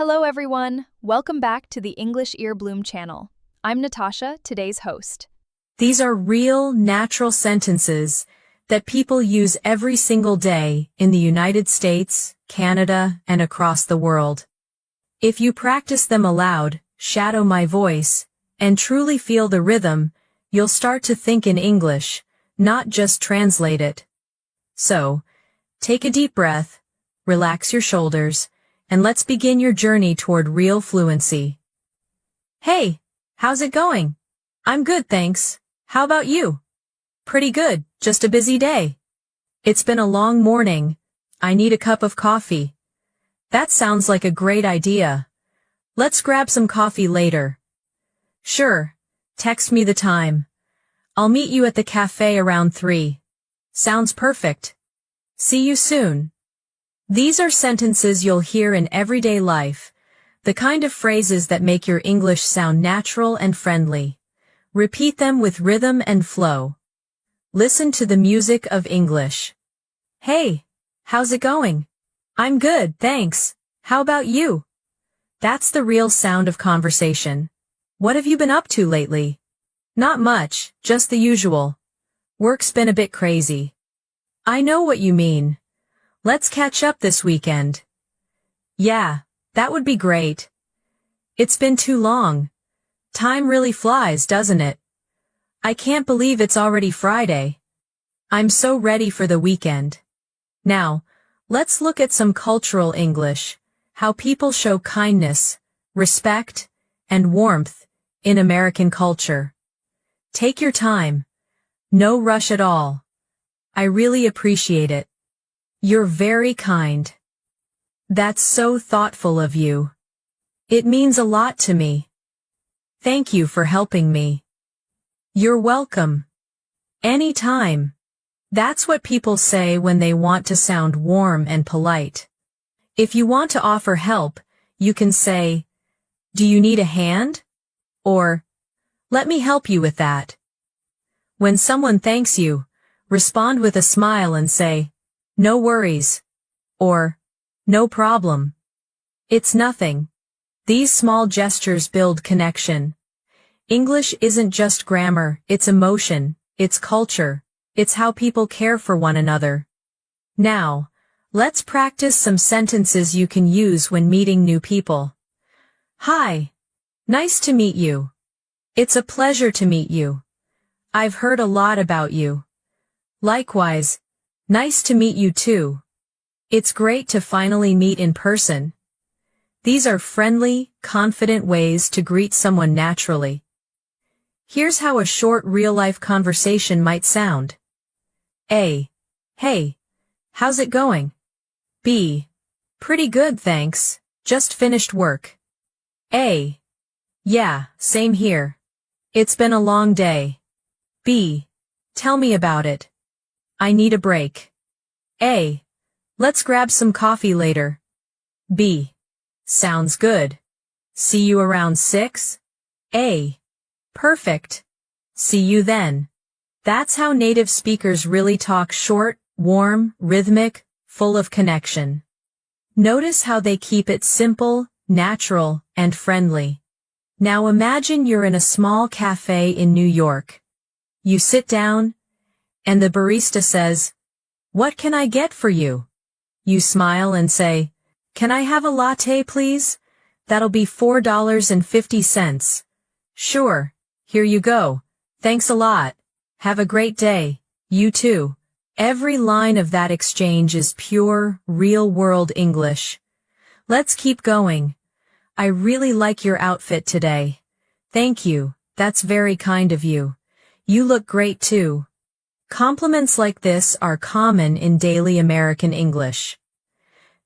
Hello everyone, welcome back to the English Ear Bloom channel. I'm Natasha, today's host. These are real, natural sentences that people use every single day in the United States, Canada, and across the world. If you practice them aloud, shadow my voice, and truly feel the rhythm, you'll start to think in English, not just translate it. So, take a deep breath, relax your shoulders, and let's begin your journey toward real fluency. Hey, how's it going? I'm good, thanks. How about you? Pretty good, just a busy day. It's been a long morning. I need a cup of coffee. That sounds like a great idea. Let's grab some coffee later. Sure, text me the time. I'll meet you at the cafe around 3. Sounds perfect. See you soon. These are sentences you'll hear in everyday life, the kind of phrases that make your English sound natural and friendly. Repeat them with rhythm and flow. Listen to the music of English. Hey, how's it going? I'm good, thanks. How about you? That's the real sound of conversation. What have you been up to lately? Not much, just the usual. Work's been a bit crazy. I know what you mean. Let's catch up this weekend. Yeah, that would be great. It's been too long. Time really flies, doesn't it? I can't believe it's already Friday. I'm so ready for the weekend. Now, let's look at some cultural English, how people show kindness, respect, and warmth in American culture. Take your time. No rush at all. I really appreciate it. You're very kind. That's so thoughtful of you. It means a lot to me. Thank you for helping me. You're welcome. Anytime. That's what people say when they want to sound warm and polite. If you want to offer help, you can say, "Do you need a hand?" Or, "Let me help you with that." When someone thanks you, respond with a smile and say, "No worries," or "No problem." It's nothing. These small gestures build connection. English isn't just grammar, it's emotion, it's culture, it's how people care for one another. Now, let's practice some sentences you can use when meeting new people. Hi. Nice to meet you. It's a pleasure to meet you. I've heard a lot about you. Likewise. Nice to meet you too. It's great to finally meet in person. These are friendly, confident ways to greet someone naturally. Here's how a short real-life conversation might sound. A. Hey. How's it going? B. Pretty good, thanks. Just finished work. A. Yeah, same here. It's been a long day. B. Tell me about it. I need a break. A. Let's grab some coffee later. B. Sounds good. See you around 6? A. Perfect. See you then. That's how native speakers really talk: short, warm, rhythmic, full of connection. Notice how they keep it simple, natural, and friendly. Now imagine you're in a small cafe in New York. You sit down, and the barista says, "What can I get for you?" You smile and say, "Can I have a latte, please? That'll be $4.50. Sure, here you go. Thanks a lot. Have a great day. You too." Every line of that exchange is pure, real-world English. Let's keep going. I really like your outfit today. Thank you, that's very kind of you. You look great too. Compliments like this are common in daily American English.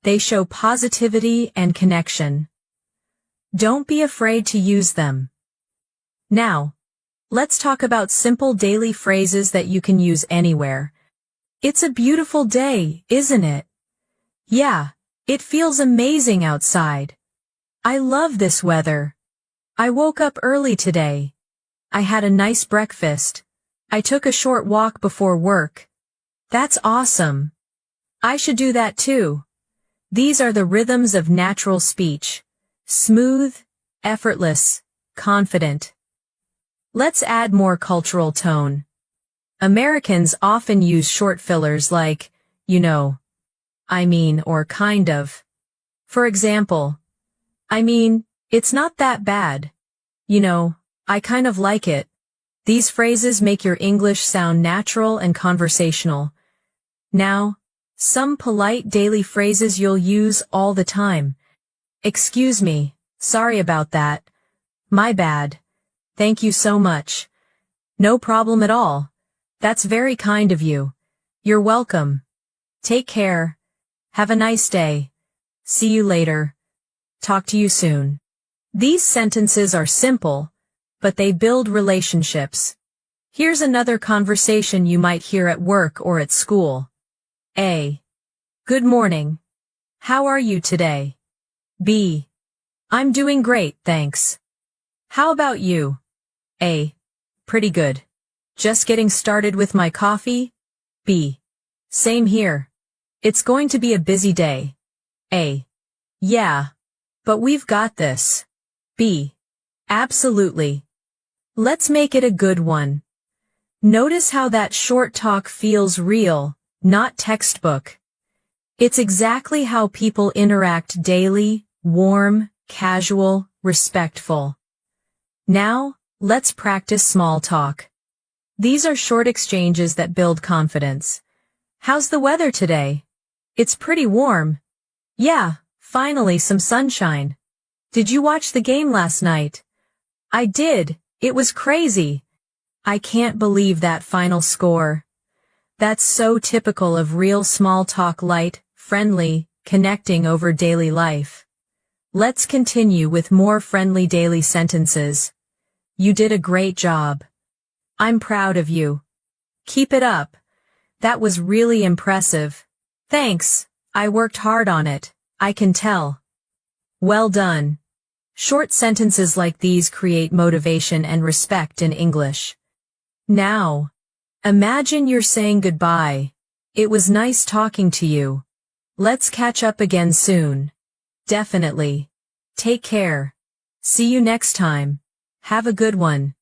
They show positivity and connection. Don't be afraid to use them. Now, let's talk about simple daily phrases that you can use anywhere. It's a beautiful day, isn't it? Yeah, it feels amazing outside. I love this weather. I woke up early today. I had a nice breakfast. I took a short walk before work. That's awesome. I should do that too. These are the rhythms of natural speech. Smooth, effortless, confident. Let's add more cultural tone. Americans often use short fillers like, you know, I mean, or kind of. For example, I mean, it's not that bad. You know, I kind of like it. These phrases make your English sound natural and conversational. Now, some polite daily phrases you'll use all the time. Excuse me, sorry about that. My bad. Thank you so much. No problem at all. That's very kind of you. You're welcome. Take care. Have a nice day. See you later. Talk to you soon. These sentences are simple, but they build relationships. Here's another conversation you might hear at work or at school. A. Good morning. How are you today? B. I'm doing great, thanks. How about you? A. Pretty good. Just getting started with my coffee? B. Same here. It's going to be a busy day. A. Yeah. But we've got this. B. Absolutely. Let's make it a good one. Notice how that short talk feels real, not textbook. It's exactly how people interact daily, warm, casual, respectful. Now, let's practice small talk. These are short exchanges that build confidence. How's the weather today? It's pretty warm. Yeah, finally some sunshine. Did you watch the game last night? I did. It was crazy. I can't believe that final score. That's so typical of real small talk, light, friendly, connecting over daily life. Let's continue with more friendly daily sentences. You did a great job. I'm proud of you. Keep it up. That was really impressive. Thanks. I worked hard on it. I can tell. Well done. Short sentences like these create motivation and respect in English. Now, imagine you're saying goodbye. It was nice talking to you. Let's catch up again soon. Definitely. Take care. See you next time. Have a good one.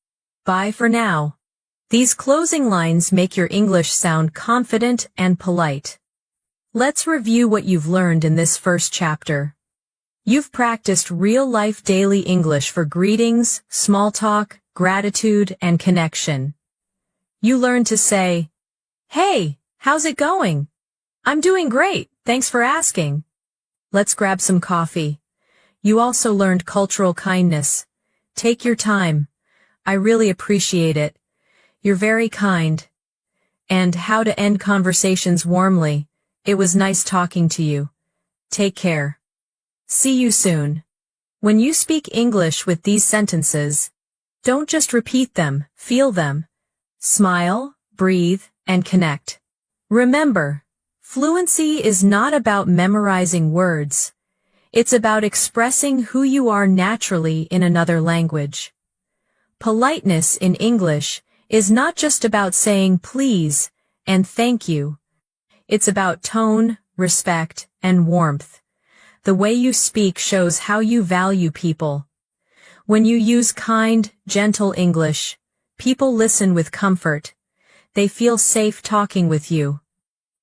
Bye for now. These closing lines make your English sound confident and polite. Let's review what you've learned in this first chapter. You've practiced real-life daily English for greetings, small talk, gratitude, and connection. You learned to say, "Hey, how's it going? I'm doing great, thanks for asking. Let's grab some coffee." You also learned cultural kindness. Take your time. I really appreciate it. You're very kind. And how to end conversations warmly. It was nice talking to you. Take care. See you soon. When you speak English with these sentences, don't just repeat them, feel them. Smile, breathe, and connect. Remember, fluency is not about memorizing words. It's about expressing who you are naturally in another language. Politeness in English is not just about saying please and thank you. It's about tone, respect, and warmth. The way you speak shows how you value people. When you use kind, gentle English, people listen with comfort. They feel safe talking with you.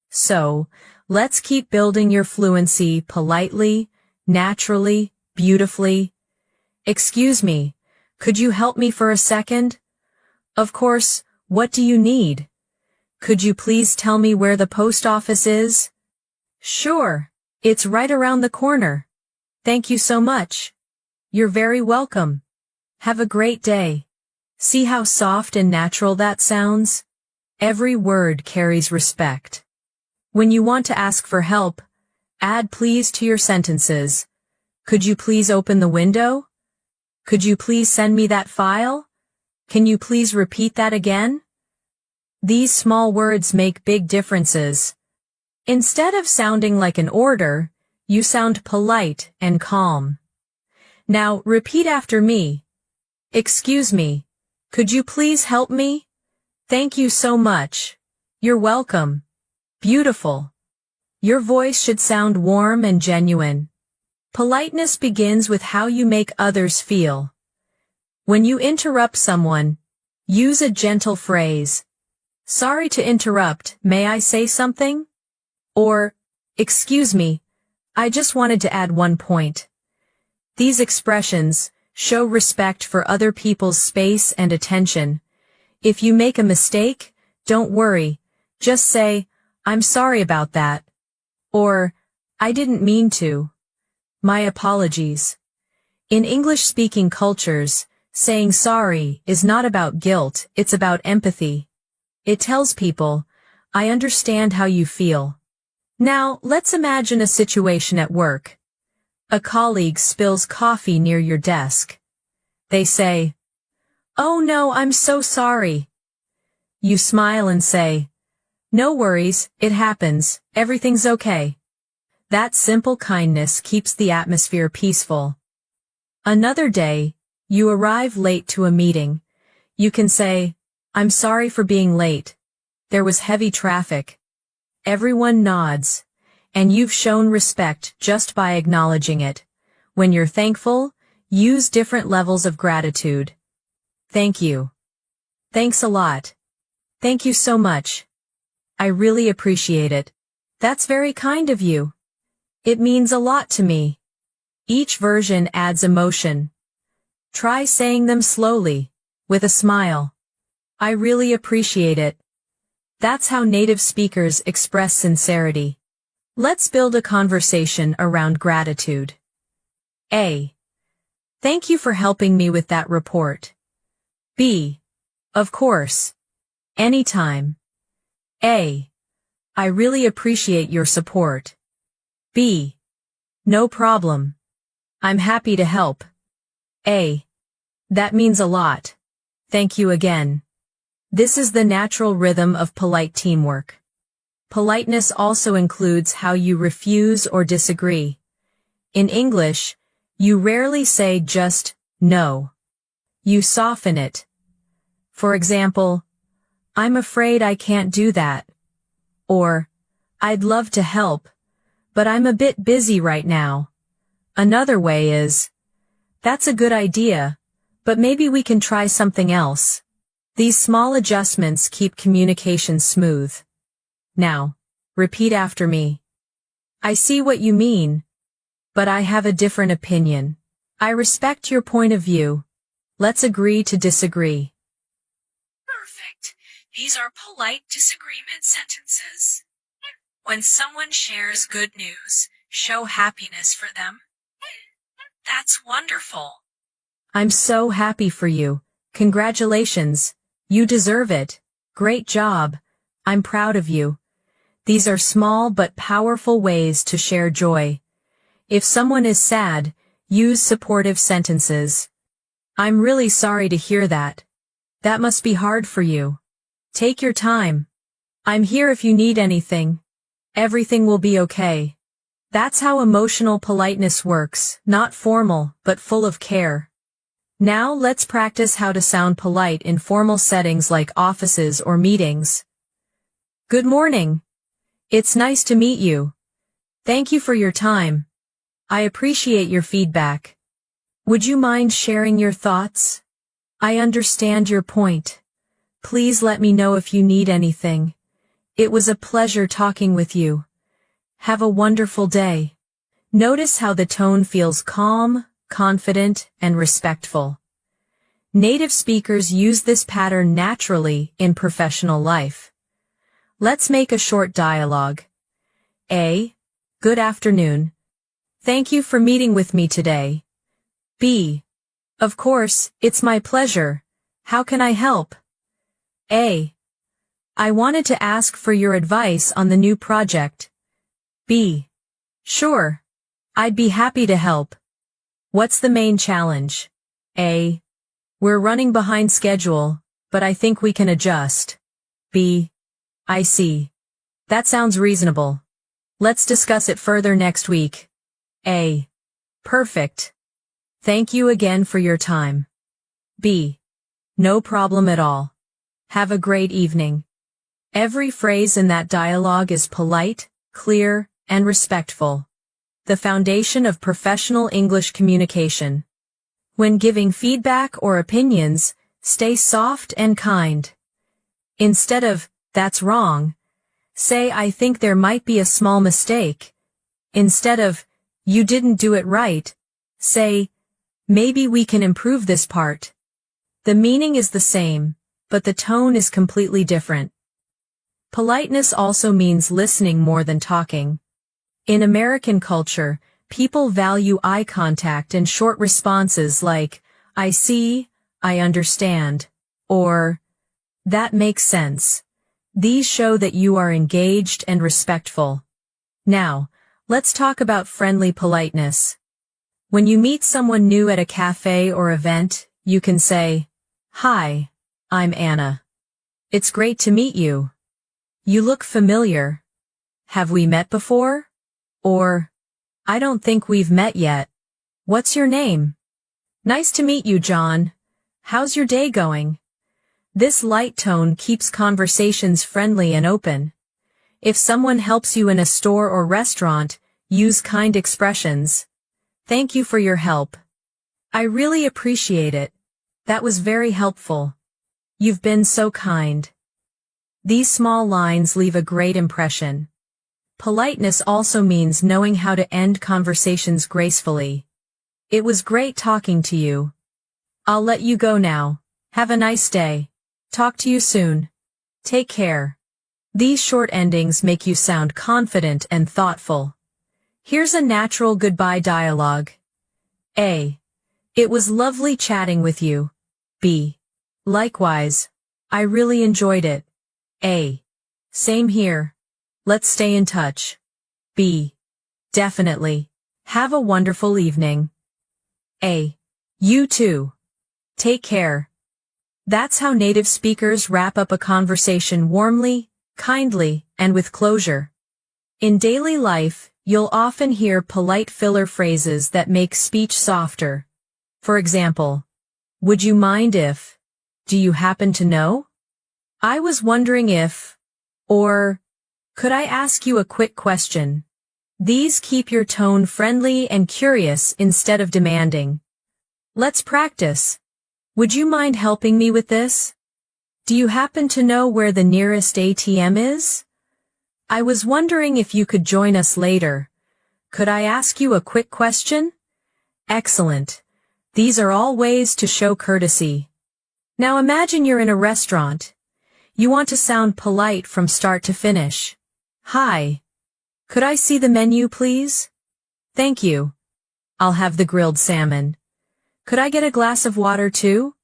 So, let's keep building your fluency politely, naturally, beautifully. Excuse me, could you help me for a second? Of course, what do you need? Could you please tell me where the post office is? Sure, it's right around the corner. Thank you so much. You're very welcome. Have a great day. See how soft and natural that sounds? Every word carries respect. When you want to ask for help, add please to your sentences. Could you please open the window? Could you please send me that file? Can you please repeat that again? These small words make big differences. Instead of sounding like an order, you sound polite and calm. Now, repeat after me. Excuse me, could you please help me? Thank you so much. You're welcome. Beautiful. Your voice should sound warm and genuine. Politeness begins with how you make others feel. When you interrupt someone, use a gentle phrase. Sorry to interrupt, may I say something? Or, excuse me, I just wanted to add one point. These expressions show respect for other people's space and attention. If you make a mistake, don't worry. Just say, I'm sorry about that. Or, I didn't mean to. My apologies. In English-speaking cultures, saying sorry is not about guilt, it's about empathy. It tells people, I understand how you feel. Now, let's imagine a situation at work. A colleague spills coffee near your desk. They say, oh no, I'm so sorry. You smile and say, no worries, it happens, everything's okay. That simple kindness keeps the atmosphere peaceful. Another day, you arrive late to a meeting. You can say, I'm sorry for being late. There was heavy traffic. Everyone nods, and you've shown respect just by acknowledging it. When you're thankful, use different levels of gratitude. Thank you. Thanks a lot. Thank you so much. I really appreciate it. That's very kind of you. It means a lot to me. Each version adds emotion. Try saying them slowly, with a smile. I really appreciate it. That's how native speakers express sincerity. Let's build a conversation around gratitude. A. Thank you for helping me with that report. B. Of course. Anytime. A. I really appreciate your support. B. No problem. I'm happy to help. A. That means a lot. Thank you again. This is the natural rhythm of polite teamwork. Politeness also includes how you refuse or disagree. In English, you rarely say just, no. You soften it. For example, I'm afraid I can't do that. Or, I'd love to help, but I'm a bit busy right now. Another way is, that's a good idea, but maybe we can try something else. These small adjustments keep communication smooth. Now, repeat after me. I see what you mean, but I have a different opinion. I respect your point of view. Let's agree to disagree. Perfect. These are polite disagreement sentences. When someone shares good news, show happiness for them. That's wonderful. I'm so happy for you. Congratulations. You deserve it. Great job. I'm proud of you. These are small but powerful ways to share joy. If someone is sad, use supportive sentences. I'm really sorry to hear that. That must be hard for you. Take your time. I'm here if you need anything. Everything will be okay. That's how emotional politeness works, not formal, but full of care. Now let's practice how to sound polite in formal settings like offices or meetings. Good morning. It's nice to meet you. Thank you for your time. I appreciate your feedback. Would you mind sharing your thoughts? I understand your point. Please let me know if you need anything. It was a pleasure talking with you. Have a wonderful day. Notice how the tone feels calm, confident, and respectful. Native speakers use this pattern naturally in professional life. Let's make a short dialogue. A. Good afternoon. Thank you for meeting with me today. B. Of course, it's my pleasure. How can I help? A. I wanted to ask for your advice on the new project. B. Sure. I'd be happy to help. What's the main challenge? A. We're running behind schedule, but I think we can adjust. B. I see. That sounds reasonable. Let's discuss it further next week. A. Perfect. Thank you again for your time. B. No problem at all. Have a great evening. Every phrase in that dialogue is polite, clear, and respectful. the foundation of professional English communication. When giving feedback or opinions, stay soft and kind. Instead of, "That's wrong," say, "I think there might be a small mistake." Instead of, "You didn't do it right," say, "Maybe we can improve this part." The meaning is the same, but the tone is completely different. Politeness also means listening more than talking. In American culture, people value eye contact and short responses like, "I see," "I understand," or "That makes sense." These show that you are engaged and respectful. Now, let's talk about friendly politeness. When you meet someone new at a cafe or event, you can say, "Hi, I'm Anna. It's great to meet you. You look familiar. Have we met before?" Or, "I don't think we've met yet. What's your name?" "Nice to meet you, John. How's your day going?" This light tone keeps conversations friendly and open. If someone helps you in a store or restaurant, use kind expressions. "Thank you for your help. I really appreciate it. That was very helpful. You've been so kind." These small lines leave a great impression. Politeness also means knowing how to end conversations gracefully. "It was great talking to you. I'll let you go now. Have a nice day. Talk to you soon. Take care." These short endings make you sound confident and thoughtful. Here's a natural goodbye dialogue. A. "It was lovely chatting with you." B. "Likewise. I really enjoyed it." A. "Same here. Let's stay in touch." B. "Definitely. Have a wonderful evening." A. "You too. Take care." That's how native speakers wrap up a conversation warmly, kindly, and with closure. In daily life, you'll often hear polite filler phrases that make speech softer. For example, "Would you mind if," "Do you happen to know?" "I was wondering if," or "Could I ask you a quick question?" These keep your tone friendly and curious instead of demanding. Let's practice. "Would you mind helping me with this?" "Do you happen to know where the nearest ATM is?" "I was wondering if you could join us later. Could I ask you a quick question?" Excellent. These are all ways to show courtesy. Now imagine you're in a restaurant. You want to sound polite from start to finish. "Hi. Could I see the menu, please?" "Thank you. I'll have the grilled salmon. Could I get a glass of water too?"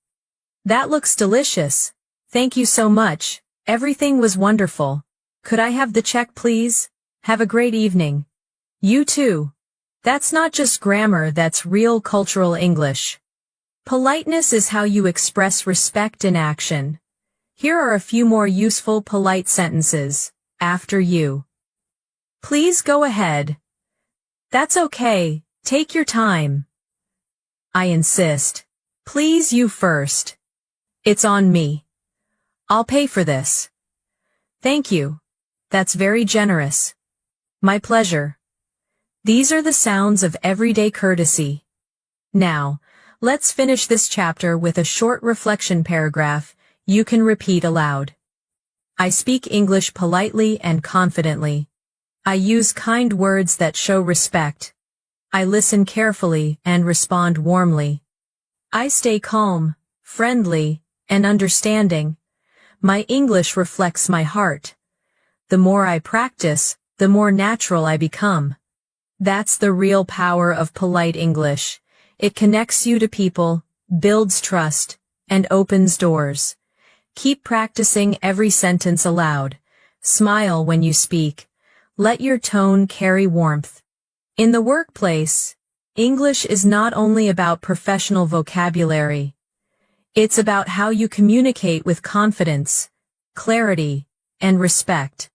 "That looks delicious. Thank you so much. Everything was wonderful. Could I have the check, please? Have a great evening." "You too." That's not just grammar, that's real cultural English. Politeness is how you express respect in action. Here are a few more useful polite sentences. After you. "Please go ahead." "That's okay. Take your time." "I insist." "Please, you first." "It's on me. I'll pay for this." "Thank you. That's very generous." "My pleasure." These are the sounds of everyday courtesy. Now, let's finish this chapter with a short reflection paragraph you can repeat aloud. I speak English politely and confidently. I use kind words that show respect. I listen carefully and respond warmly. I stay calm, friendly, and understanding. My English reflects my heart. The more I practice, the more natural I become. That's the real power of polite English. It connects you to people, builds trust, and opens doors. Keep practicing every sentence aloud. Smile when you speak. Let your tone carry warmth. In the workplace, English is not only about professional vocabulary. It's about how you communicate with confidence, clarity, and respect.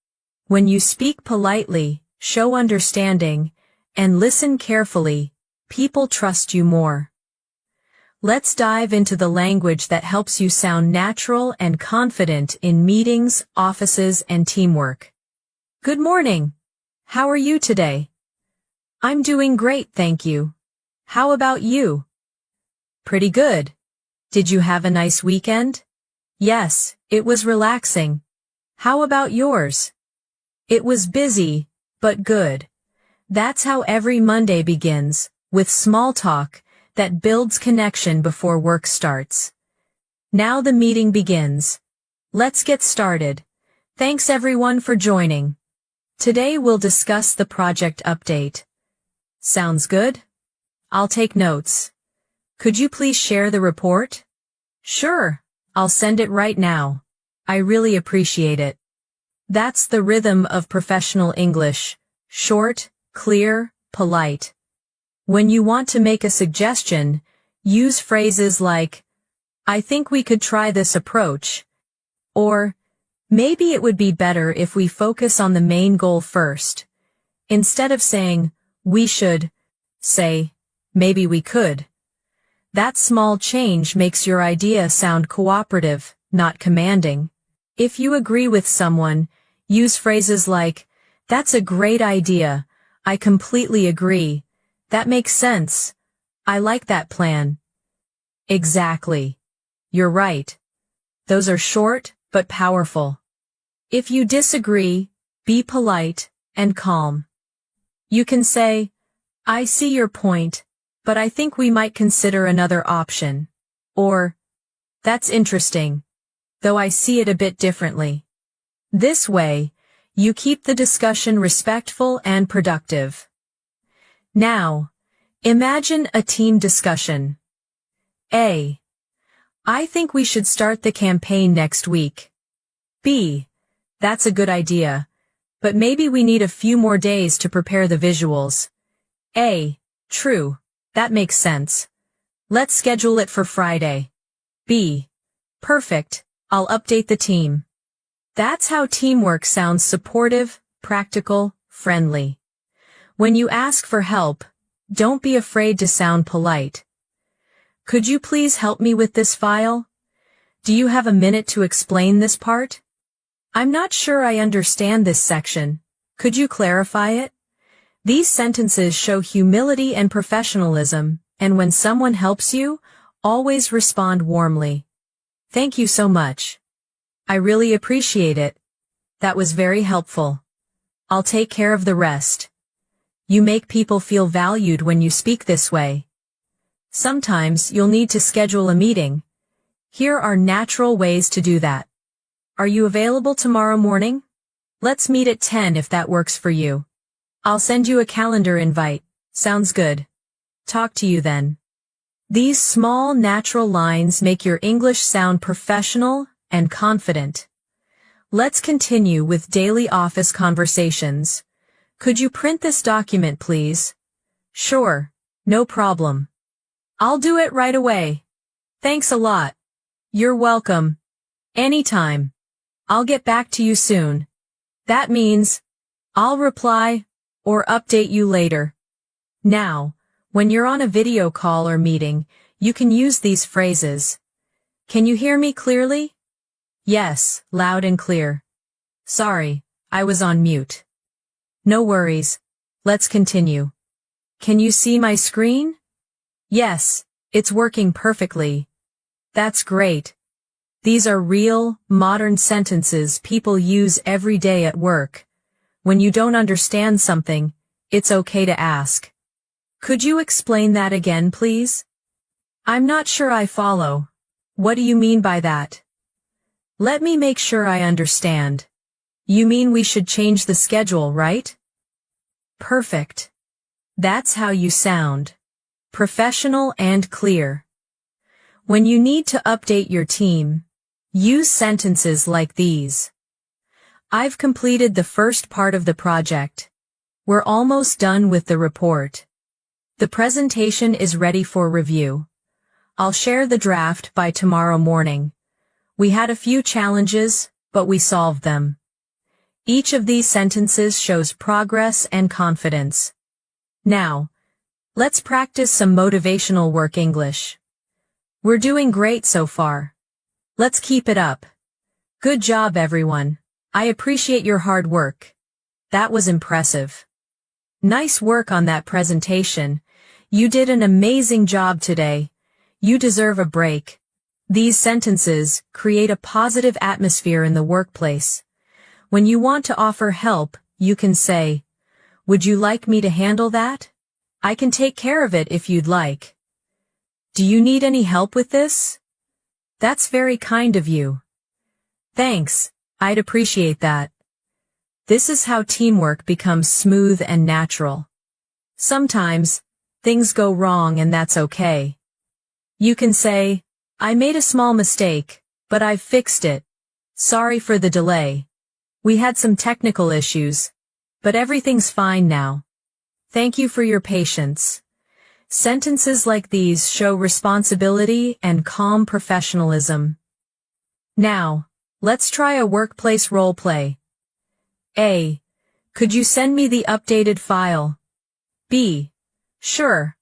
When you speak politely, show understanding, and listen carefully, people trust you more. Let's dive into the language that helps you sound natural and confident in meetings, offices, and teamwork. Good morning. How are you today? I'm doing great, thank you. How about you? Pretty good. Did you have a nice weekend? Yes, it was relaxing. How about yours? It was busy, but good. That's how every Monday begins, with small talk that builds connection before work starts. Now the meeting begins. Let's get started. Thanks everyone for joining. Today we'll discuss the project update. Sounds good? I'll take notes. Could you please share the report? Sure, I'll send it right now. I really appreciate it. That's the rhythm of professional English. Short, clear, polite. When you want to make a suggestion, use phrases like, I think we could try this approach. Or, maybe it would be better if we focus on the main goal first. Instead of saying, we should, say, maybe we could. That small change makes your idea sound cooperative, not commanding. If you agree with someone, use phrases like, that's a great idea. I completely agree. That makes sense. I like that plan. Exactly. You're right. Those are short, but powerful. If you disagree, be polite and calm. You can say, I see your point, but I think we might consider another option. Or, that's interesting, though I see it a bit differently. This way, you keep the discussion respectful and productive. Now, imagine a team discussion. A. I think we should start the campaign next week. B. That's a good idea, but maybe we need a few more days to prepare the visuals. A. True, that makes sense. Let's schedule it for Friday. B. Perfect, I'll update the team. That's how teamwork sounds supportive, practical, friendly. When you ask for help, don't be afraid to sound polite. Could you please help me with this file? Do you have a minute to explain this part? I'm not sure I understand this section. Could you clarify it? These sentences show humility and professionalism, and when someone helps you, always respond warmly. Thank you so much. I really appreciate it. That was very helpful. I'll take care of the rest. You make people feel valued when you speak this way. Sometimes you'll need to schedule a meeting. Here are natural ways to do that. Are you available tomorrow morning? Let's meet at 10 if that works for you. I'll send you a calendar invite. Sounds good. Talk to you then. These small, natural lines make your English sound professional and confident. Let's continue with daily office conversations. Could you print this document, please? Sure, no problem. I'll do it right away. Thanks a lot. You're welcome. Anytime. I'll get back to you soon. That means, I'll reply or update you later. Now, when you're on a video call or meeting, you can use these phrases. Can you hear me clearly? Yes, loud and clear. Sorry, I was on mute. No worries. Let's continue. Can you see my screen? Yes, it's working perfectly. That's great. These are real, modern sentences people use every day at work. When you don't understand something, it's okay to ask. Could you explain that again, please? I'm not sure I follow. What do you mean by that? Let me make sure I understand. You mean we should change the schedule, right? Perfect. That's how you sound. Professional and clear. When you need to update your team, use sentences like these. I've completed the first part of the project. We're almost done with the report. The presentation is ready for review. I'll share the draft by tomorrow morning. We had a few challenges, but we solved them. Each of these sentences shows progress and confidence. Now, let's practice some motivational work English. We're doing great so far. Let's keep it up. Good job, everyone. I appreciate your hard work. That was impressive. Nice work on that presentation. You did an amazing job today. You deserve a break. These sentences create a positive atmosphere in the workplace. When you want to offer help, you can say, "Would you like me to handle that? I can take care of it if you'd like. Do you need any help with this? That's very kind of you. Thanks, I'd appreciate that." This is how teamwork becomes smooth and natural. Sometimes, things go wrong and that's okay. You can say, "I made a small mistake, but I've fixed it. Sorry for the delay. We had some technical issues, but everything's fine now. Thank you for your patience." Sentences like these show responsibility and calm professionalism. Now, let's try a workplace role play. A. Could you send me the updated file? B. Sure.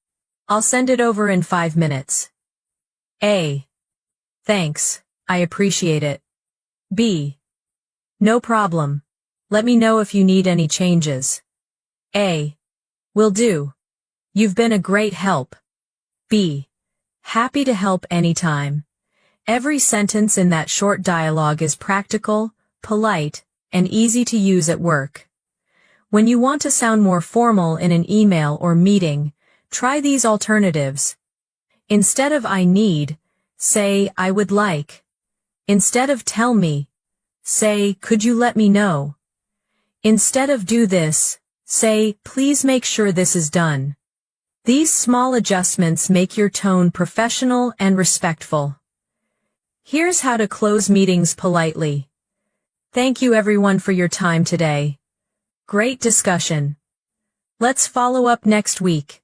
I'll send it over in 5 minutes. A. Thanks, I appreciate it. B. No problem. Let me know if you need any changes. A. Will do. You've been a great help. B. Happy to help anytime. Every sentence in that short dialogue is practical, polite, and easy to use at work. When you want to sound more formal in an email or meeting, try these alternatives. Instead of "I need," say "I would like." Instead of "tell me," say "could you let me know?" Instead of "do this," say "please make sure this is done." These small adjustments make your tone professional and respectful. Here's how to close meetings politely. Thank you everyone for your time today. Great discussion. Let's follow up next week.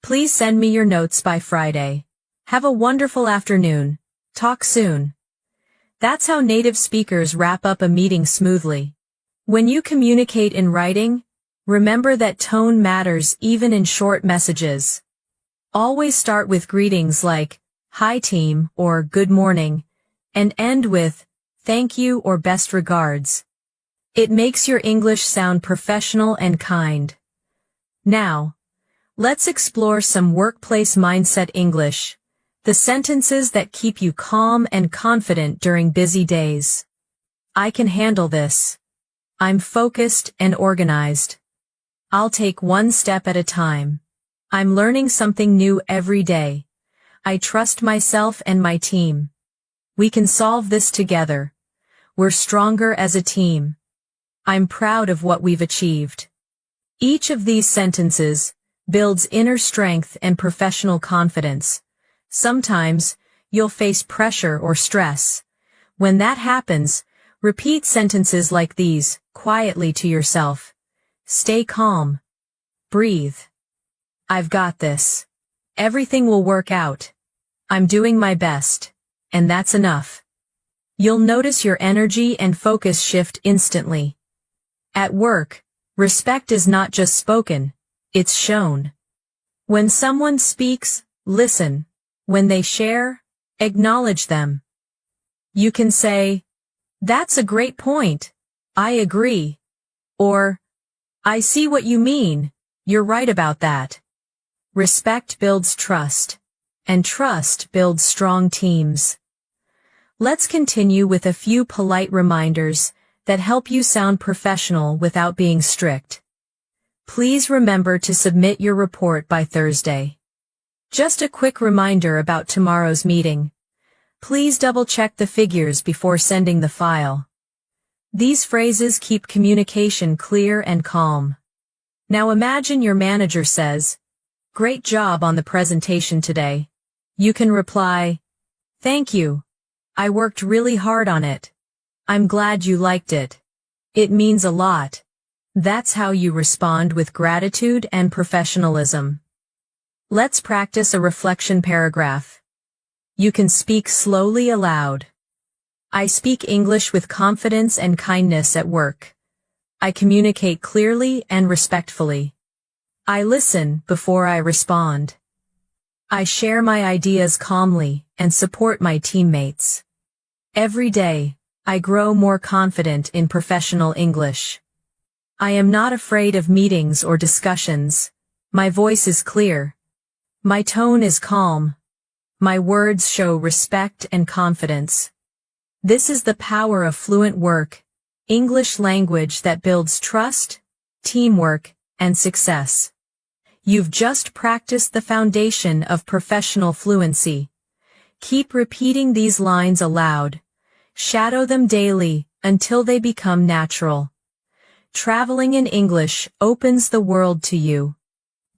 Please send me your notes by Friday. Have a wonderful afternoon. Talk soon. That's how native speakers wrap up a meeting smoothly. When you communicate in writing, remember that tone matters even in short messages. Always start with greetings like, "Hi team," or "Good morning," and end with, "Thank you" or "Best regards." It makes your English sound professional and kind. Now, let's explore some workplace mindset English, the sentences that keep you calm and confident during busy days. I can handle this. I'm focused and organized. I'll take one step at a time. I'm learning something new every day. I trust myself and my team. We can solve this together. We're stronger as a team. I'm proud of what we've achieved. Each of these sentences builds inner strength and professional confidence. Sometimes, you'll face pressure or stress. When that happens, repeat sentences like these, quietly to yourself. Stay calm. Breathe. I've got this. Everything will work out. I'm doing my best. And that's enough. You'll notice your energy and focus shift instantly. At work, respect is not just spoken, it's shown. When someone speaks, listen. When they share, acknowledge them. You can say, "That's a great point. I agree." Or, "I see what you mean. You're right about that." Respect builds trust, and trust builds strong teams. Let's continue with a few polite reminders that help you sound professional without being strict. Please remember to submit your report by Thursday. Just a quick reminder about tomorrow's meeting. Please double-check the figures before sending the file. These phrases keep communication clear and calm. Now imagine your manager says, "Great job on the presentation today." You can reply, "Thank you. I worked really hard on it. I'm glad you liked it. It means a lot." That's how you respond with gratitude and professionalism. Let's practice a reflection paragraph. You can speak slowly aloud. I speak English with confidence and kindness at work. I communicate clearly and respectfully. I listen before I respond. I share my ideas calmly and support my teammates. Every day, I grow more confident in professional English. I am not afraid of meetings or discussions. My voice is clear. My tone is calm. My words show respect and confidence. This is the power of fluent work, English language that builds trust, teamwork, and success. You've just practiced the foundation of professional fluency. Keep repeating these lines aloud. Shadow them daily until they become natural. Traveling in English opens the world to you.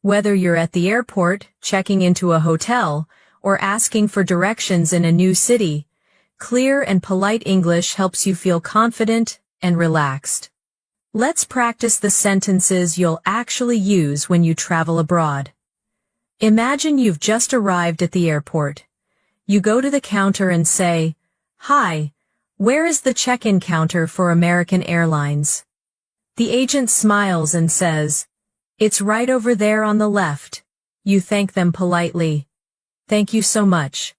Whether you're at the airport, checking into a hotel, or asking for directions in a new city, clear and polite English helps you feel confident and relaxed. Let's practice the sentences you'll actually use when you travel abroad. Imagine you've just arrived at the airport. You go to the counter and say, "Hi, where is the check-in counter for American Airlines?" The agent smiles and says, "It's right over there on the left." You thank them politely. "Thank you so much."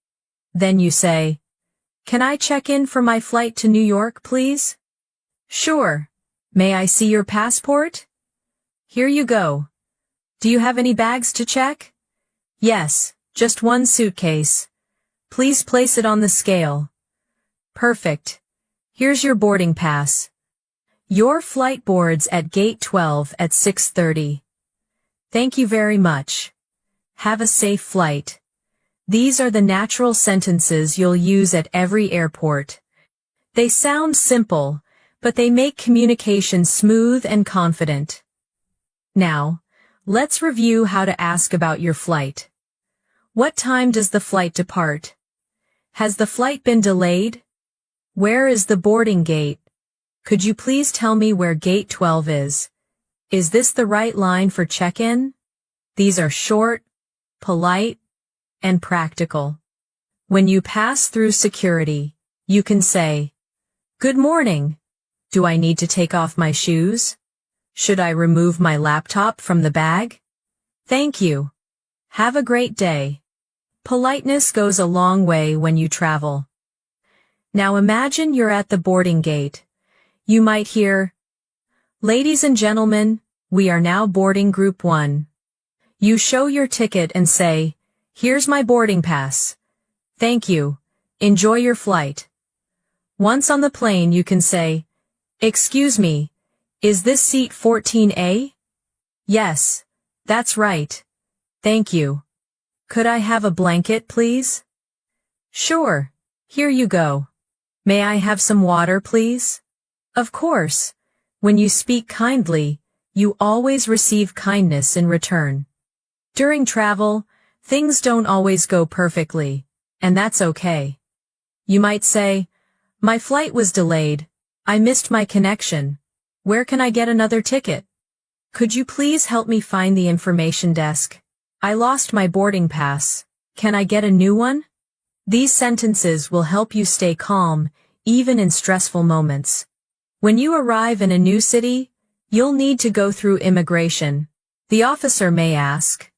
Then you say, "Can I check in for my flight to New York, please?" "Sure. May I see your passport?" "Here you go." "Do you have any bags to check?" "Yes, just one suitcase." "Please place it on the scale." "Perfect. Here's your boarding pass." Your flight boards at gate 12 at 6:30. "Thank you very much. Have a safe flight." These are the natural sentences you'll use at every airport. They sound simple, but they make communication smooth and confident. Now, let's review how to ask about your flight. What time does the flight depart? Has the flight been delayed? Where is the boarding gate? Could you please tell me where gate 12 is? Is this the right line for check-in? These are short, polite, and practical. When you pass through security, you can say, "Good morning. Do I need to take off my shoes? Should I remove my laptop from the bag? Thank you. Have a great day." Politeness goes a long way when you travel. Now imagine you're at the boarding gate. You might hear, "Ladies and gentlemen, we are now boarding group 1. You show your ticket and say, "Here's my boarding pass. Thank you. Enjoy your flight." Once on the plane you can say, "Excuse me, is this seat 14A? "Yes, that's right. Thank you. Could I have a blanket, please?" "Sure. Here you go. May I have some water, please?" Of course. When you speak kindly, you always receive kindness in return. During travel, things don't always go perfectly, and that's okay. You might say, "My flight was delayed. I missed my connection. Where can I get another ticket? Could you please help me find the information desk? I lost my boarding pass. Can I get a new one?" These sentences will help you stay calm, even in stressful moments. When you arrive in a new city, you'll need to go through immigration. The officer may ask,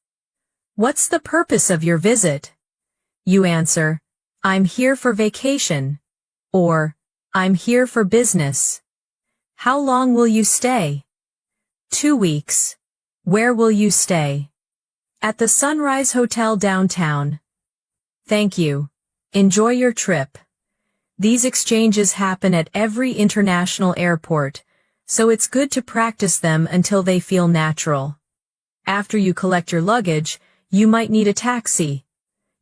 "What's the purpose of your visit?" You answer, "I'm here for vacation," or "I'm here for business." "How long will you stay?" 2 weeks. Where will you stay? At the Sunrise Hotel downtown. Thank you. Enjoy your trip. These exchanges happen at every international airport, so it's good to practice them until they feel natural. After you collect your luggage, you might need a taxi.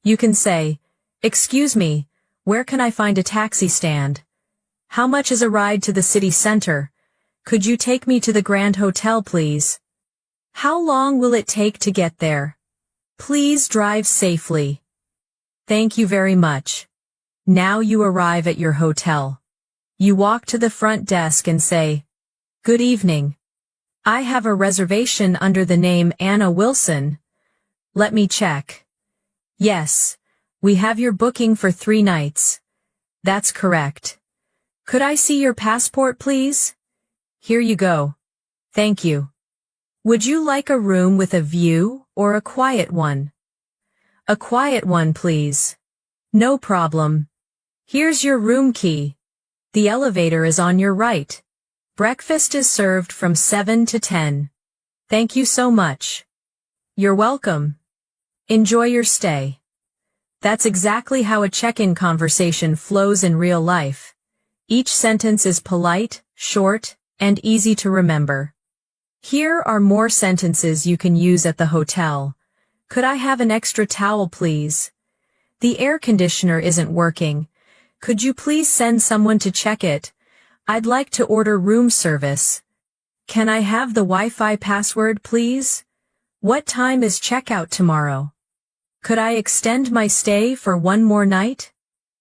You can say, "Excuse me, where can I find a taxi stand? How much is a ride to the city center? Could you take me to the Grand Hotel, please? How long will it take to get there? Please drive safely. Thank you very much." Now you arrive at your hotel. You walk to the front desk and say, "Good evening. I have a reservation under the name Anna Wilson. Let me check. Yes, we have your booking for 3 nights. That's correct. Could I see your passport, please? Here you go. Thank you. Would you like a room with a view or a quiet one?" "A quiet one, please." "No problem. Here's your room key. The elevator is on your right. Breakfast is served from 7 to 10. Thank you so much. You're welcome. Enjoy your stay. That's exactly how a check-in conversation flows in real life. Each sentence is polite, short, and easy to remember. Here are more sentences you can use at the hotel. Could I have an extra towel, please? The air conditioner isn't working. Could you please send someone to check it? I'd like to order room service. Can I have the Wi-Fi password, please? What time is checkout tomorrow? Could I extend my stay for one more night?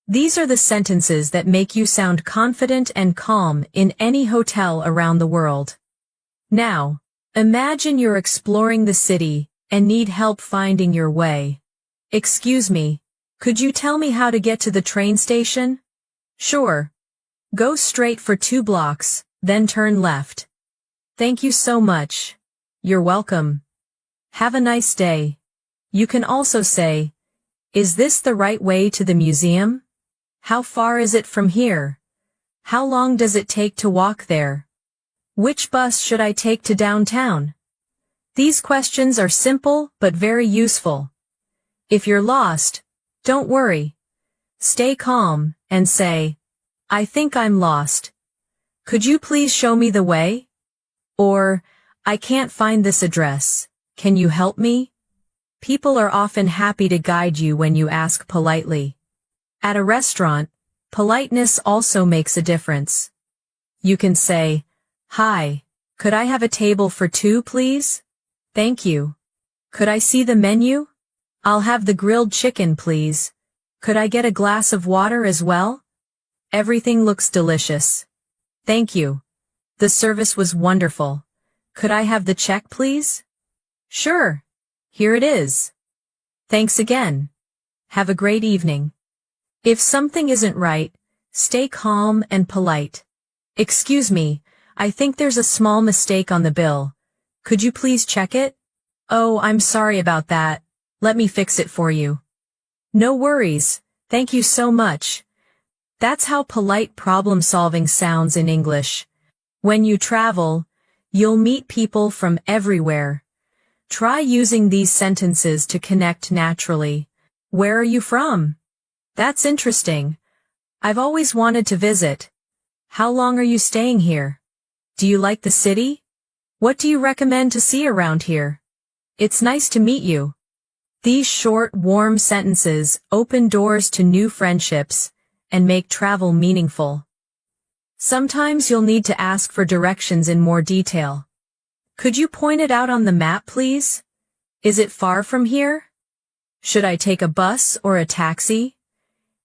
These are the sentences that make you sound confident and calm in any hotel around the world. Now, imagine you're exploring the city and need help finding your way. Excuse me, could you tell me how to get to the train station? Sure. Go straight for 2 blocks, then turn left. Thank you so much. You're welcome. Have a nice day. You can also say, is this the right way to the museum? How far is it from here? How long does it take to walk there? Which bus should I take to downtown? These questions are simple but very useful. If you're lost, don't worry. Stay calm and say, I think I'm lost. Could you please show me the way? Or, I can't find this address. Can you help me? People are often happy to guide you when you ask politely. At a restaurant, politeness also makes a difference. You can say, hi, could I have a table for 2, please? Thank you. Could I see the menu? I'll have the grilled chicken, please. Could I get a glass of water as well? Everything looks delicious. Thank you. The service was wonderful. Could I have the check, please? Sure. Here it is. Thanks again. Have a great evening. If something isn't right, stay calm and polite. Excuse me, I think there's a small mistake on the bill. Could you please check it? Oh, I'm sorry about that. Let me fix it for you. No worries. Thank you so much. That's how polite problem-solving sounds in English. When you travel, you'll meet people from everywhere. Try using these sentences to connect naturally. Where are you from? That's interesting. I've always wanted to visit. How long are you staying here? Do you like the city? What do you recommend to see around here? It's nice to meet you. These short, warm sentences open doors to new friendships and make travel meaningful. Sometimes you'll need to ask for directions in more detail. Could you point it out on the map, please? Is it far from here? Should I take a bus or a taxi?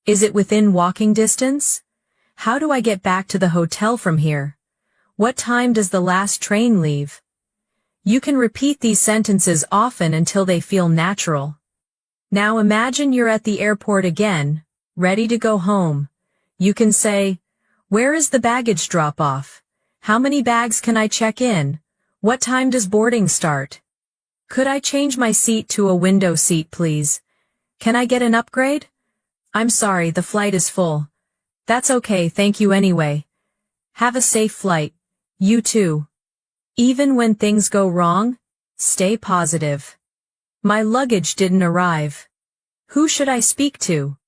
Is it within walking distance? How do I get back to the hotel from here? What time does the last train leave? You can repeat these sentences often until they feel natural. Now imagine you're at the airport again, ready to go home. You can say, where is the baggage drop-off? How many bags can I check in? What time does boarding start? Could I change my seat to a window seat, please? Can I get an upgrade? I'm sorry, the flight is full. That's okay, thank you anyway. Have a safe flight. You too. Even when things go wrong, stay positive. My luggage didn't arrive. Who should I speak to?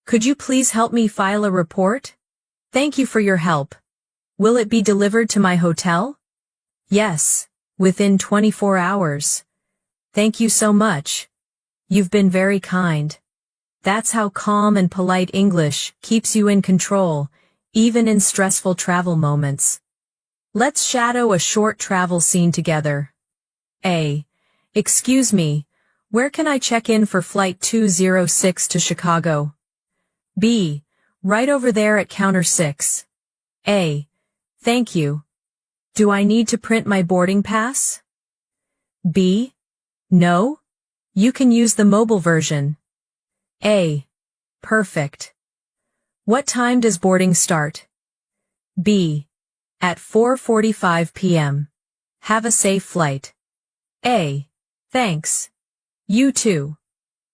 Could you please help me file a report? Thank you for your help. Will it be delivered to my hotel? Yes, within 24 hours. Thank you so much. You've been very kind. That's how calm and polite English keeps you in control, even in stressful travel moments. Let's shadow a short travel scene together. A. Excuse me, where can I check in for flight 206 to Chicago? B. Right over there at counter 6. A. Thank you. Do I need to print my boarding pass? B. No? You can use the mobile version. A. Perfect. What time does boarding start? B. At 4:45 p.m. Have a safe flight. A. Thanks. You too.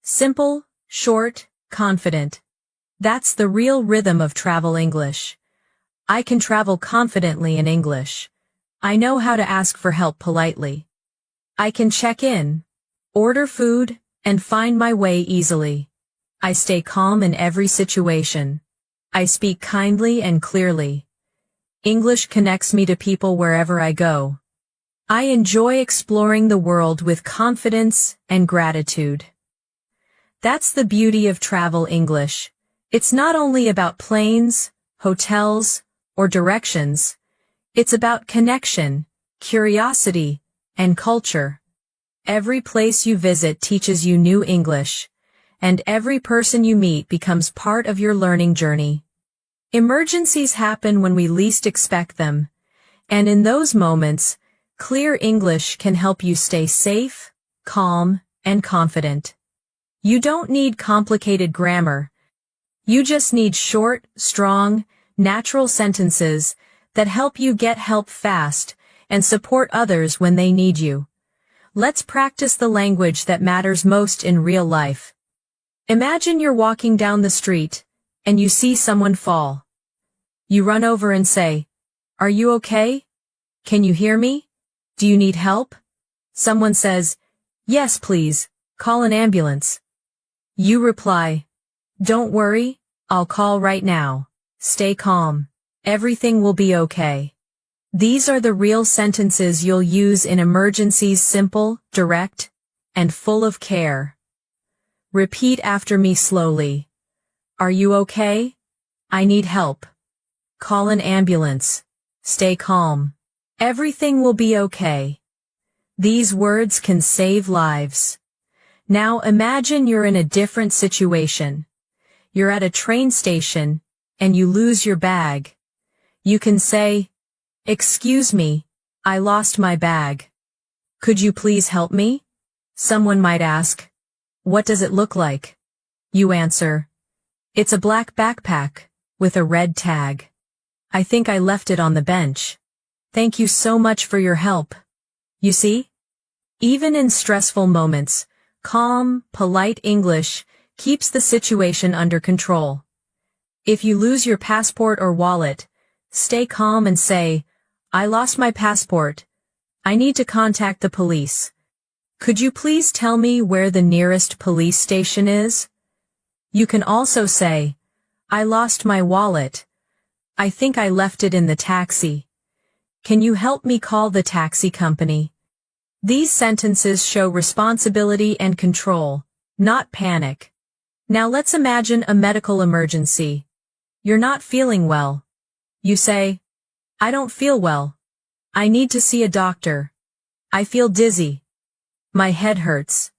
Simple, short, confident. That's the real rhythm of travel English. I can travel confidently in English. I know how to ask for help politely. I can check in, order food, and find my way easily. I stay calm in every situation. I speak kindly and clearly. English connects me to people wherever I go. I enjoy exploring the world with confidence and gratitude. That's the beauty of travel English. It's not only about planes, hotels, or directions. It's about connection, curiosity, and culture. Every place you visit teaches you new English, and every person you meet becomes part of your learning journey. Emergencies happen when we least expect them, and in those moments, clear English can help you stay safe, calm, and confident. You don't need complicated grammar. You just need short, strong, natural sentences that help you get help fast and support others when they need you. Let's practice the language that matters most in real life. Imagine you're walking down the street, and you see someone fall. You run over and say, "Are you okay? Can you hear me? Do you need help?" Someone says, "Yes, please, call an ambulance." You reply, "Don't worry, I'll call right now. Stay calm. Everything will be okay." These are the real sentences you'll use in emergencies, simple, direct, and full of care. Repeat after me slowly. Are you okay? I need help. Call an ambulance. Stay calm. Everything will be okay. These words can save lives. Now imagine you're in a different situation. You're at a train station, and you lose your bag. You can say, "Excuse me, I lost my bag. Could you please help me?" Someone might ask, "What does it look like?" You answer, "It's a black backpack, with a red tag. I think I left it on the bench. Thank you so much for your help." You see? Even in stressful moments, calm, polite English keeps the situation under control. If you lose your passport or wallet, stay calm and say, "I lost my passport. I need to contact the police. Could you please tell me where the nearest police station is?" You can also say, "I lost my wallet. I think I left it in the taxi. Can you help me call the taxi company?" These sentences show responsibility and control, not panic. Now let's imagine a medical emergency. You're not feeling well. You say, "I don't feel well. I need to see a doctor. I feel dizzy. My head hurts.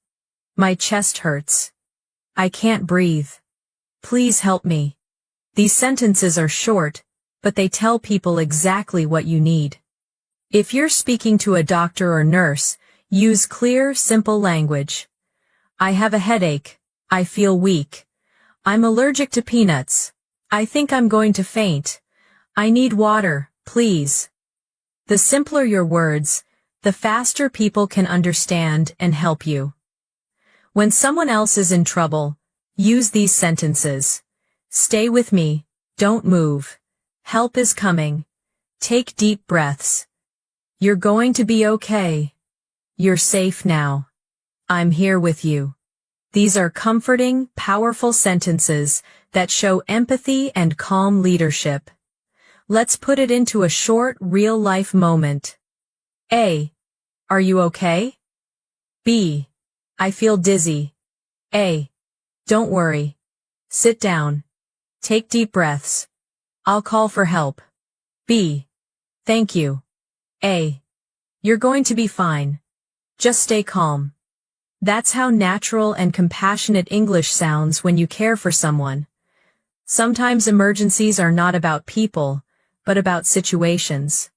My chest hurts. I can't breathe. Please help me." These sentences are short, but they tell people exactly what you need. If you're speaking to a doctor or nurse, use clear, simple language. "I have a headache. I feel weak. I'm allergic to peanuts. I think I'm going to faint. I need water, please." The simpler your words, the faster people can understand and help you. When someone else is in trouble, use these sentences. "Stay with me. Don't move. Help is coming. Take deep breaths. You're going to be okay. You're safe now. I'm here with you." These are comforting, powerful sentences that show empathy and calm leadership. Let's put it into a short, real-life moment. A. Are you okay? B. I feel dizzy. A. Don't worry. Sit down. Take deep breaths. I'll call for help. B. Thank you. A. You're going to be fine. Just stay calm. That's how natural and compassionate English sounds when you care for someone. Sometimes emergencies are not about people, but about situations.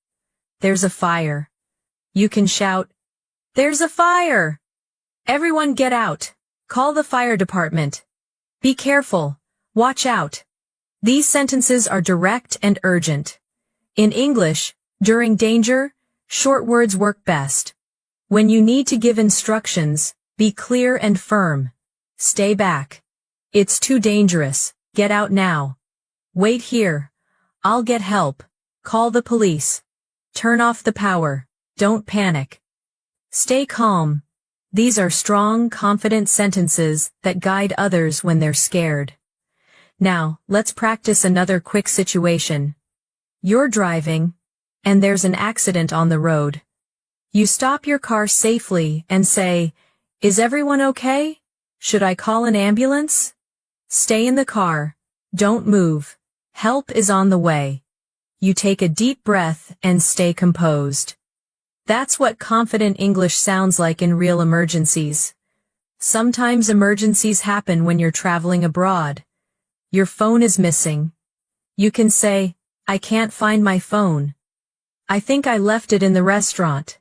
There's a fire. You can shout, "There's a fire! Everyone get out! Call the fire department! Be careful! Watch out!" These sentences are direct and urgent. In English, during danger, short words work best. When you need to give instructions, be clear and firm. Stay back. It's too dangerous. Get out now. Wait here. I'll get help. Call the police. Turn off the power. Don't panic. Stay calm. These are strong, confident sentences that guide others when they're scared. Now, let's practice another quick situation. You're driving, and there's an accident on the road. You stop your car safely and say, "Is everyone okay? Should I call an ambulance?" Stay in the car. Don't move. Help is on the way. You take a deep breath and stay composed. That's what confident English sounds like in real emergencies. Sometimes emergencies happen when you're traveling abroad. Your phone is missing. You can say, "I can't find my phone. I think I left it in the restaurant.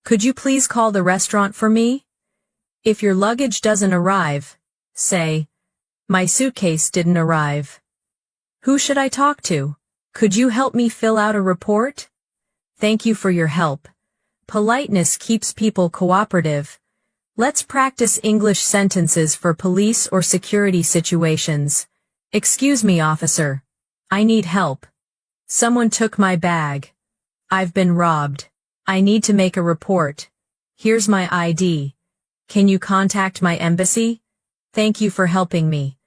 Could you please call the restaurant for me?" If your luggage doesn't arrive, say, "My suitcase didn't arrive. Who should I talk to? Could you help me fill out a report? Thank you for your help." Politeness keeps people cooperative. Let's practice English sentences for police or security situations. Excuse me, officer. I need help. Someone took my bag. I've been robbed. I need to make a report. Here's my ID. Can you contact my embassy? Thank you for helping me.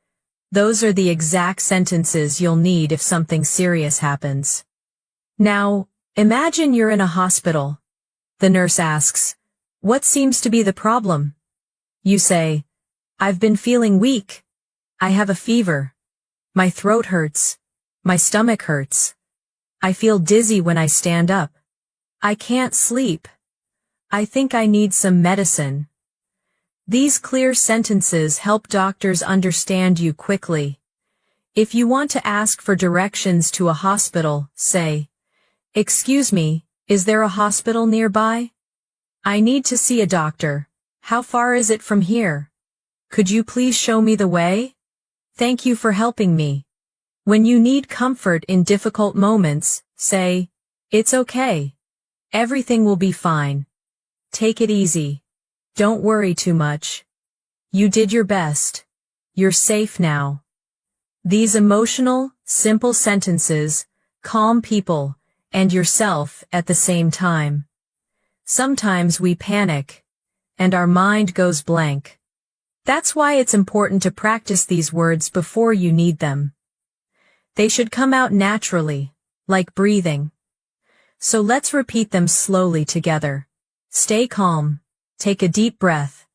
Those are the exact sentences you'll need if something serious happens. Now, imagine you're in a hospital. The nurse asks, "What seems to be the problem?" You say, "I've been feeling weak. I have a fever. My throat hurts. My stomach hurts. I feel dizzy when I stand up. I can't sleep. I think I need some medicine." These clear sentences help doctors understand you quickly. If you want to ask for directions to a hospital, say, "Excuse me, is there a hospital nearby? I need to see a doctor. How far is it from here? Could you please show me the way? Thank you for helping me." When you need comfort in difficult moments, say, "It's okay. Everything will be fine. Take it easy. Don't worry too much. You did your best. You're safe now." These emotional, simple sentences calm people and yourself at the same time. Sometimes we panic, and our mind goes blank. That's why it's important to practice these words before you need them. They should come out naturally, like breathing. So let's repeat them slowly together. Stay calm. Take a deep breath.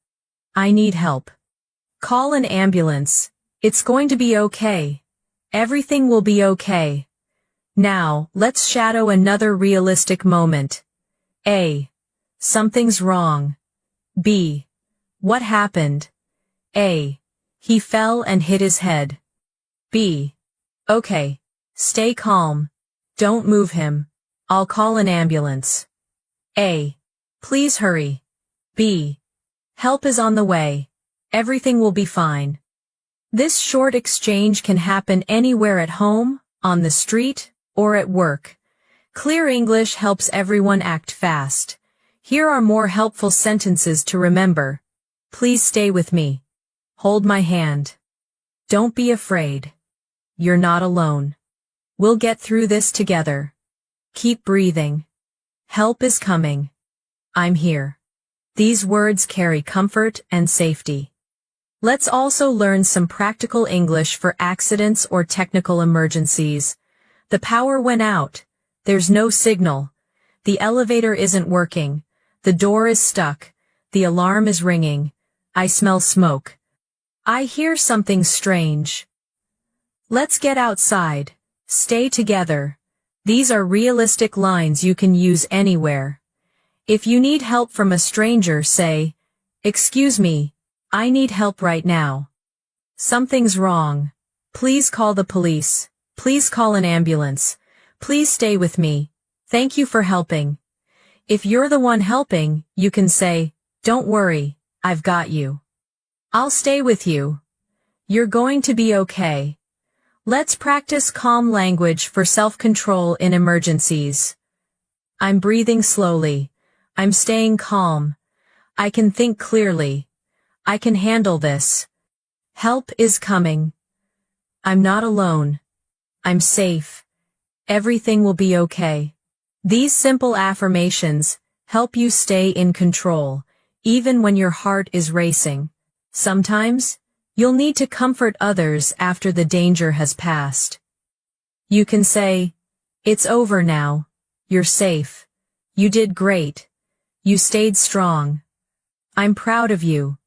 I need help. Call an ambulance. It's going to be okay. Everything will be okay. Now, let's shadow another realistic moment. A. Something's wrong. B. What happened? A. He fell and hit his head. B. Okay. Stay calm. Don't move him. I'll call an ambulance. A. Please hurry. B. Help is on the way. Everything will be fine. This short exchange can happen anywhere at home, on the street, or at work. Clear English helps everyone act fast. Here are more helpful sentences to remember. Please stay with me. Hold my hand. Don't be afraid. You're not alone. We'll get through this together. Keep breathing. Help is coming. I'm here. These words carry comfort and safety. Let's also learn some practical English for accidents or technical emergencies. The power went out. There's no signal. The elevator isn't working. The door is stuck. The alarm is ringing. I smell smoke. I hear something strange. Let's get outside. Stay together. These are realistic lines you can use anywhere. If you need help from a stranger, say, "Excuse me, I need help right now. Something's wrong. Please call the police. Please call an ambulance. Please stay with me. Thank you for helping." If you're the one helping, you can say, "Don't worry, I've got you. I'll stay with you. You're going to be okay." Let's practice calm language for self-control in emergencies. I'm breathing slowly. I'm staying calm. I can think clearly. I can handle this. Help is coming. I'm not alone. I'm safe. Everything will be okay. These simple affirmations help you stay in control, even when your heart is racing. Sometimes, you'll need to comfort others after the danger has passed. You can say, "It's over now. You're safe. You did great. You stayed strong. I'm proud of you.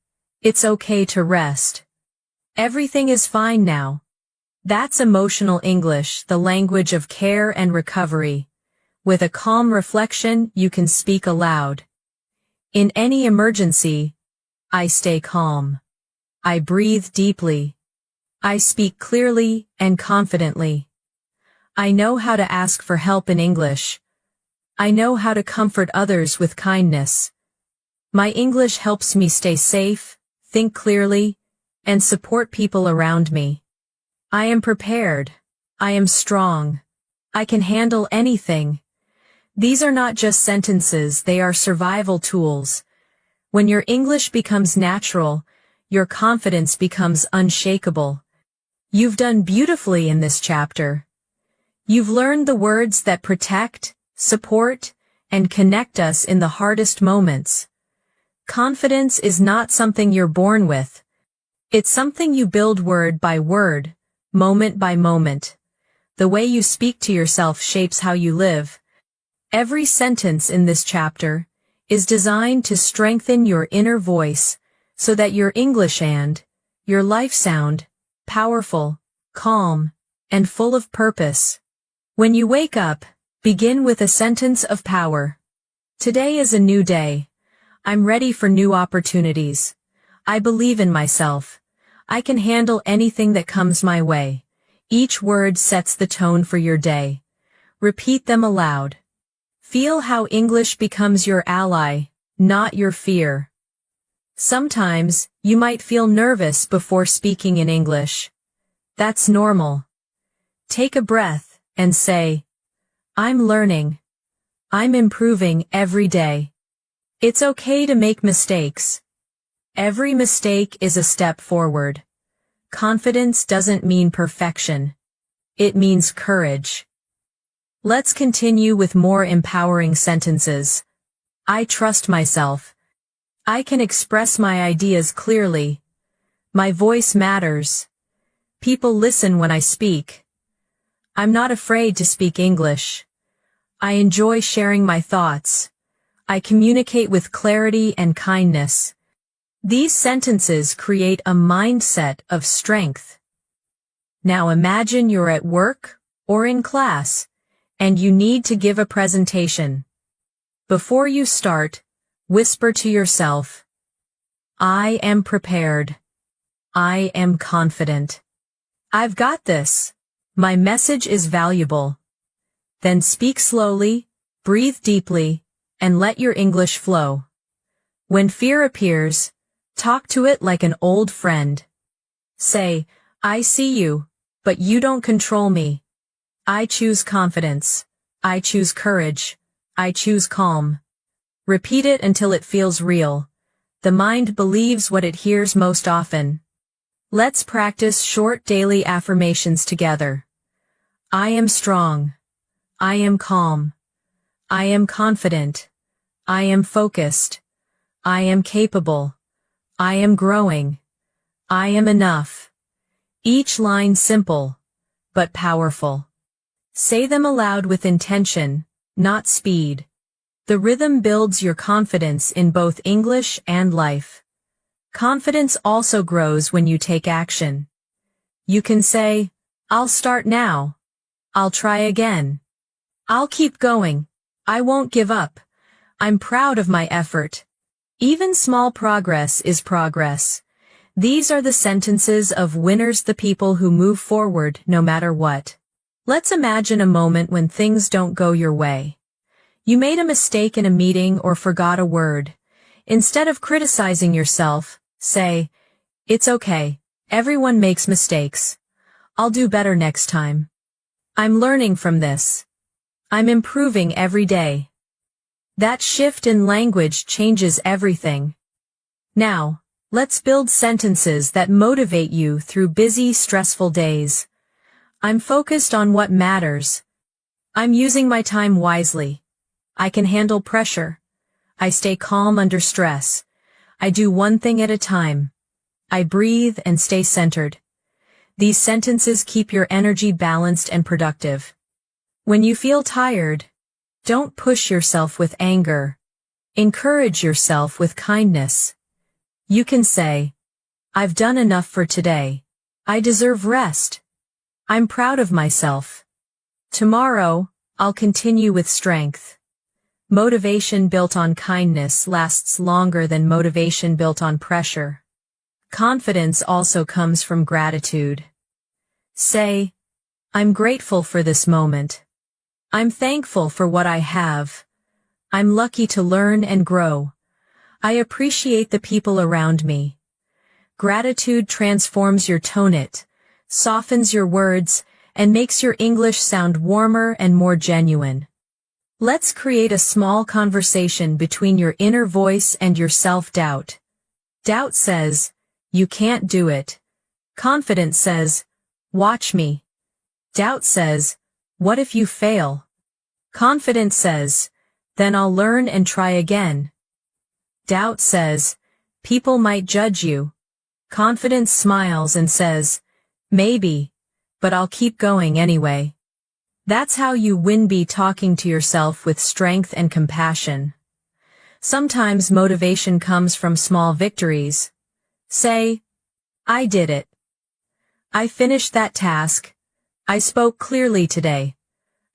It's okay to rest. Everything is fine now." That's emotional English, the language of care and recovery. With a calm reflection, you can speak aloud. In any emergency, I stay calm. I breathe deeply. I speak clearly and confidently. I know how to ask for help in English. I know how to comfort others with kindness. My English helps me stay safe, think clearly, and support people around me. I am prepared. I am strong. I can handle anything. These are not just sentences, they are survival tools. When your English becomes natural, your confidence becomes unshakable. You've done beautifully in this chapter. You've learned the words that protect, support, and connect us in the hardest moments. Confidence is not something you're born with. It's something you build word by word, moment by moment. The way you speak to yourself shapes how you live. Every sentence in this chapter is designed to strengthen your inner voice so that your English and your life sound powerful, calm, and full of purpose. When you wake up, begin with a sentence of power. Today is a new day. I'm ready for new opportunities. I believe in myself. I can handle anything that comes my way. Each word sets the tone for your day. Repeat them aloud. Feel how English becomes your ally, not your fear. Sometimes, you might feel nervous before speaking in English. That's normal. Take a breath and say, "I'm learning. I'm improving every day." It's okay to make mistakes. Every mistake is a step forward. Confidence doesn't mean perfection. It means courage. Let's continue with more empowering sentences. I trust myself. I can express my ideas clearly. My voice matters. People listen when I speak. I'm not afraid to speak English. I enjoy sharing my thoughts. I communicate with clarity and kindness. These sentences create a mindset of strength. Now imagine you're at work or in class, and you need to give a presentation. Before you start, whisper to yourself, "I am prepared. I am confident. I've got this. My message is valuable." Then speak slowly, breathe deeply, and let your English flow. When fear appears, talk to it like an old friend. Say, "I see you, but you don't control me. I choose confidence. I choose courage. I choose calm." Repeat it until it feels real. The mind believes what it hears most often. Let's practice short daily affirmations together. I am strong. I am calm. I am confident. I am focused. I am capable. I am growing. I am enough. Each line simple, but powerful. Say them aloud with intention, not speed. The rhythm builds your confidence in both English and life. Confidence also grows when you take action. You can say, "I'll start now. I'll try again. I'll keep going. I won't give up. I'm proud of my effort." Even small progress is progress. These are the sentences of winners, the people who move forward no matter what. Let's imagine a moment when things don't go your way. You made a mistake in a meeting or forgot a word. Instead of criticizing yourself, say, "It's okay. Everyone makes mistakes. I'll do better next time. I'm learning from this. I'm improving every day." That shift in language changes everything. Now, let's build sentences that motivate you through busy, stressful days. I'm focused on what matters. I'm using my time wisely. I can handle pressure. I stay calm under stress. I do one thing at a time. I breathe and stay centered. These sentences keep your energy balanced and productive. When you feel tired, don't push yourself with anger. Encourage yourself with kindness. You can say, I've done enough for today. I deserve rest. I'm proud of myself. Tomorrow, I'll continue with strength. Motivation built on kindness lasts longer than motivation built on pressure. Confidence also comes from gratitude. Say, I'm grateful for this moment. I'm thankful for what I have. I'm lucky to learn and grow. I appreciate the people around me. Gratitude transforms your tone, softens your words, and makes your English sound warmer and more genuine. Let's create a small conversation between your inner voice and your self-doubt. Doubt says, you can't do it. Confidence says, watch me. Doubt says, what if you fail? Confidence says, then I'll learn and try again. Doubt says, people might judge you. Confidence smiles and says, maybe, but I'll keep going anyway. That's how you win. Be talking to yourself with strength and compassion. Sometimes motivation comes from small victories. Say, I did it. I finished that task. I spoke clearly today.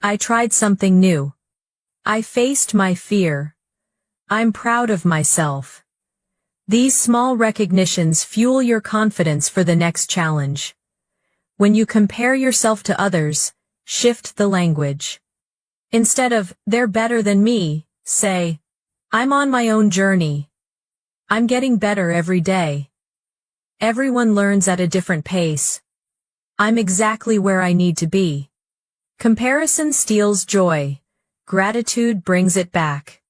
I tried something new. I faced my fear. I'm proud of myself. These small recognitions fuel your confidence for the next challenge. When you compare yourself to others, shift the language. Instead of, they're better than me, say, I'm on my own journey. I'm getting better every day. Everyone learns at a different pace. I'm exactly where I need to be. Comparison steals joy. Gratitude brings it back.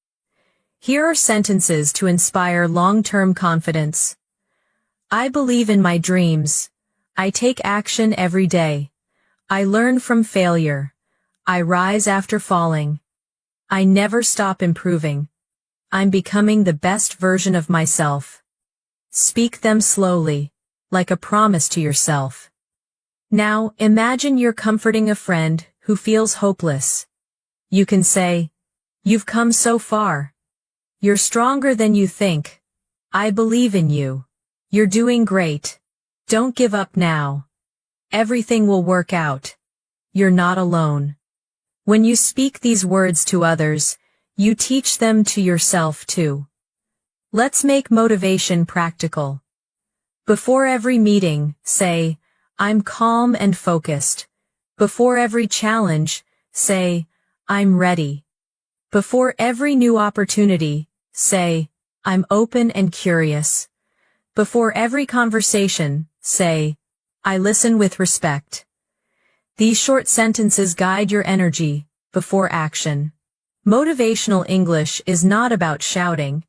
Here are sentences to inspire long-term confidence. I believe in my dreams. I take action every day. I learn from failure. I rise after falling. I never stop improving. I'm becoming the best version of myself. Speak them slowly, like a promise to yourself. Now, imagine you're comforting a friend who feels hopeless. You can say, you've come so far. You're stronger than you think. I believe in you. You're doing great. Don't give up now. Everything will work out. You're not alone. When you speak these words to others, you teach them to yourself too. Let's make motivation practical. Before every meeting, say, I'm calm and focused. Before every challenge, say, I'm ready. Before every new opportunity, say, I'm open and curious. Before every conversation, say, I listen with respect. These short sentences guide your energy before action. Motivational English is not about shouting.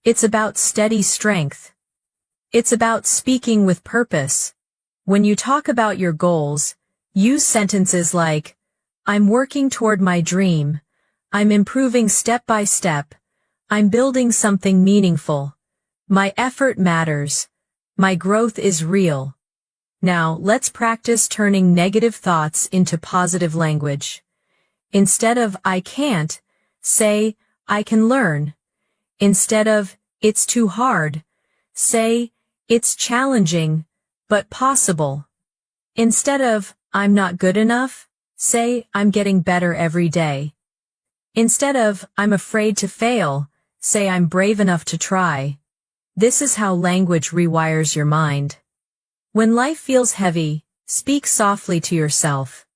It's about steady strength. It's about speaking with purpose. When you talk about your goals, use sentences like, I'm working toward my dream. I'm improving step by step. I'm building something meaningful. My effort matters. My growth is real. Now, let's practice turning negative thoughts into positive language. Instead of, I can't, say, I can learn. Instead of, it's too hard, say, it's challenging, but possible. Instead of, I'm not good enough, say, I'm getting better every day. Instead of, I'm afraid to fail, say, I'm brave enough to try. This is how language rewires your mind. When life feels heavy, speak softly to yourself.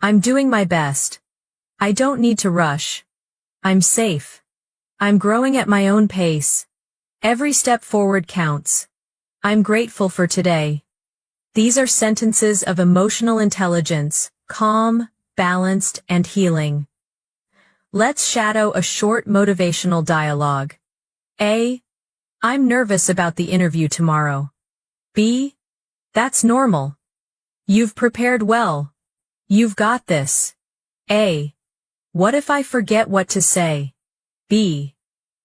I'm doing my best. I don't need to rush. I'm safe. I'm growing at my own pace. Every step forward counts. I'm grateful for today. These are sentences of emotional intelligence, calm, balanced, and healing. Let's shadow a short motivational dialogue. A. I'm nervous about the interview tomorrow. B. That's normal. You've prepared well. You've got this. A. What if I forget what to say? B.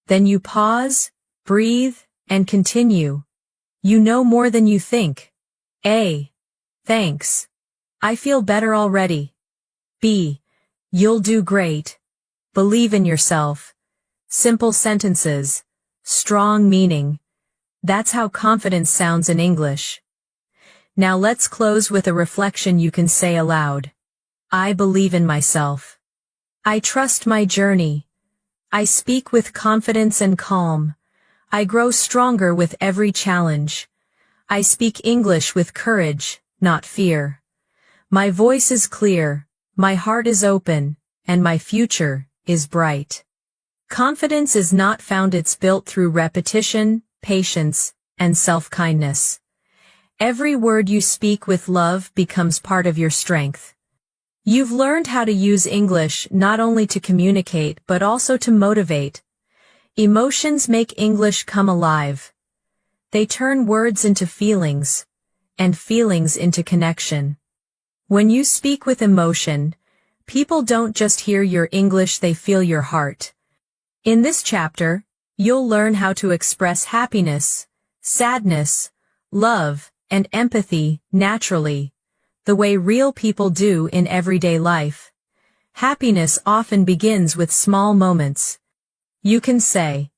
Then you pause, breathe, and continue. You know more than you think. A. Thanks. I feel better already. B. You'll do great. Believe in yourself. Simple sentences. Strong meaning. That's how confidence sounds in English. Now let's close with a reflection you can say aloud. I believe in myself. I trust my journey. I speak with confidence and calm. I grow stronger with every challenge. I speak English with courage, not fear. My voice is clear, my heart is open, and my future is bright. Confidence is not found, it's built through repetition, patience, and self-kindness. Every word you speak with love becomes part of your strength. You've learned how to use English not only to communicate but also to motivate. Emotions make English come alive. They turn words into feelings, and feelings into connection. When you speak with emotion, people don't just hear your English, they feel your heart. In this chapter, you'll learn how to express happiness, sadness, love, and empathy naturally, the way real people do in everyday life. Happiness often begins with small moments. You can say,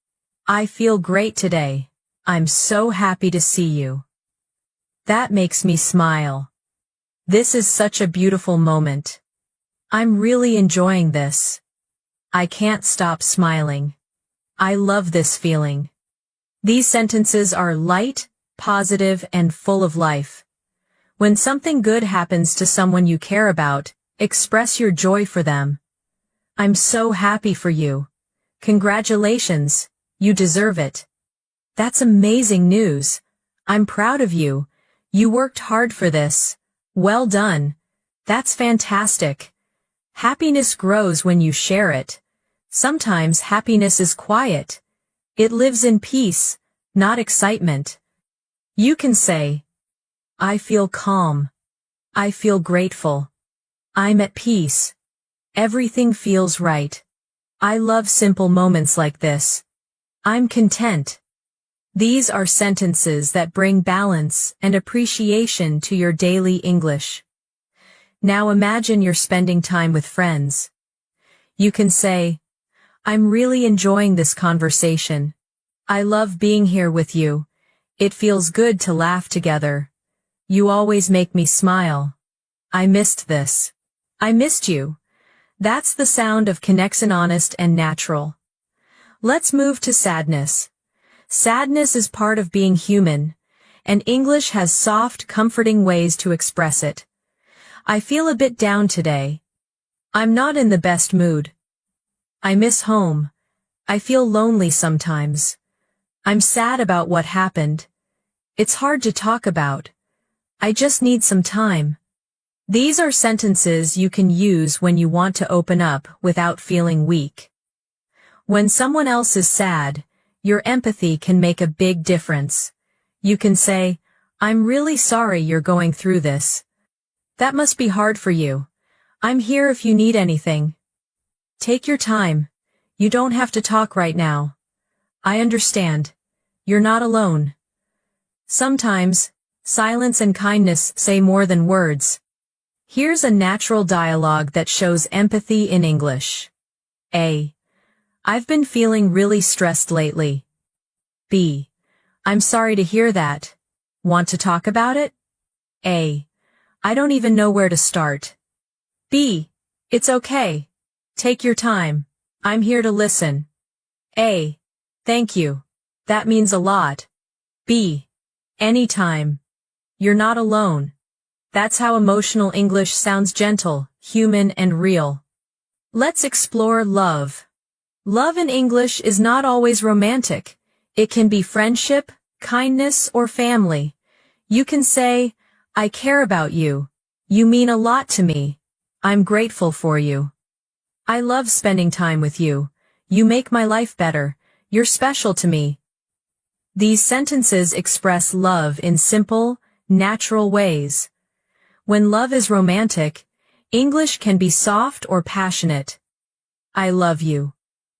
I feel great today. I'm so happy to see you. That makes me smile. This is such a beautiful moment. I'm really enjoying this. I can't stop smiling. I love this feeling. These sentences are light, positive, and full of life. When something good happens to someone you care about, express your joy for them. I'm so happy for you. Congratulations, you deserve it. That's amazing news. I'm proud of you. You worked hard for this. Well done. That's fantastic. Happiness grows when you share it. Sometimes happiness is quiet. It lives in peace, not excitement. You can say, I feel calm. I feel grateful. I'm at peace. Everything feels right. I love simple moments like this. I'm content. These are sentences that bring balance and appreciation to your daily English. Now imagine you're spending time with friends. You can say, I'm really enjoying this conversation. I love being here with you. It feels good to laugh together. You always make me smile. I missed this. I missed you. That's the sound of connection, honest and natural. Let's move to sadness. Sadness is part of being human, and English has soft, comforting ways to express it. I feel a bit down today. I'm not in the best mood. I miss home. I feel lonely sometimes. I'm sad about what happened. It's hard to talk about. I just need some time. These are sentences you can use when you want to open up without feeling weak. When someone else is sad, your empathy can make a big difference. You can say, I'm really sorry you're going through this. That must be hard for you. I'm here if you need anything. Take your time. You don't have to talk right now. I understand. You're not alone. Sometimes, silence and kindness say more than words. Here's a natural dialogue that shows empathy in English. A. I've been feeling really stressed lately. B. I'm sorry to hear that. Want to talk about it? A. I don't even know where to start. B. It's okay. Take your time. I'm here to listen. A. Thank you. That means a lot. B. Anytime. You're not alone. That's how emotional English sounds: gentle, human, and real. Let's explore love. Love in English is not always romantic. It can be friendship, kindness, or family. You can say, I care about you. You mean a lot to me. I'm grateful for you. I love spending time with you. You make my life better. You're special to me. These sentences express love in simple, natural ways. When love is romantic, English can be soft or passionate. I love you.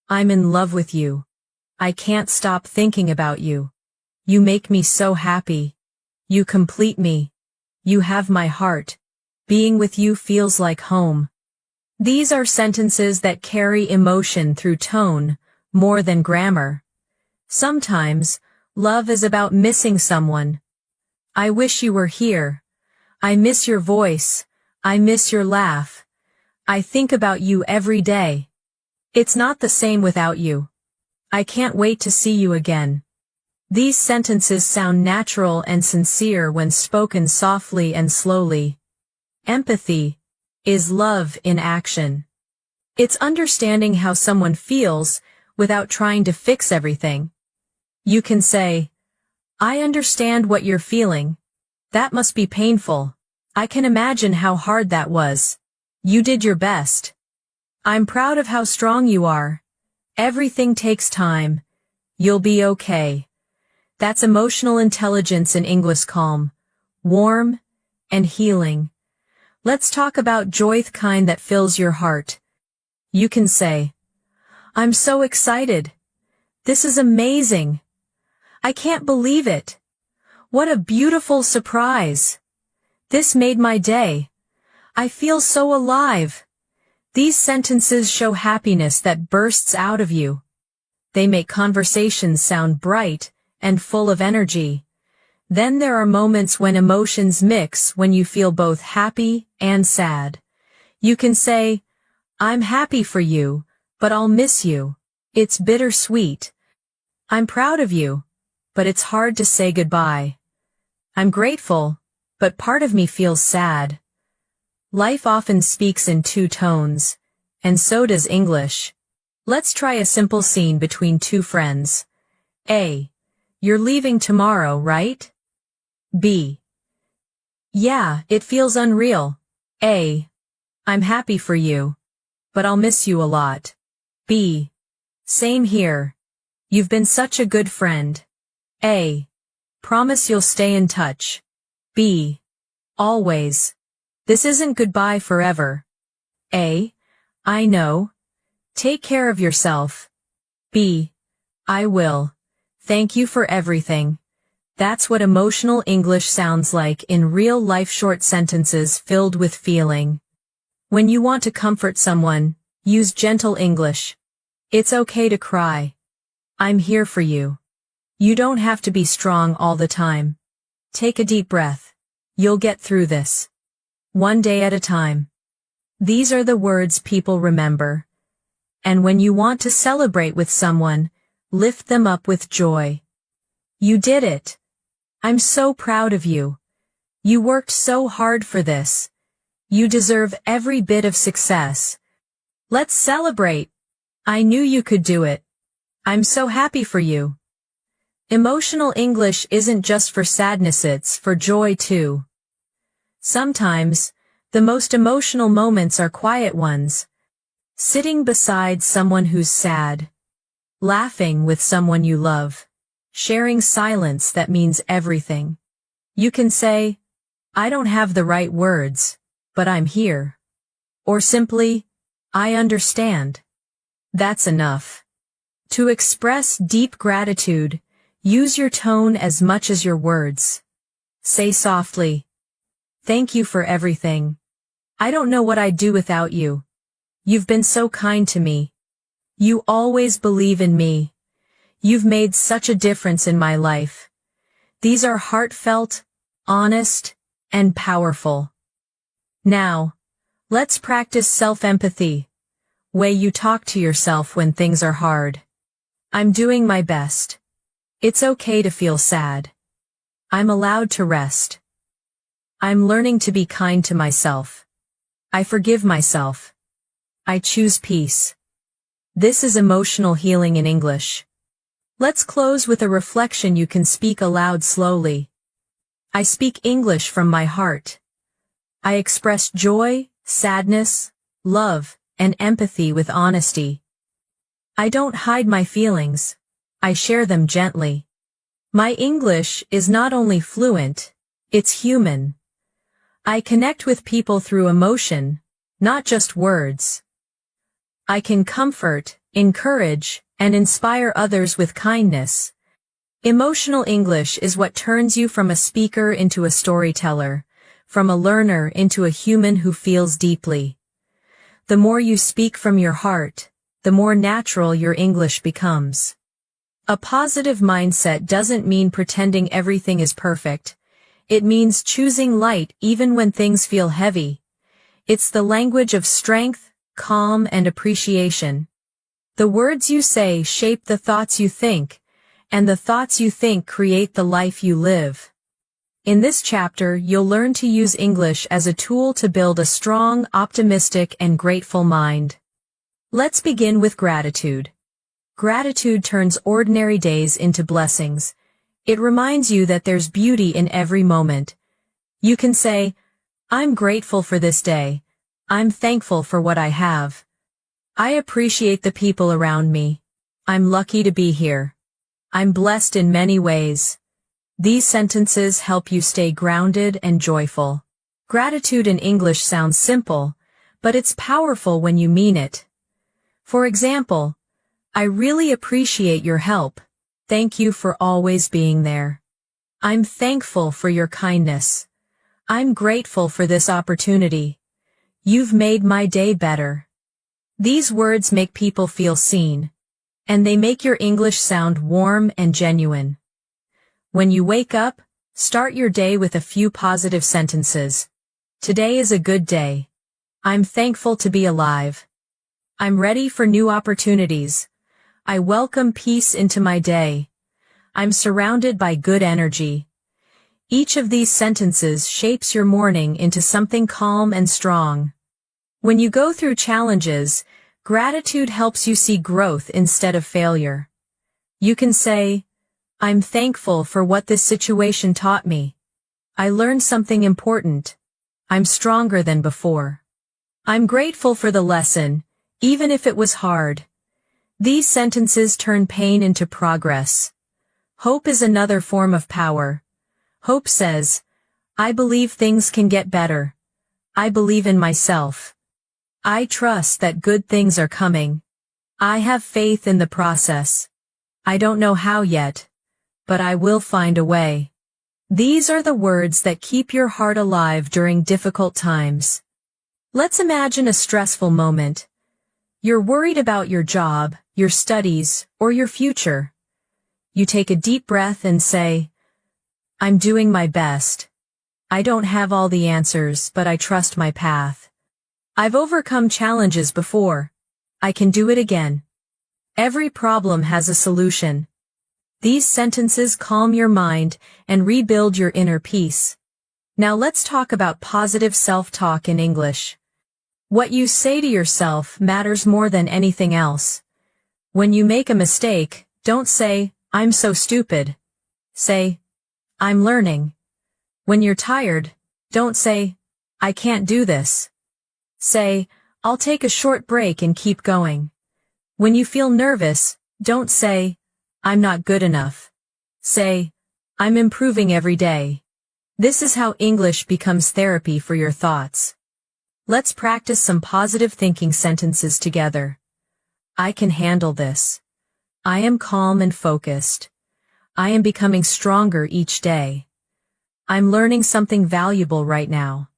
I'm in love with you. I can't stop thinking about you. You make me so happy. You complete me. You have my heart. Being with you feels like home. These are sentences that carry emotion through tone, more than grammar. Sometimes, love is about missing someone. I wish you were here. I miss your voice. I miss your laugh. I think about you every day. It's not the same without you. I can't wait to see you again. These sentences sound natural and sincere when spoken softly and slowly. Empathy is love in action. It's understanding how someone feels without trying to fix everything. You can say, I understand what you're feeling. That must be painful. I can imagine how hard that was. You did your best. I'm proud of how strong you are. Everything takes time. You'll be okay. That's emotional intelligence in English, calm, warm, and healing. Let's talk about joy, the kind that fills your heart. You can say, I'm so excited. This is amazing. I can't believe it. What a beautiful surprise. This made my day. I feel so alive. These sentences show happiness that bursts out of you. They make conversations sound bright and full of energy. Then there are moments when emotions mix, when you feel both happy and sad. You can say, I'm happy for you, but I'll miss you. It's bittersweet. I'm proud of you, but it's hard to say goodbye. I'm grateful, but part of me feels sad. Life often speaks in two tones, and so does English. Let's try a simple scene between two friends. A. You're leaving tomorrow, right? B. Yeah, it feels unreal. A. I'm happy for you, but I'll miss you a lot. B. Same here. You've been such a good friend. A. Promise you'll stay in touch. B. Always. This isn't goodbye forever. A. I know. Take care of yourself. B. I will. Thank you for everything. That's what emotional English sounds like in real life, short sentences filled with feeling. When you want to comfort someone, use gentle English. It's okay to cry. I'm here for you. You don't have to be strong all the time. Take a deep breath. You'll get through this. One day at a time. These are the words people remember. And when you want to celebrate with someone, lift them up with joy. You did it. I'm so proud of you. You worked so hard for this. You deserve every bit of success. Let's celebrate. I knew you could do it. I'm so happy for you. Emotional English isn't just for sadness, it's for joy too. Sometimes, the most emotional moments are quiet ones. Sitting beside someone who's sad. Laughing with someone you love. Sharing silence that means everything. You can say, I don't have the right words, but I'm here. Or simply, I understand. That's enough. To express deep gratitude, use your tone as much as your words. Say softly, thank you for everything. I don't know what I'd do without you. You've been so kind to me. You always believe in me. You've made such a difference in my life. These are heartfelt, honest, and powerful. Now, let's practice self-empathy. Way you talk to yourself when things are hard. I'm doing my best. It's okay to feel sad. I'm allowed to rest. I'm learning to be kind to myself. I forgive myself. I choose peace. This is emotional healing in English. Let's close with a reflection. You can speak aloud slowly. I speak English from my heart. I express joy, sadness, love, and empathy with honesty. I don't hide my feelings. I share them gently. My English is not only fluent, it's human. I connect with people through emotion, not just words. I can comfort, encourage, and inspire others with kindness. Emotional English is what turns you from a speaker into a storyteller, from a learner into a human who feels deeply. The more you speak from your heart, the more natural your English becomes. A positive mindset doesn't mean pretending everything is perfect. It means choosing light even when things feel heavy. It's the language of strength, calm, and appreciation. The words you say shape the thoughts you think, and the thoughts you think create the life you live. In this chapter, you'll learn to use English as a tool to build a strong, optimistic, and grateful mind. Let's begin with gratitude. Gratitude turns ordinary days into blessings. It reminds you that there's beauty in every moment. You can say, I'm grateful for this day. I'm thankful for what I have. I appreciate the people around me. I'm lucky to be here. I'm blessed in many ways. These sentences help you stay grounded and joyful. Gratitude in English sounds simple, but it's powerful when you mean it. For example, I really appreciate your help. Thank you for always being there. I'm thankful for your kindness. I'm grateful for this opportunity. You've made my day better. These words make people feel seen, and they make your English sound warm and genuine. When you wake up, start your day with a few positive sentences. Today is a good day. I'm thankful to be alive. I'm ready for new opportunities. I welcome peace into my day. I'm surrounded by good energy. Each of these sentences shapes your morning into something calm and strong. When you go through challenges, gratitude helps you see growth instead of failure. You can say, I'm thankful for what this situation taught me. I learned something important. I'm stronger than before. I'm grateful for the lesson, even if it was hard. These sentences turn pain into progress. Hope is another form of power. Hope says, I believe things can get better. I believe in myself. I trust that good things are coming. I have faith in the process. I don't know how yet, but I will find a way. These are the words that keep your heart alive during difficult times. Let's imagine a stressful moment. You're worried about your job, your studies, or your future. You take a deep breath and say, I'm doing my best. I don't have all the answers, but I trust my path. I've overcome challenges before. I can do it again. Every problem has a solution. These sentences calm your mind and rebuild your inner peace. Now let's talk about positive self-talk in English. What you say to yourself matters more than anything else. When you make a mistake, don't say, I'm so stupid. Say, I'm learning. When you're tired, don't say, I can't do this. Say, I'll take a short break and keep going. When you feel nervous, don't say, I'm not good enough. Say, I'm improving every day. This is how English becomes therapy for your thoughts. Let's practice some positive thinking sentences together. I can handle this. I am calm and focused. I am becoming stronger each day. I'm learning something valuable right now.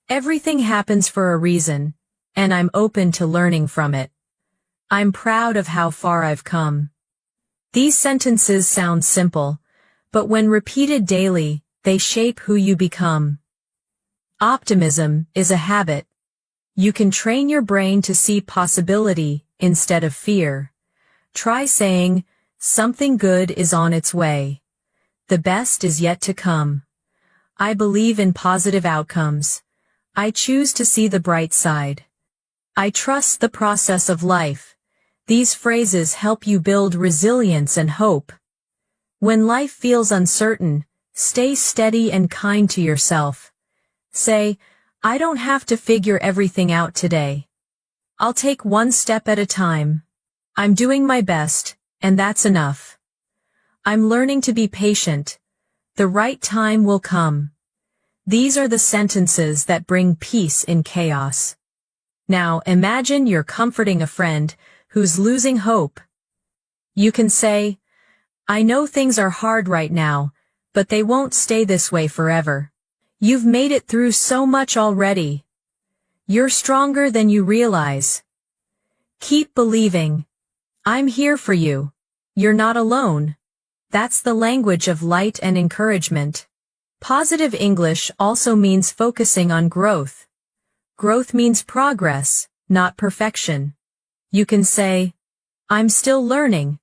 Everything happens for a reason, and I'm open to learning from it. I'm proud of how far I've come. These sentences sound simple, but when repeated daily, they shape who you become. Optimism is a habit. You can train your brain to see possibility instead of fear. Try saying, something good is on its way. The best is yet to come. I believe in positive outcomes. I choose to see the bright side. I trust the process of life. These phrases help you build resilience and hope. When life feels uncertain, stay steady and kind to yourself. Say, I don't have to figure everything out today. I'll take one step at a time. I'm doing my best, and that's enough. I'm learning to be patient. The right time will come. These are the sentences that bring peace in chaos. Now imagine you're comforting a friend who's losing hope. You can say, I know things are hard right now, but they won't stay this way forever. You've made it through so much already. You're stronger than you realize. Keep believing. I'm here for you. You're not alone. That's the language of light and encouragement. Positive English also means focusing on growth. Growth means progress, not perfection. You can say, I'm still learning.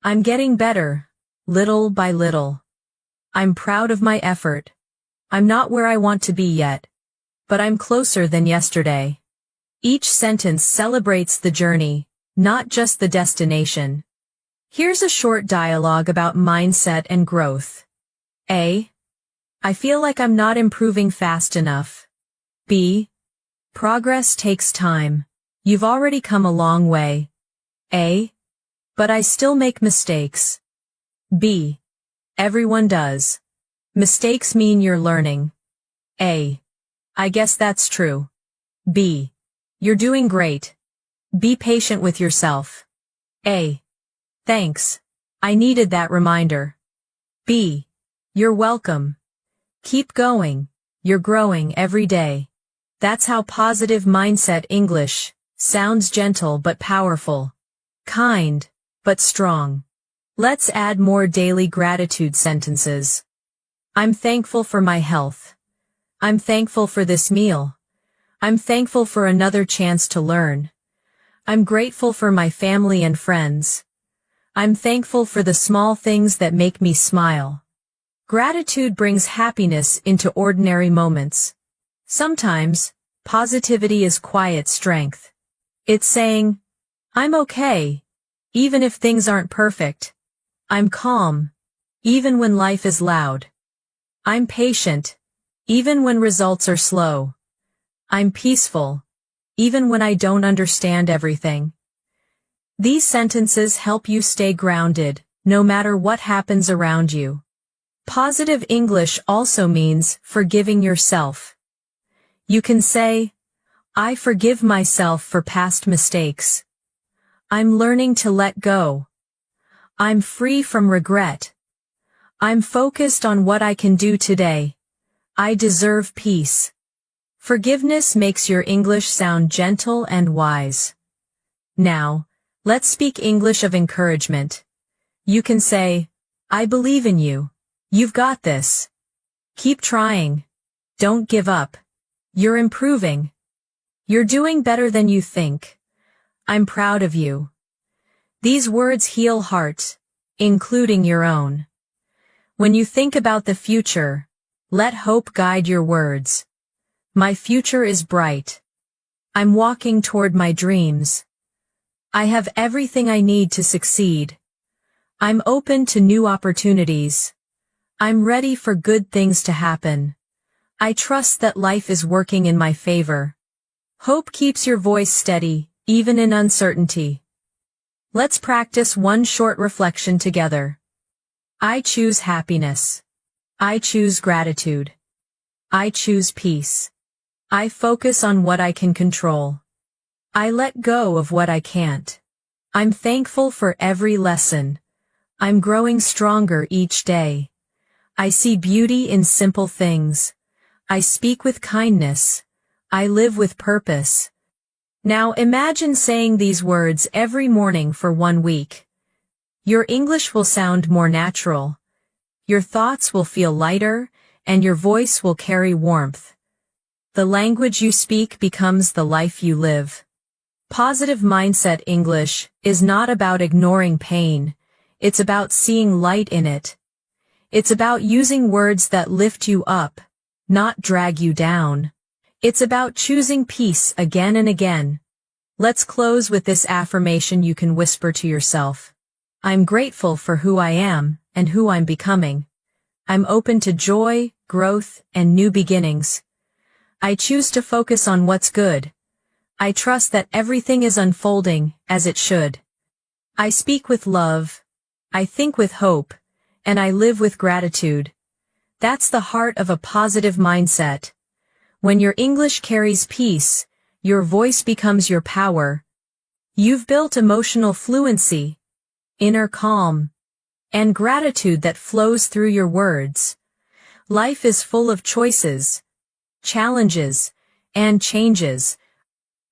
I'm getting better, little by little. I'm proud of my effort. I'm not where I want to be yet, but I'm closer than yesterday. Each sentence celebrates the journey, not just the destination. Here's a short dialogue about mindset and growth. A. I feel like I'm not improving fast enough. B. Progress takes time. You've already come a long way. A. But I still make mistakes. B. Everyone does. Mistakes mean you're learning. A. I guess that's true. B. You're doing great. Be patient with yourself. A. Thanks. I needed that reminder. B. You're welcome. Keep going. You're growing every day. That's how positive mindset English sounds, gentle but powerful. Kind, but strong. Let's add more daily gratitude sentences. I'm thankful for my health. I'm thankful for this meal. I'm thankful for another chance to learn. I'm grateful for my family and friends. I'm thankful for the small things that make me smile. Gratitude brings happiness into ordinary moments. Sometimes, positivity is quiet strength. It's saying, I'm okay, even if things aren't perfect. I'm calm, even when life is loud. I'm patient, even when results are slow. I'm peaceful, even when I don't understand everything. These sentences help you stay grounded, no matter what happens around you. Positive English also means forgiving yourself. You can say, I forgive myself for past mistakes. I'm learning to let go. I'm free from regret. I'm focused on what I can do today. I deserve peace. Forgiveness makes your English sound gentle and wise. Now, let's speak English of encouragement. You can say, I believe in you. You've got this. Keep trying. Don't give up. You're improving. You're doing better than you think. I'm proud of you. These words heal hearts, including your own. When you think about the future, let hope guide your words. My future is bright. I'm walking toward my dreams. I have everything I need to succeed. I'm open to new opportunities. I'm ready for good things to happen. I trust that life is working in my favor. Hope keeps your voice steady, even in uncertainty. Let's practice one short reflection together. I choose happiness. I choose gratitude. I choose peace. I focus on what I can control. I let go of what I can't. I'm thankful for every lesson. I'm growing stronger each day. I see beauty in simple things. I speak with kindness. I live with purpose. Now imagine saying these words every morning for 1 week. Your English will sound more natural. Your thoughts will feel lighter, and your voice will carry warmth. The language you speak becomes the life you live. Positive mindset English is not about ignoring pain. It's about seeing light in it. It's about using words that lift you up, not drag you down. It's about choosing peace again and again. Let's close with this affirmation you can whisper to yourself. I'm grateful for who I am and who I'm becoming. I'm open to joy, growth, and new beginnings. I choose to focus on what's good. I trust that everything is unfolding as it should. I speak with love. I think with hope. And I live with gratitude. That's the heart of a positive mindset. When your English carries peace, Your voice becomes your power. You've built emotional fluency, inner calm, and gratitude that flows through your words. Life is full of choices, challenges, and changes.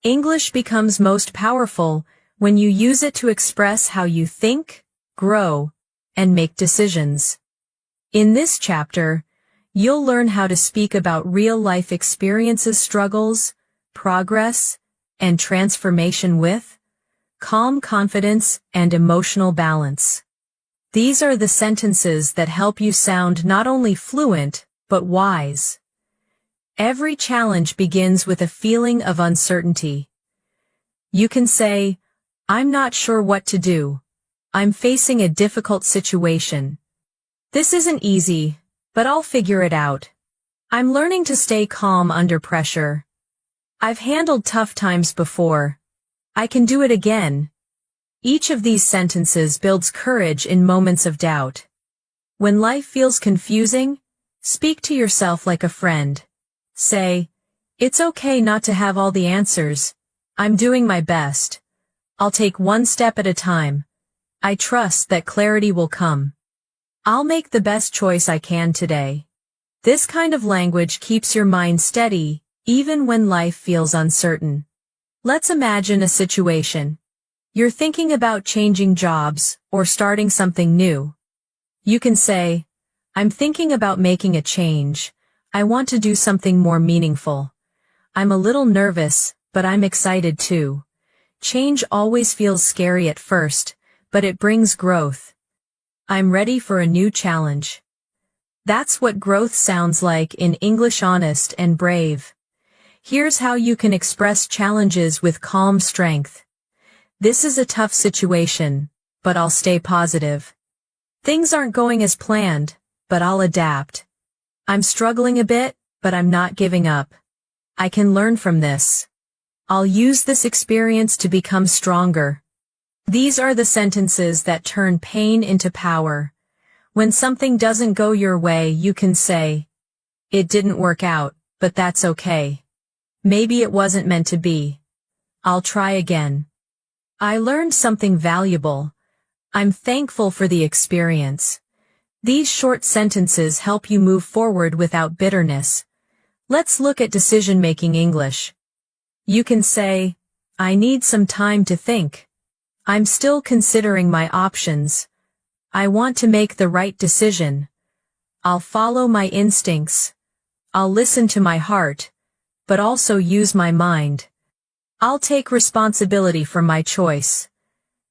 English becomes most powerful when you use it to express how you think, grow, and make decisions. In this chapter, you'll learn how to speak about real-life experiences, struggles, progress, and transformation with calm confidence and emotional balance. These are the sentences that help you sound not only fluent, but wise. Every challenge begins with a feeling of uncertainty. You can say, "I'm not sure what to do. I'm facing a difficult situation. This isn't easy, but I'll figure it out. I'm learning to stay calm under pressure. I've handled tough times before. I can do it again." Each of these sentences builds courage in moments of doubt. When life feels confusing, speak to yourself like a friend. Say, "It's okay not to have all the answers. I'm doing my best. I'll take one step at a time. I trust that clarity will come. I'll make the best choice I can today." This kind of language keeps your mind steady, even when life feels uncertain. Let's imagine a situation. You're thinking about changing jobs or starting something new. You can say, "I'm thinking about making a change. I want to do something more meaningful. I'm a little nervous, but I'm excited too. Change always feels scary at first, but it brings growth. I'm ready for a new challenge." That's what growth sounds like in English, honest and brave. Here's how you can express challenges with calm strength. "This is a tough situation, but I'll stay positive. Things aren't going as planned, but I'll adapt. I'm struggling a bit, but I'm not giving up. I can learn from this. I'll use this experience to become stronger." These are the sentences that turn pain into power. When something doesn't go your way, you can say, "It didn't work out, but that's okay. Maybe it wasn't meant to be. I'll try again. I learned something valuable. I'm thankful for the experience." These short sentences help you move forward without bitterness. Let's look at decision-making English. You can say, "I need some time to think. I'm still considering my options. I want to make the right decision. I'll follow my instincts. I'll listen to my heart, but also use my mind. I'll take responsibility for my choice."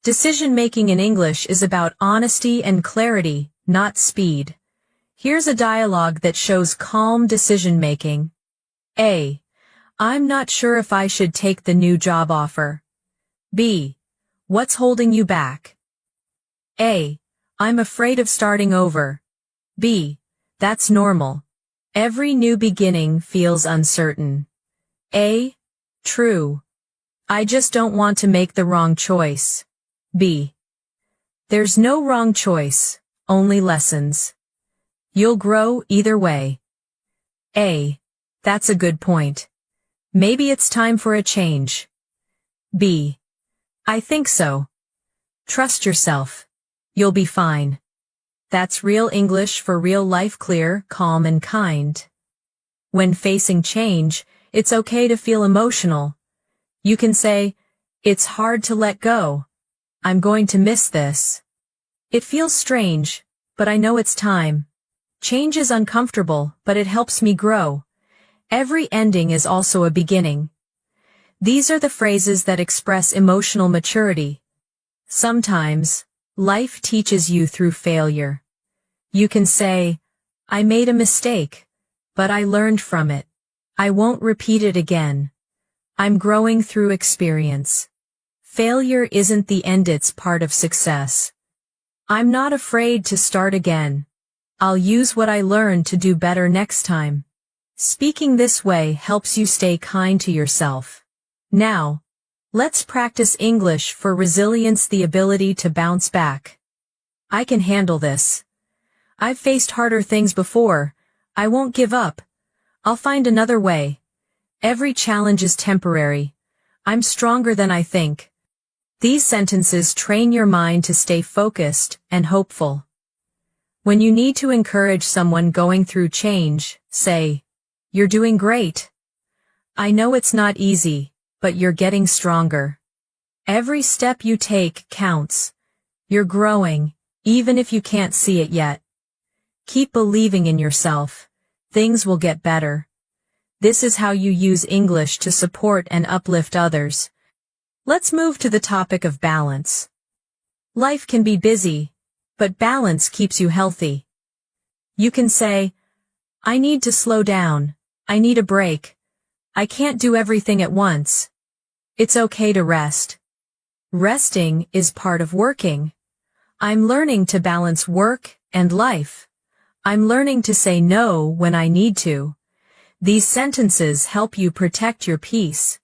Decision-making in English is about honesty and clarity, not speed. Here's a dialogue that shows calm decision-making. A. "I'm not sure if I should take the new job offer." B. "What's holding you back?" A. "I'm afraid of starting over." B. "That's normal. Every new beginning feels uncertain." A. "True. I just don't want to make the wrong choice." B. "There's no wrong choice, only lessons. You'll grow either way." A. "That's a good point. Maybe it's time for a change." B. "I think so. Trust yourself. You'll be fine." That's real English for real life, clear, calm, and kind. When facing change, it's okay to feel emotional. You can say, "It's hard to let go. I'm going to miss this. It feels strange, but I know it's time. Change is uncomfortable, but it helps me grow. Every ending is also a beginning." These are the phrases that express emotional maturity. Sometimes, life teaches you through failure. You can say, "I made a mistake, but I learned from it. I won't repeat it again. I'm growing through experience. Failure isn't the end, it's part of success. I'm not afraid to start again. I'll use what I learned to do better next time." Speaking this way helps you stay kind to yourself. Now, let's practice English for resilience, the ability to bounce back. "I can handle this. I've faced harder things before. I won't give up. I'll find another way." Every challenge is temporary. I'm stronger than I think. These sentences train your mind to stay focused and hopeful. When you need to encourage someone going through change, say, "You're doing great. I know it's not easy, but you're getting stronger. Every step you take counts. You're growing, even if you can't see it yet. Keep believing in yourself. Things will get better." This is how you use English to support and uplift others. Let's move to the topic of balance. Life can be busy, but balance keeps you healthy. You can say, "I need to slow down. I need a break. I can't do everything at once. It's okay to rest. Resting is part of working. I'm learning to balance work and life. I'm learning to say no when I need to." These sentences help you protect your peace.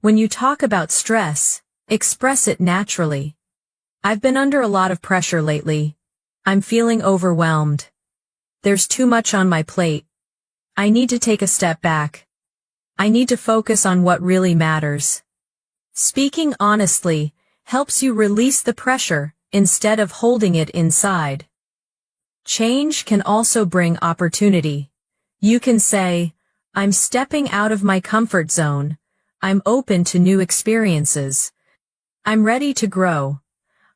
When you talk about stress, express it naturally. "I've been under a lot of pressure lately. I'm feeling overwhelmed. There's too much on my plate. I need to take a step back. I need to focus on what really matters." Speaking honestly helps you release the pressure instead of holding it inside. Change can also bring opportunity. You can say, "I'm stepping out of my comfort zone. I'm open to new experiences. I'm ready to grow.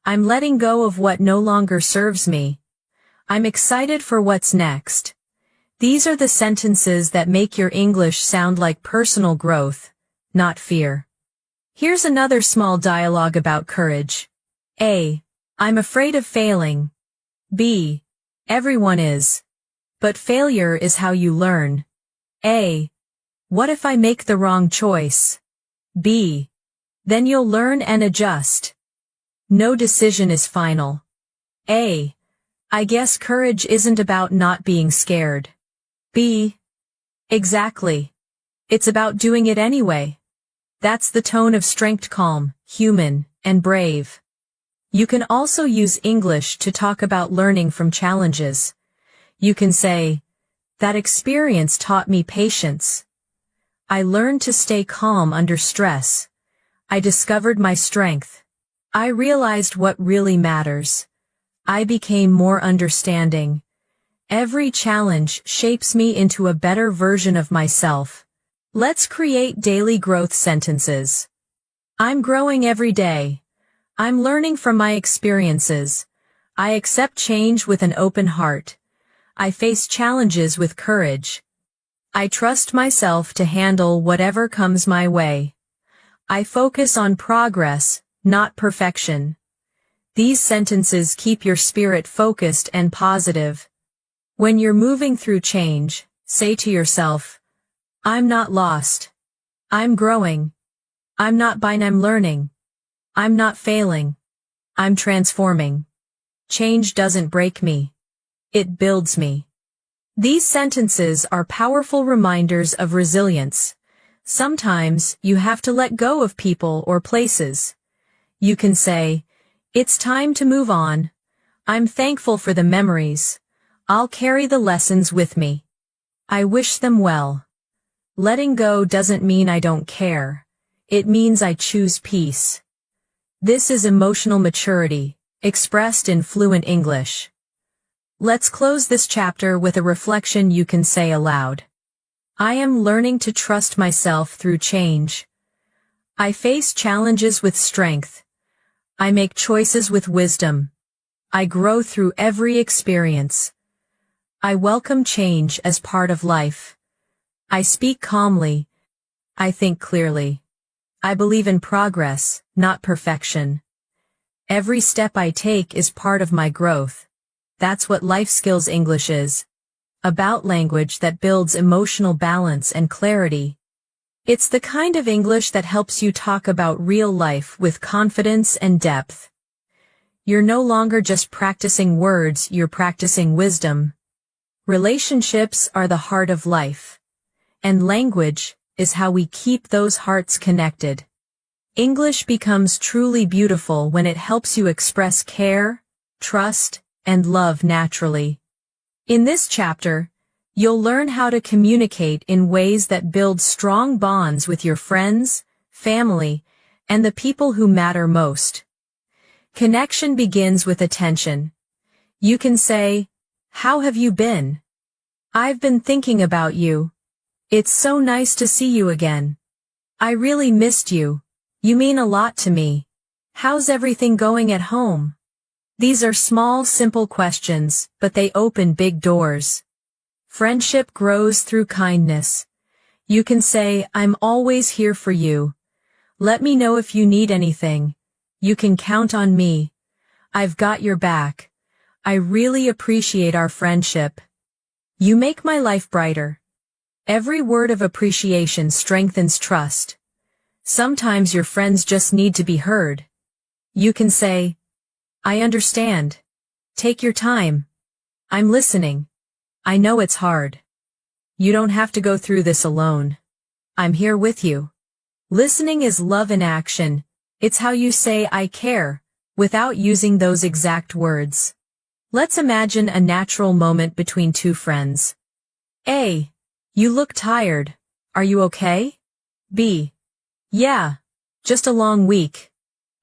I'm letting go of what no longer serves me. I'm excited for what's next." These are the sentences that make your English sound like personal growth, not fear. Here's another small dialogue about courage. A. "I'm afraid of failing." B. "Everyone is. But failure is how you learn." A. "What if I make the wrong choice?" B. "Then you'll learn and adjust. No decision is final." A. "I guess courage isn't about not being scared." B. "Exactly. It's about doing it anyway." That's the tone of strength, calm, human, and brave. You can also use English to talk about learning from challenges. You can say, "That experience taught me patience. I learned to stay calm under stress. I discovered my strength. I realized what really matters. I became more understanding. Every challenge shapes me into a better version of myself." Let's create daily growth sentences. I'm growing every day. I'm learning from my experiences. I accept change with an open heart. I face challenges with courage. I trust myself to handle whatever comes my way. I focus on progress, not perfection. These sentences keep your spirit focused and positive. When you're moving through change, say to yourself, "I'm not lost. I'm growing. I'm learning. I'm not failing. I'm transforming. Change doesn't break me. It builds me." These sentences are powerful reminders of resilience. Sometimes you have to let go of people or places. You can say, "It's time to move on. I'm thankful for the memories. I'll carry the lessons with me. I wish them well." Letting go doesn't mean I don't care. It means I choose peace. This is emotional maturity, expressed in fluent English. Let's close this chapter with a reflection you can say aloud. I am learning to trust myself through change. I face challenges with strength. I make choices with wisdom. I grow through every experience. I welcome change as part of life. I speak calmly. I think clearly. I believe in progress, not perfection. Every step I take is part of my growth. That's what life skills English is. About language that builds emotional balance and clarity. It's the kind of English that helps you talk about real life with confidence and depth. You're no longer just practicing words, you're practicing wisdom. Relationships are the heart of life. And language is how we keep those hearts connected. English becomes truly beautiful when it helps you express care, trust, and love naturally. In this chapter, You'll learn how to communicate in ways that build strong bonds with your friends, family, and the people who matter most. Connection begins with attention. You can say, "How have you been? I've been thinking about you. It's so nice to see you again. I really missed you. You mean a lot to me. How's everything going at home?" These are small, simple questions, but they open big doors. Friendship grows through kindness. You can say, "I'm always here for you. Let me know if you need anything. You can count on me. I've got your back. I really appreciate our friendship. You make my life brighter." Every word of appreciation strengthens trust. Sometimes your friends just need to be heard. You can say, "I understand. Take your time. I'm listening. I know it's hard. You don't have to go through this alone. I'm here with you." Listening is love in action. It's how you say "I care" without using those exact words. Let's imagine a natural moment between two friends. A. "You look tired. Are you okay?" B. "Yeah, just a long week."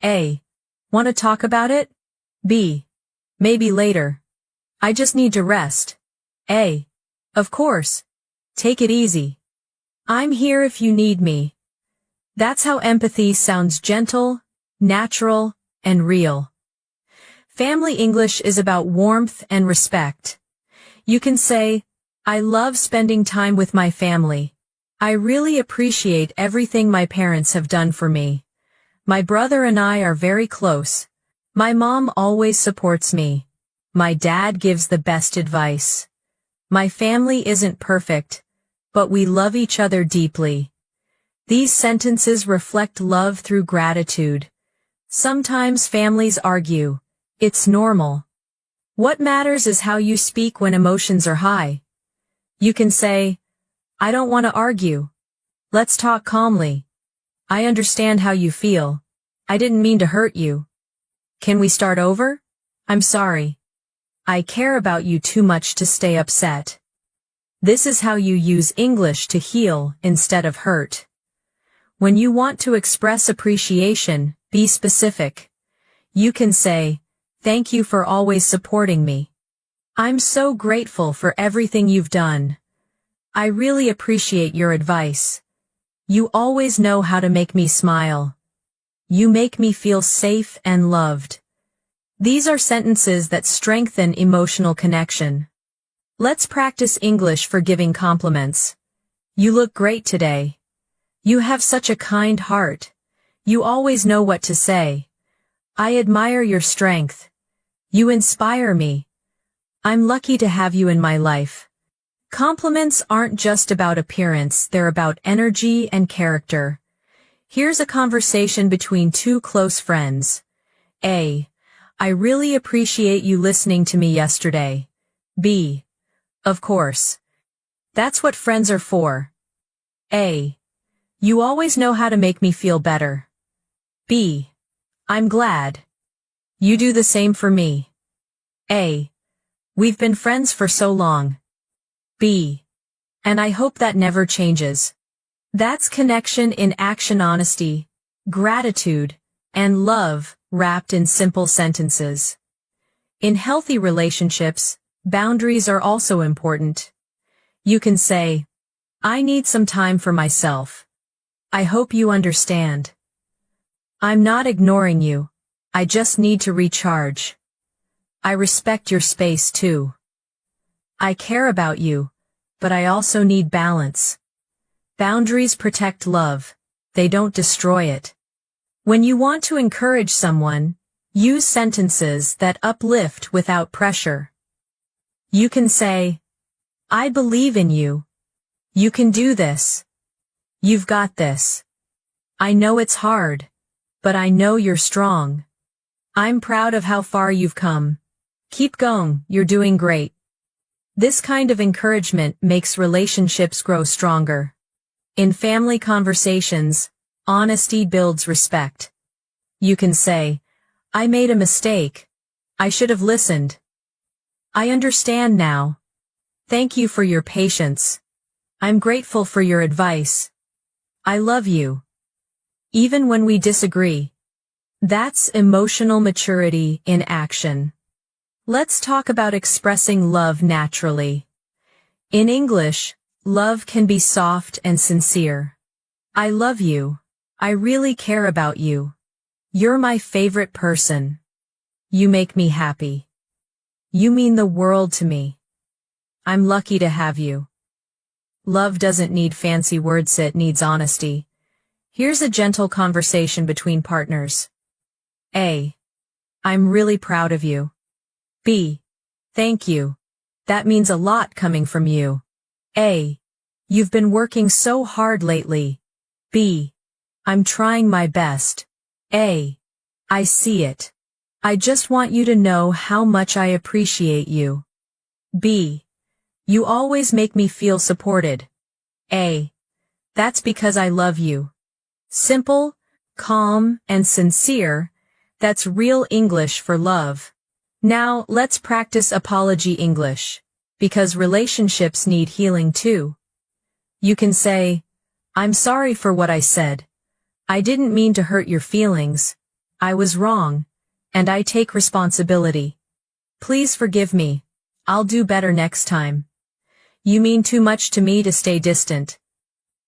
A. "Want to talk about it?" B. "Maybe later. I just need to rest." A. "Of course. Take it easy. I'm here if you need me." That's how empathy sounds: gentle, natural, and real. Family English is about warmth and respect. You can say, "I love spending time with my family. I really appreciate everything my parents have done for me. My brother and I are very close. My mom always supports me. My dad gives the best advice. My family isn't perfect, but we love each other deeply." These sentences reflect love through gratitude. Sometimes families argue. It's normal. What matters is how you speak when emotions are high. You can say, "I don't want to argue. Let's talk calmly. I understand how you feel. I didn't mean to hurt you. Can we start over? I'm sorry. I care about you too much to stay upset." This is how you use English to heal instead of hurt. When you want to express appreciation, be specific. You can say, "Thank you for always supporting me. I'm so grateful for everything you've done. I really appreciate your advice. You always know how to make me smile. You make me feel safe and loved." These are sentences that strengthen emotional connection. Let's practice English for giving compliments. "You look great today. You have such a kind heart. You always know what to say. I admire your strength. You inspire me. I'm lucky to have you in my life." Compliments aren't just about appearance, they're about energy and character. Here's a conversation between two close friends. A. "I really appreciate you listening to me yesterday." B. "Of course. That's what friends are for." A. "You always know how to make me feel better." B. "I'm glad. You do the same for me." A. "We've been friends for so long." B. "And I hope that never changes." That's connection in action: honesty, gratitude, and love wrapped in simple sentences. In healthy relationships, boundaries are also important. You can say, "I need some time for myself. I hope you understand. I'm not ignoring you. I just need to recharge. I respect your space too. I care about you, but I also need balance." Boundaries protect love. They don't destroy it. When you want to encourage someone, use sentences that uplift without pressure. You can say, "I believe in you. You can do this. You've got this. I know it's hard, but I know you're strong. I'm proud of how far you've come. Keep going, you're doing great." This kind of encouragement makes relationships grow stronger. In family conversations, honesty builds respect. You can say, "I made a mistake. I should have listened. I understand now." Thank you for your patience. I'm grateful for your advice. I love you. Even when we disagree. That's emotional maturity in action. Let's talk about expressing love naturally. In English, love can be soft and sincere. I love you. I really care about you. You're my favorite person. You make me happy. You mean the world to me. I'm lucky to have you. Love doesn't need fancy words, it needs honesty. Here's a gentle conversation between partners. A. I'm really proud of you. B. Thank you. That means a lot coming from you. A. You've been working so hard lately. B. I'm trying my best. A. I see it. I just want you to know how much I appreciate you. B. You always make me feel supported. A. That's because I love you. Simple, calm, and sincere. That's real English for love. Now, let's practice apology English. Because relationships need healing too. You can say, I'm sorry for what I said. I didn't mean to hurt your feelings. I was wrong. And I take responsibility. Please forgive me. I'll do better next time. You mean too much to me to stay distant.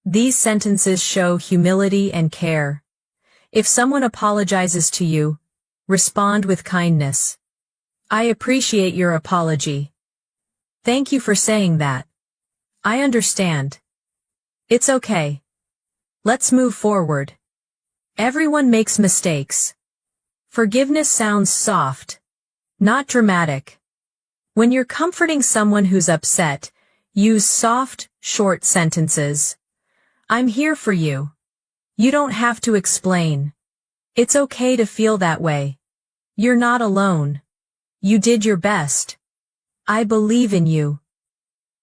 These sentences show humility and care. If someone apologizes to you, respond with kindness. I appreciate your apology. Thank you for saying that. I understand. It's okay. Let's move forward. Everyone makes mistakes. Forgiveness sounds soft, not dramatic. When you're comforting someone who's upset, use soft, short sentences. I'm here for you. You don't have to explain. It's okay to feel that way. You're not alone. You did your best. I believe in you.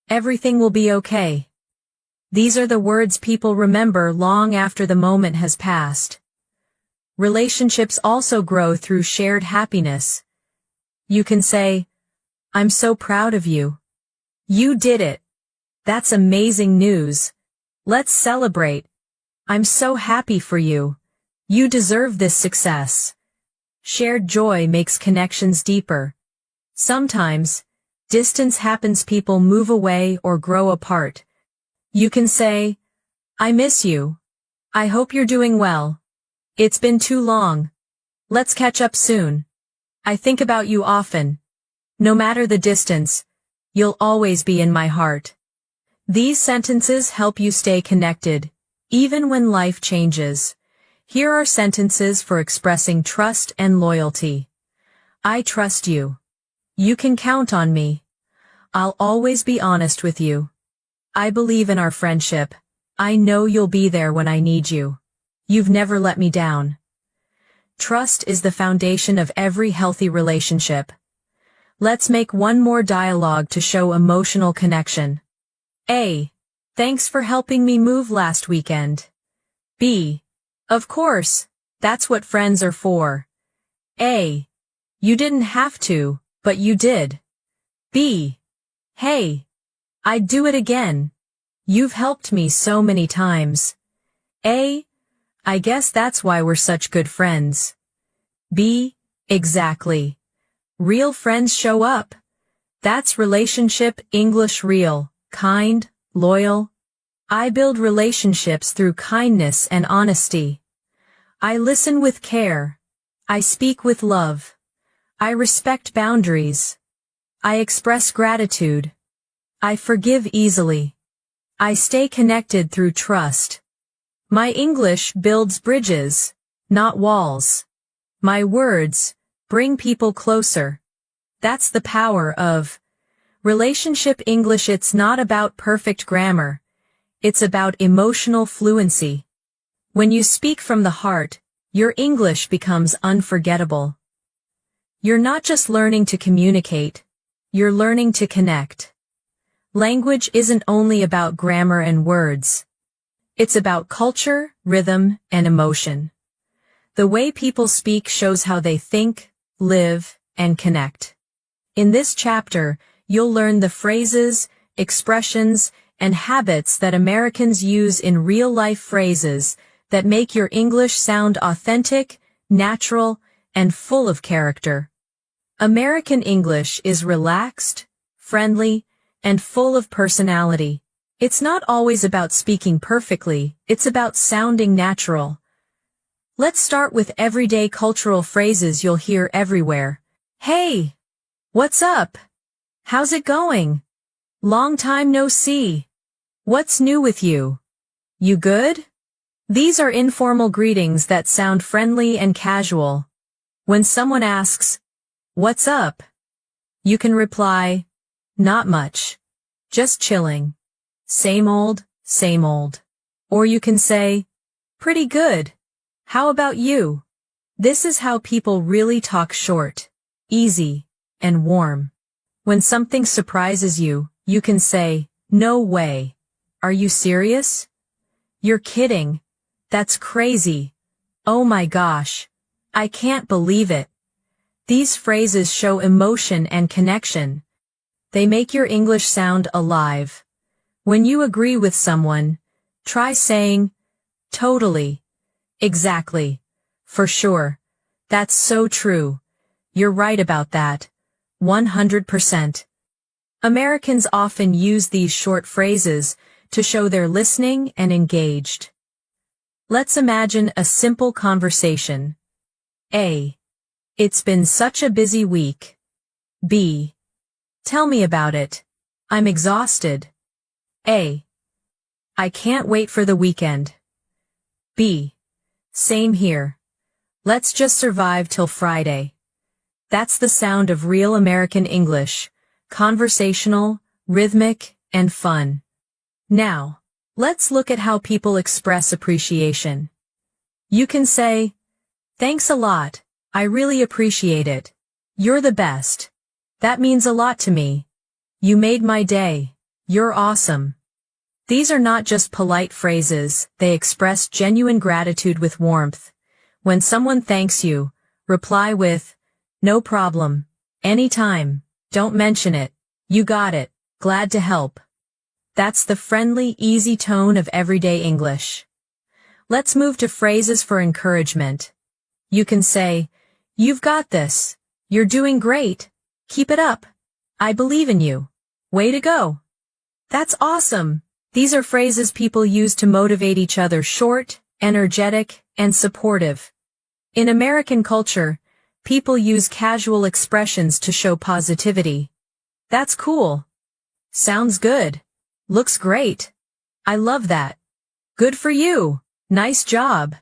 Everything will be okay. These are the words people remember long after the moment has passed. Relationships also grow through shared happiness. You can say, I'm so proud of you. You did it. That's amazing news. Let's celebrate. I'm so happy for you. You deserve this success. Shared joy makes connections deeper. Sometimes, distance happens, people move away or grow apart. You can say, I miss you. I hope you're doing well. It's been too long. Let's catch up soon. I think about you often. No matter the distance, you'll always be in my heart. These sentences help you stay connected, even when life changes. Here are sentences for expressing trust and loyalty. I trust you. You can count on me. I'll always be honest with you. I believe in our friendship. I know you'll be there when I need you. You've never let me down. Trust is the foundation of every healthy relationship. Let's make one more dialogue to show emotional connection. A. Thanks for helping me move last weekend. B. Of course, that's what friends are for. A. You didn't have to, but you did. B. Hey, I'd do it again. You've helped me so many times. A. I guess that's why we're such good friends. B. Exactly. Real friends show up. That's relationship English, real, kind, loyal. I build relationships through kindness and honesty. I listen with care. I speak with love. I respect boundaries. I express gratitude. I forgive easily. I stay connected through trust. My English builds bridges, not walls. My words bring people closer. That's the power of relationship English. It's not about perfect grammar. It's about emotional fluency. When you speak from the heart, your English becomes unforgettable. You're not just learning to communicate, you're learning to connect. Language isn't only about grammar and words. It's about culture, rhythm, and emotion. The way people speak shows how they think, live, and connect. In this chapter, you'll learn the phrases, expressions, and habits that Americans use in real-life phrases that make your English sound authentic, natural, and full of character. American English is relaxed, friendly, and full of personality. It's not always about speaking perfectly, it's about sounding natural. Let's start with everyday cultural phrases you'll hear everywhere. Hey! What's up? How's it going? Long time no see. What's new with you? You good? These are informal greetings that sound friendly and casual. When someone asks, "What's up?" you can reply, "Not much. Just chilling. Same old, same old." Or you can say, "Pretty good. How about you?" This is how people really talk short, easy, and warm. When something surprises you, you can say, "No way. Are you serious? You're kidding. That's crazy. Oh my gosh. I can't believe it." These phrases show emotion and connection. They make your English sound alive. When you agree with someone, try saying, "Totally. Exactly. For sure. That's so true. You're right about that. 100%. Americans often use these short phrases to show they're listening and engaged. Let's imagine a simple conversation. A. It's been such a busy week. B. Tell me about it. I'm exhausted. A. I can't wait for the weekend. B. Same here. Let's just survive till Friday. That's the sound of real American English, conversational, rhythmic, and fun. Now, let's look at how people express appreciation. You can say, "Thanks a lot. I really appreciate it. You're the best. That means a lot to me. You made my day. You're awesome." These are not just polite phrases, they express genuine gratitude with warmth. When someone thanks you, reply with, "No problem. Anytime. Don't mention it. You got it. Glad to help." That's the friendly, easy tone of everyday English. Let's move to phrases for encouragement. You can say, "You've got this. You're doing great. Keep it up. I believe in you. Way to go." That's awesome. These are phrases people use to motivate each other, short, energetic, and supportive. In American culture, people use casual expressions to show positivity. "That's cool. Sounds good. Looks great. I love that. Good for you. Nice job."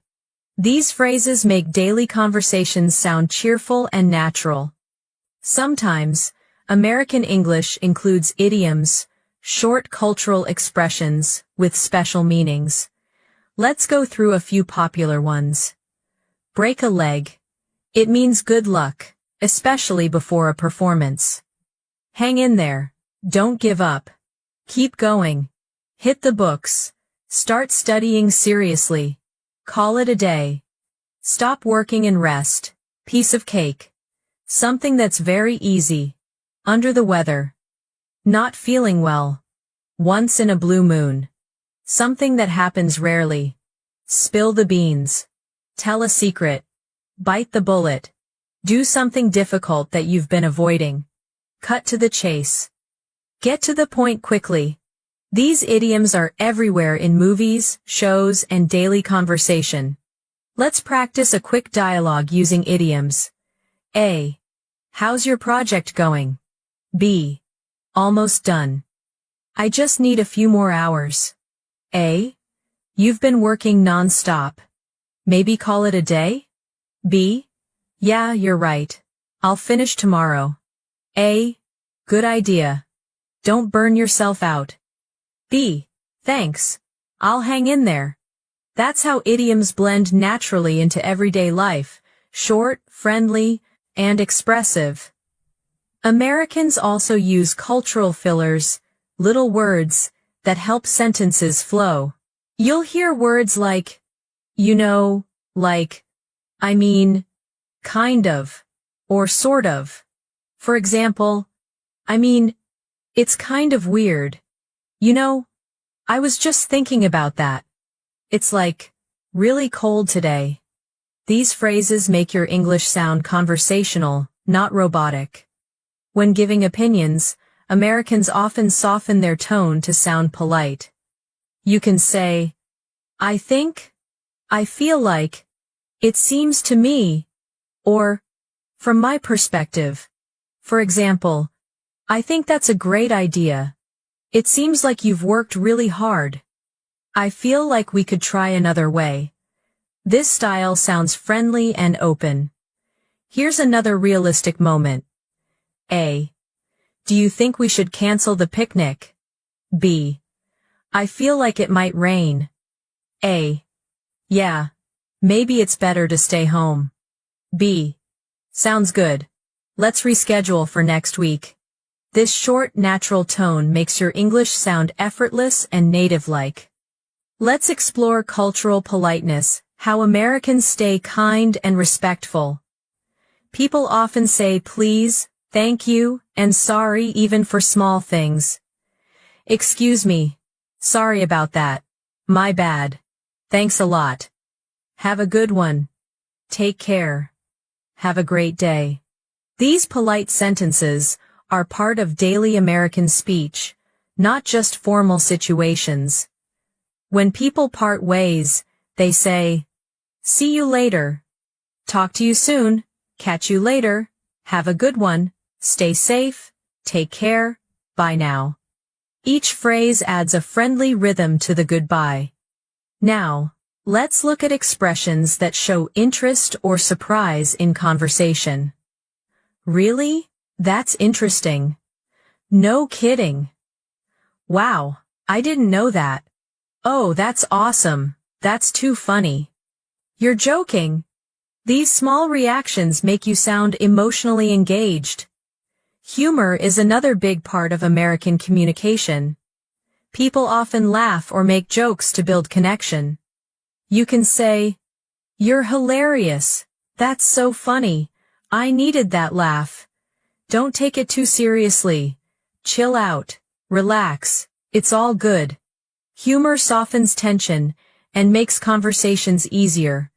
These phrases make daily conversations sound cheerful and natural. Sometimes, American English includes idioms, short cultural expressions with special meanings. Let's go through a few popular ones. Break a leg. It means good luck, especially before a performance. Hang in there. Don't give up. Keep going. Hit the books. Start studying seriously. Call it a day. Stop working and rest. Piece of cake. Something that's very easy. Under the weather. Not feeling well. Once in a blue moon. Something that happens rarely. Spill the beans. Tell a secret. Bite the bullet. Do something difficult that you've been avoiding. Cut to the chase. Get to the point quickly. These idioms are everywhere in movies, shows, and daily conversation. Let's practice a quick dialogue using idioms. A. How's your project going? B. Almost done. I just need a few more hours. A. You've been working non-stop. Maybe call it a day? B. Yeah, you're right. I'll finish tomorrow. A. Good idea. Don't burn yourself out. B. Thanks. I'll hang in there. That's how idioms blend naturally into everyday life, short, friendly, and expressive. Americans also use cultural fillers, little words, that help sentences flow. You'll hear words like, you know, like, I mean, kind of, or sort of. For example, I mean, It's kind of weird. You know, I was just thinking about that. It's like, really cold today. These phrases make your English sound conversational, not robotic. When giving opinions, Americans often soften their tone to sound polite. You can say, I think, I feel like, it seems to me, or, from my perspective. For example, I think that's a great idea. It seems like you've worked really hard. I feel like we could try another way. This style sounds friendly and open. Here's another realistic moment. A. Do you think we should cancel the picnic? B. I feel like it might rain. A. Yeah. Maybe it's better to stay home. B. Sounds good. Let's reschedule for next week. This short, natural tone makes your English sound effortless and native-like. Let's explore cultural politeness, how Americans stay kind and respectful. People often say please, thank you, and sorry even for small things. Excuse me. Sorry about that. My bad. Thanks a lot. Have a good one. Take care. Have a great day. These polite sentences are part of daily American speech, not just formal situations. When people part ways, they say, see you later. Talk to you soon. Catch you later. Have a good one. Stay safe. Take care. Bye now. Each phrase adds a friendly rhythm to the goodbye. Now, let's look at expressions that show interest or surprise in conversation. Really? That's interesting. No kidding. Wow, I didn't know that. Oh, that's awesome. That's too funny. You're joking. These small reactions make you sound emotionally engaged. Humor is another big part of American communication. People often laugh or make jokes to build connection. You can say, you're hilarious. That's so funny. I needed that laugh. Don't take it too seriously. Chill out. Relax. It's all good. Humor softens tension and makes conversations easier.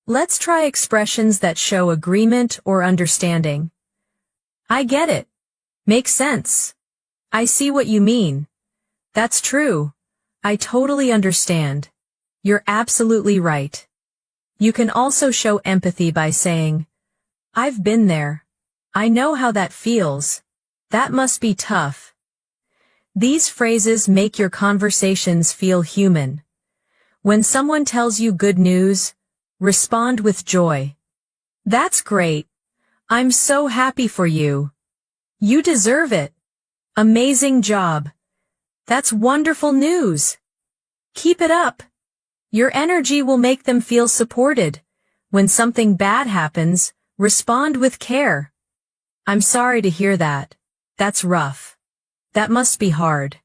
Let's try expressions that show agreement or understanding. I get it. Makes sense. I see what you mean. That's true. I totally understand. You're absolutely right. You can also show empathy by saying, I've been there. I know how that feels. That must be tough. These phrases make your conversations feel human. When someone tells you good news, respond with joy. That's great. I'm so happy for you. You deserve it. Amazing job. That's wonderful news. Keep it up. Your energy will make them feel supported. When something bad happens, respond with care. I'm sorry to hear that. That's rough. That must be hard.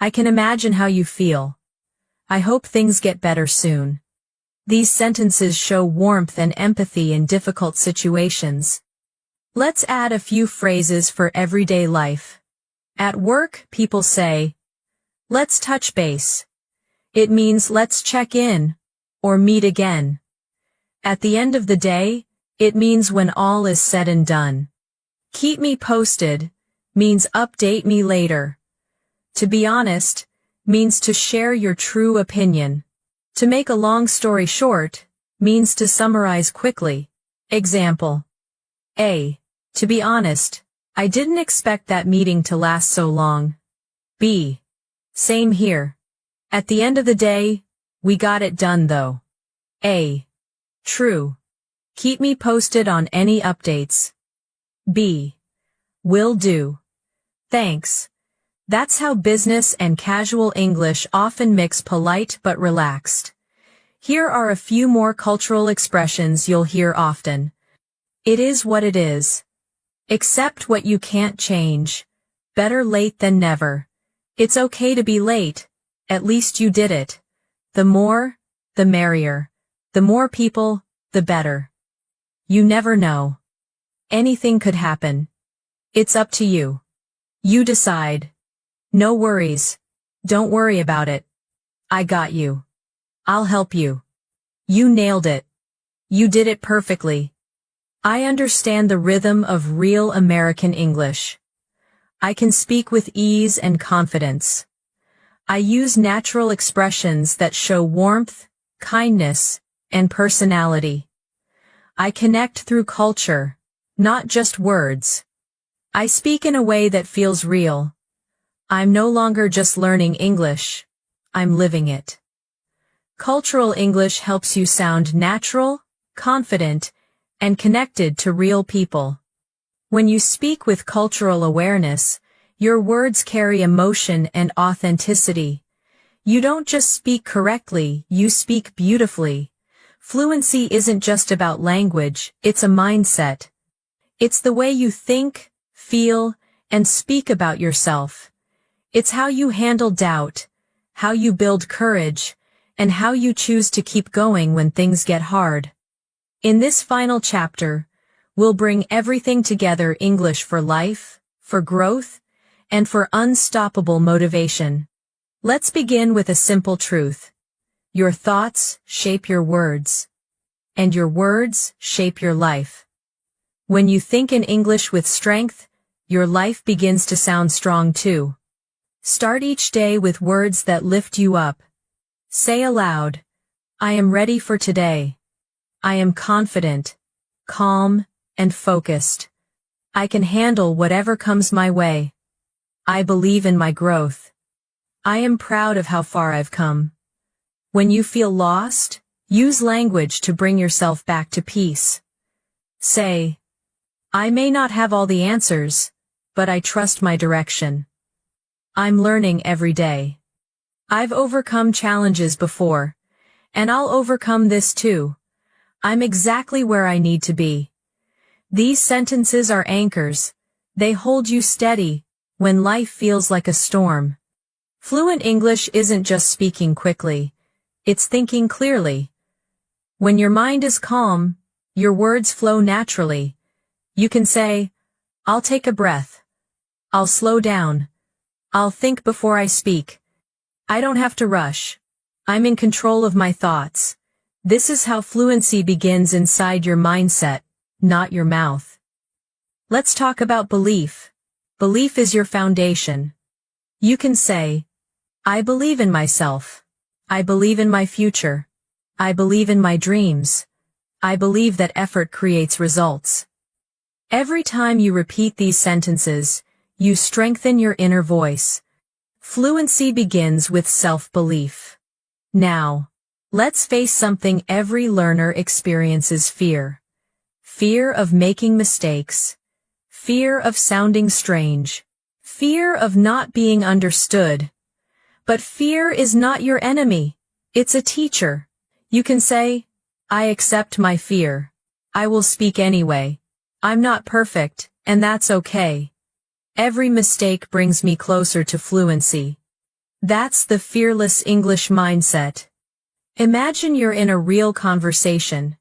I can imagine how you feel. I hope things get better soon. These sentences show warmth and empathy in difficult situations. Let's add a few phrases for everyday life. At work, people say, let's touch base. It means let's check in, or meet again. At the end of the day, it means when all is said and done. Keep me posted means update me later. To be honest means to share your true opinion. To make a long story short means to summarize quickly. Example. A. To be honest, I didn't expect that meeting to last so long. B. Same here. At the end of the day, we got it done though. A. True. Keep me posted on any updates. B. Will do. Thanks. That's how business and casual English often mix polite but relaxed. Here are a few more cultural expressions you'll hear often. It is what it is. Accept what you can't change. Better late than never. It's okay to be late. At least you did it. The more, the merrier. The more people, the better. You never know. Anything could happen. It's up to you. You decide. No worries. Don't worry about it. I got you. I'll help you. You nailed it. You did it perfectly. I understand the rhythm of real American English. I can speak with ease and confidence. I use natural expressions that show warmth, kindness, and personality. I connect through culture, not just words. I speak in a way that feels real. I'm no longer just learning English. I'm living it. Cultural English helps you sound natural, confident, and connected to real people. When you speak with cultural awareness, your words carry emotion and authenticity. You don't just speak correctly, you speak beautifully. Fluency isn't just about language, it's a mindset. It's the way you think, feel, and speak about yourself. It's how you handle doubt, how you build courage, and how you choose to keep going when things get hard. In this final chapter, we'll bring everything together: English for life, for growth, and for unstoppable motivation. Let's begin with a simple truth. Your thoughts shape your words, and your words shape your life. When you think in English with strength, your life begins to sound strong too. Start each day with words that lift you up. Say aloud, I am ready for today. I am confident, calm, and focused. I can handle whatever comes my way. I believe in my growth. I am proud of how far I've come. When you feel lost, use language to bring yourself back to peace. Say, I may not have all the answers, but I trust my direction. I'm learning every day. I've overcome challenges before, and I'll overcome this too. I'm exactly where I need to be. These sentences are anchors. They hold you steady when life feels like a storm. Fluent English isn't just speaking quickly, it's thinking clearly. When your mind is calm, your words flow naturally. You can say, I'll take a breath. I'll slow down. I'll think before I speak. I don't have to rush. I'm in control of my thoughts. This is how fluency begins inside your mindset, not your mouth. Let's talk about belief. Belief is your foundation. You can say, I believe in myself. I believe in my future. I believe in my dreams. I believe that effort creates results. Every time you repeat these sentences, you strengthen your inner voice. Fluency begins with self-belief. Now, let's face something every learner experiences: fear. Fear of making mistakes. Fear of sounding strange. Fear of not being understood. But fear is not your enemy. It's a teacher. You can say, I accept my fear. I will speak anyway. I'm not perfect, and that's okay. Every mistake brings me closer to fluency. That's the fearless English mindset. Imagine you're in a real conversation.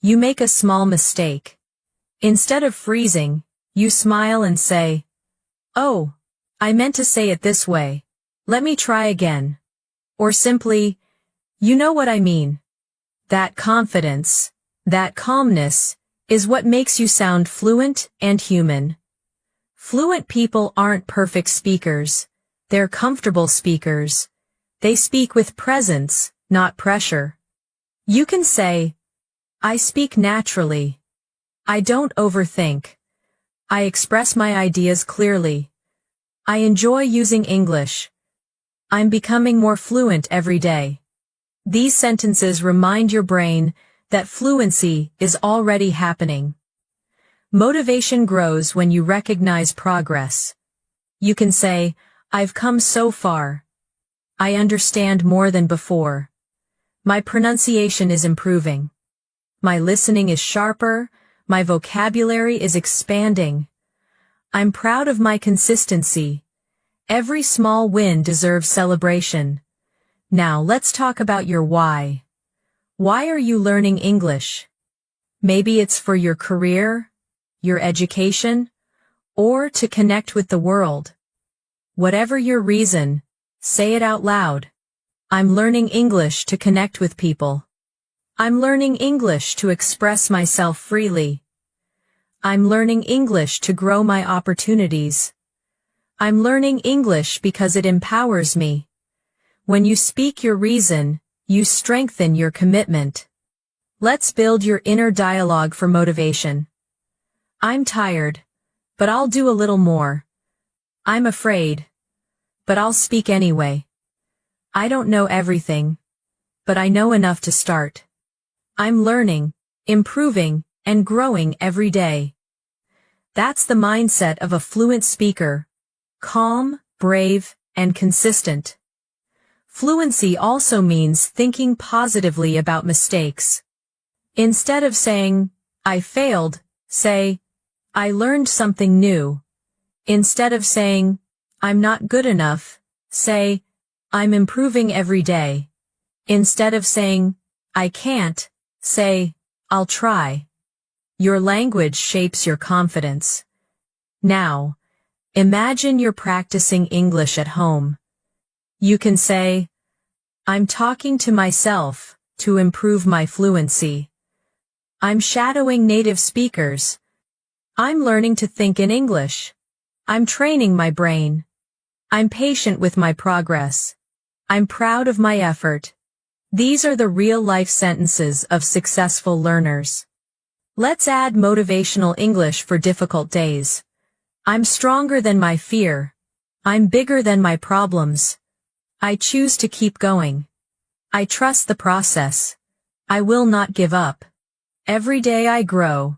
You make a small mistake. Instead of freezing, you smile and say, oh, I meant to say it this way. Let me try again. Or simply, you know what I mean. That confidence, that calmness, is what makes you sound fluent and human. Fluent people aren't perfect speakers. They're comfortable speakers. They speak with presence, not pressure. You can say, I speak naturally. I don't overthink. I express my ideas clearly. I enjoy using English. I'm becoming more fluent every day. These sentences remind your brain that fluency is already happening. Motivation grows when you recognize progress. You can say, I've come so far. I understand more than before. My pronunciation is improving. My listening is sharper. My vocabulary is expanding. I'm proud of my consistency. Every small win deserves celebration. Now let's talk about your why. Why are you learning English? Maybe it's for your career, your education, or to connect with the world. Whatever your reason, say it out loud. I'm learning English to connect with people. I'm learning English to express myself freely. I'm learning English to grow my opportunities. I'm learning English because it empowers me. When you speak your reason, you strengthen your commitment. Let's build your inner dialogue for motivation. I'm tired, but I'll do a little more. I'm afraid, but I'll speak anyway. I don't know everything, but I know enough to start. I'm learning, improving, and growing every day. That's the mindset of a fluent speaker. Calm, brave, and consistent. Fluency also means thinking positively about mistakes. Instead of saying, I failed, say, I learned something new. Instead of saying, I'm not good enough, say, I'm improving every day. Instead of saying, I can't, say, I'll try. Your language shapes your confidence. Now, imagine you're practicing English at home. You can say, I'm talking to myself to improve my fluency. I'm shadowing native speakers. I'm learning to think in English. I'm training my brain. I'm patient with my progress. I'm proud of my effort. These are the real-life sentences of successful learners. Let's add motivational English for difficult days. I'm stronger than my fear. I'm bigger than my problems. I choose to keep going. I trust the process. I will not give up. Every day I grow,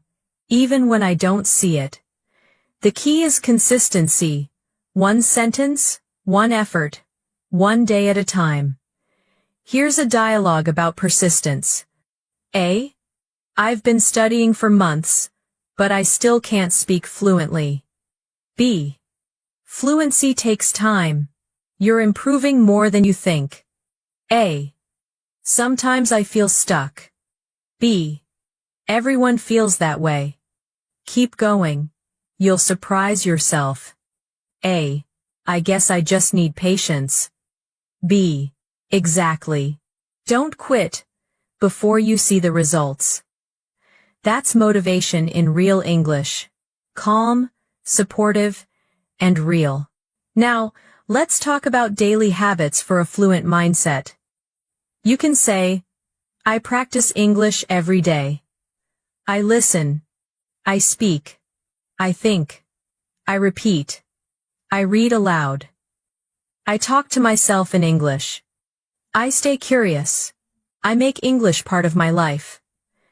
even when I don't see it. The key is consistency. One sentence, one effort, one day at a time. Here's a dialogue about persistence. A. I've been studying for months, but I still can't speak fluently. B. Fluency takes time. You're improving more than you think. A. Sometimes I feel stuck. B. Everyone feels that way. Keep going. You'll surprise yourself. A. I guess I just need patience. B. Exactly. Don't quit before you see the results. That's motivation in real English. Calm, supportive, and real. Now, let's talk about daily habits for a fluent mindset. You can say, I practice English every day. I listen. I speak. I think. I repeat. I read aloud. I talk to myself in English. I stay curious. I make English part of my life.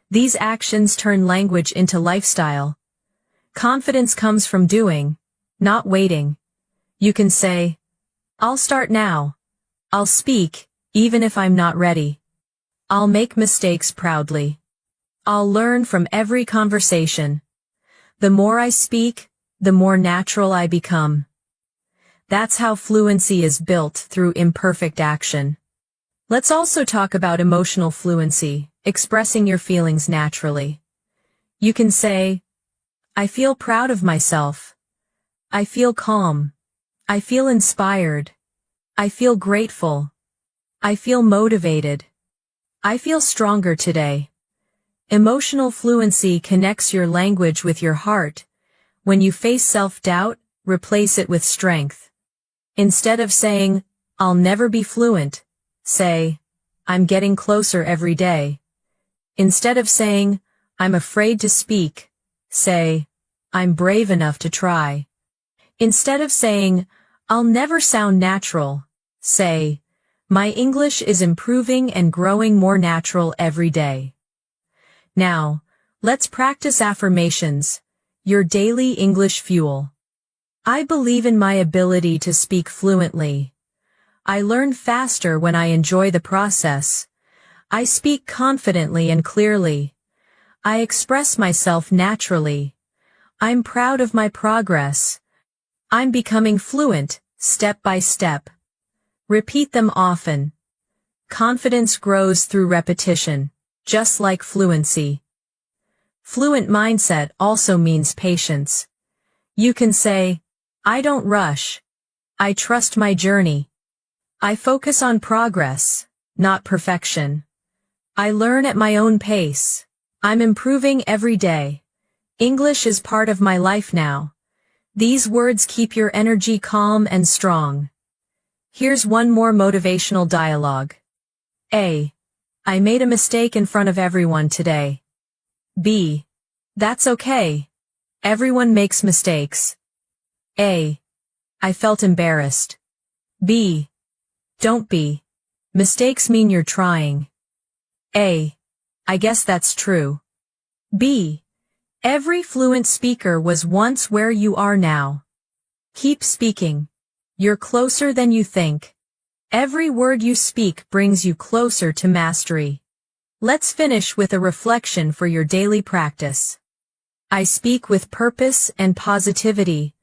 These actions turn language into lifestyle. Confidence comes from doing, not waiting. You can say, I'll start now. I'll speak, even if I'm not ready. I'll make mistakes proudly. I'll learn from every conversation. The more I speak, the more natural I become. That's how fluency is built, through imperfect action. Let's also talk about emotional fluency, expressing your feelings naturally. You can say, I feel proud of myself. I feel calm. I feel inspired. I feel grateful. I feel motivated. I feel stronger today. Emotional fluency connects your language with your heart. When you face self-doubt, replace it with strength. Instead of saying, I'll never be fluent, say, I'm getting closer every day. Instead of saying, I'm afraid to speak, say, I'm brave enough to try. Instead of saying, I'll never sound natural, say, my English is improving and growing more natural every day. Now, let's practice affirmations, your daily English fuel. I believe in my ability to speak fluently. I learn faster when I enjoy the process. I speak confidently and clearly. I express myself naturally. I'm proud of my progress. I'm becoming fluent, step by step. Repeat them often. Confidence grows through repetition, just like fluency. Fluent mindset also means patience. You can say, I don't rush. I trust my journey. I focus on progress, not perfection. I learn at my own pace. I'm improving every day. English is part of my life now. These words keep your energy calm and strong. Here's one more motivational dialogue. A. I made a mistake in front of everyone today. B. That's okay. Everyone makes mistakes. A. I felt embarrassed. B. Don't be. Mistakes mean you're trying. A. I guess that's true. B. Every fluent speaker was once where you are now. Keep speaking. You're closer than you think. Every word you speak brings you closer to mastery. Let's finish with a reflection for your daily practice. I speak with purpose and positivity.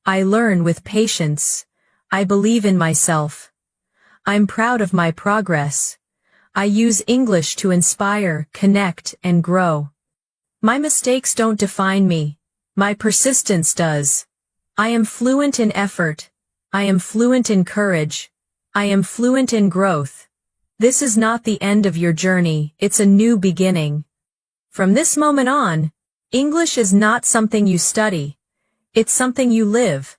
I learn with patience. I believe in myself. I'm proud of my progress. I use English to inspire, connect, and grow. My mistakes don't define me. My persistence does. I am fluent in effort. I am fluent in courage. I am fluent in growth. This is not the end of your journey, it's a new beginning. From this moment on, English is not something you study. It's something you live.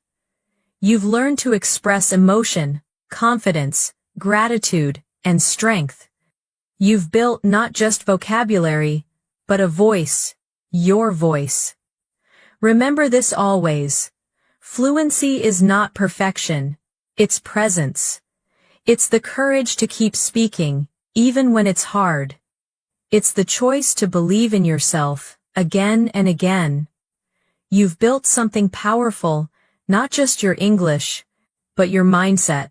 You've learned to express emotion, confidence, gratitude, and strength. You've built not just vocabulary, but a voice, your voice. Remember this always. Fluency is not perfection, it's presence. It's the courage to keep speaking, even when it's hard. It's the choice to believe in yourself, again and again. You've built something powerful, not just your English, but your mindset.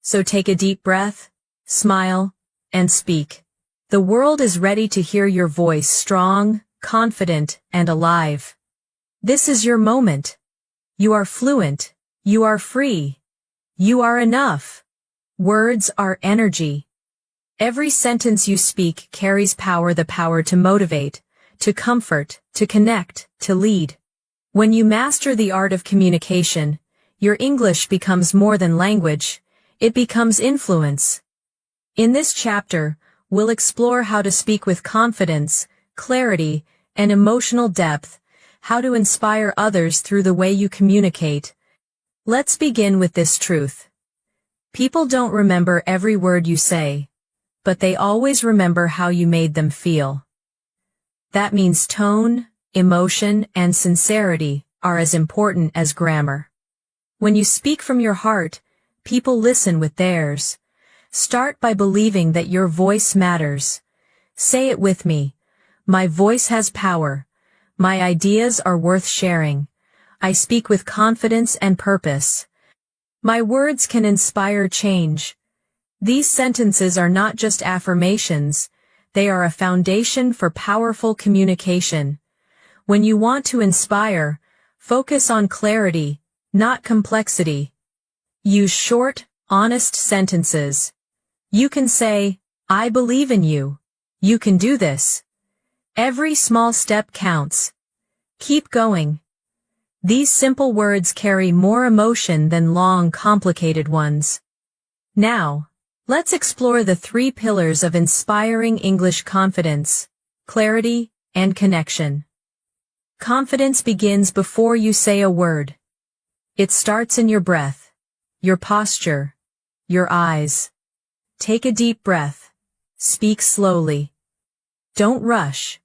So take a deep breath, smile, and speak. The world is ready to hear your voice strong, confident, and alive. This is your moment. You are fluent. You are free. You are enough. Words are energy. Every sentence you speak carries power, the power to motivate, to comfort, to connect, to lead. When you master the art of communication, your English becomes more than language. It becomes influence. In this chapter, we'll explore how to speak with confidence, clarity, and emotional depth, how to inspire others through the way you communicate. Let's begin with this truth. People don't remember every word you say, but they always remember how you made them feel. That means tone, emotion, and sincerity are as important as grammar. When you speak from your heart, people listen with theirs. Start by believing that your voice matters. Say it with me. My voice has power. My ideas are worth sharing. I speak with confidence and purpose. My words can inspire change. These sentences are not just affirmations. They are a foundation for powerful communication. When you want to inspire, focus on clarity, not complexity. Use short, honest sentences. You can say, I believe in you. You can do this. Every small step counts. Keep going. These simple words carry more emotion than long, complicated ones. Now, let's explore the 3 pillars of inspiring English confidence: clarity and connection. Confidence begins before you say a word. It starts in your breath, your posture, your eyes. Take a deep breath. Speak slowly. Don't rush.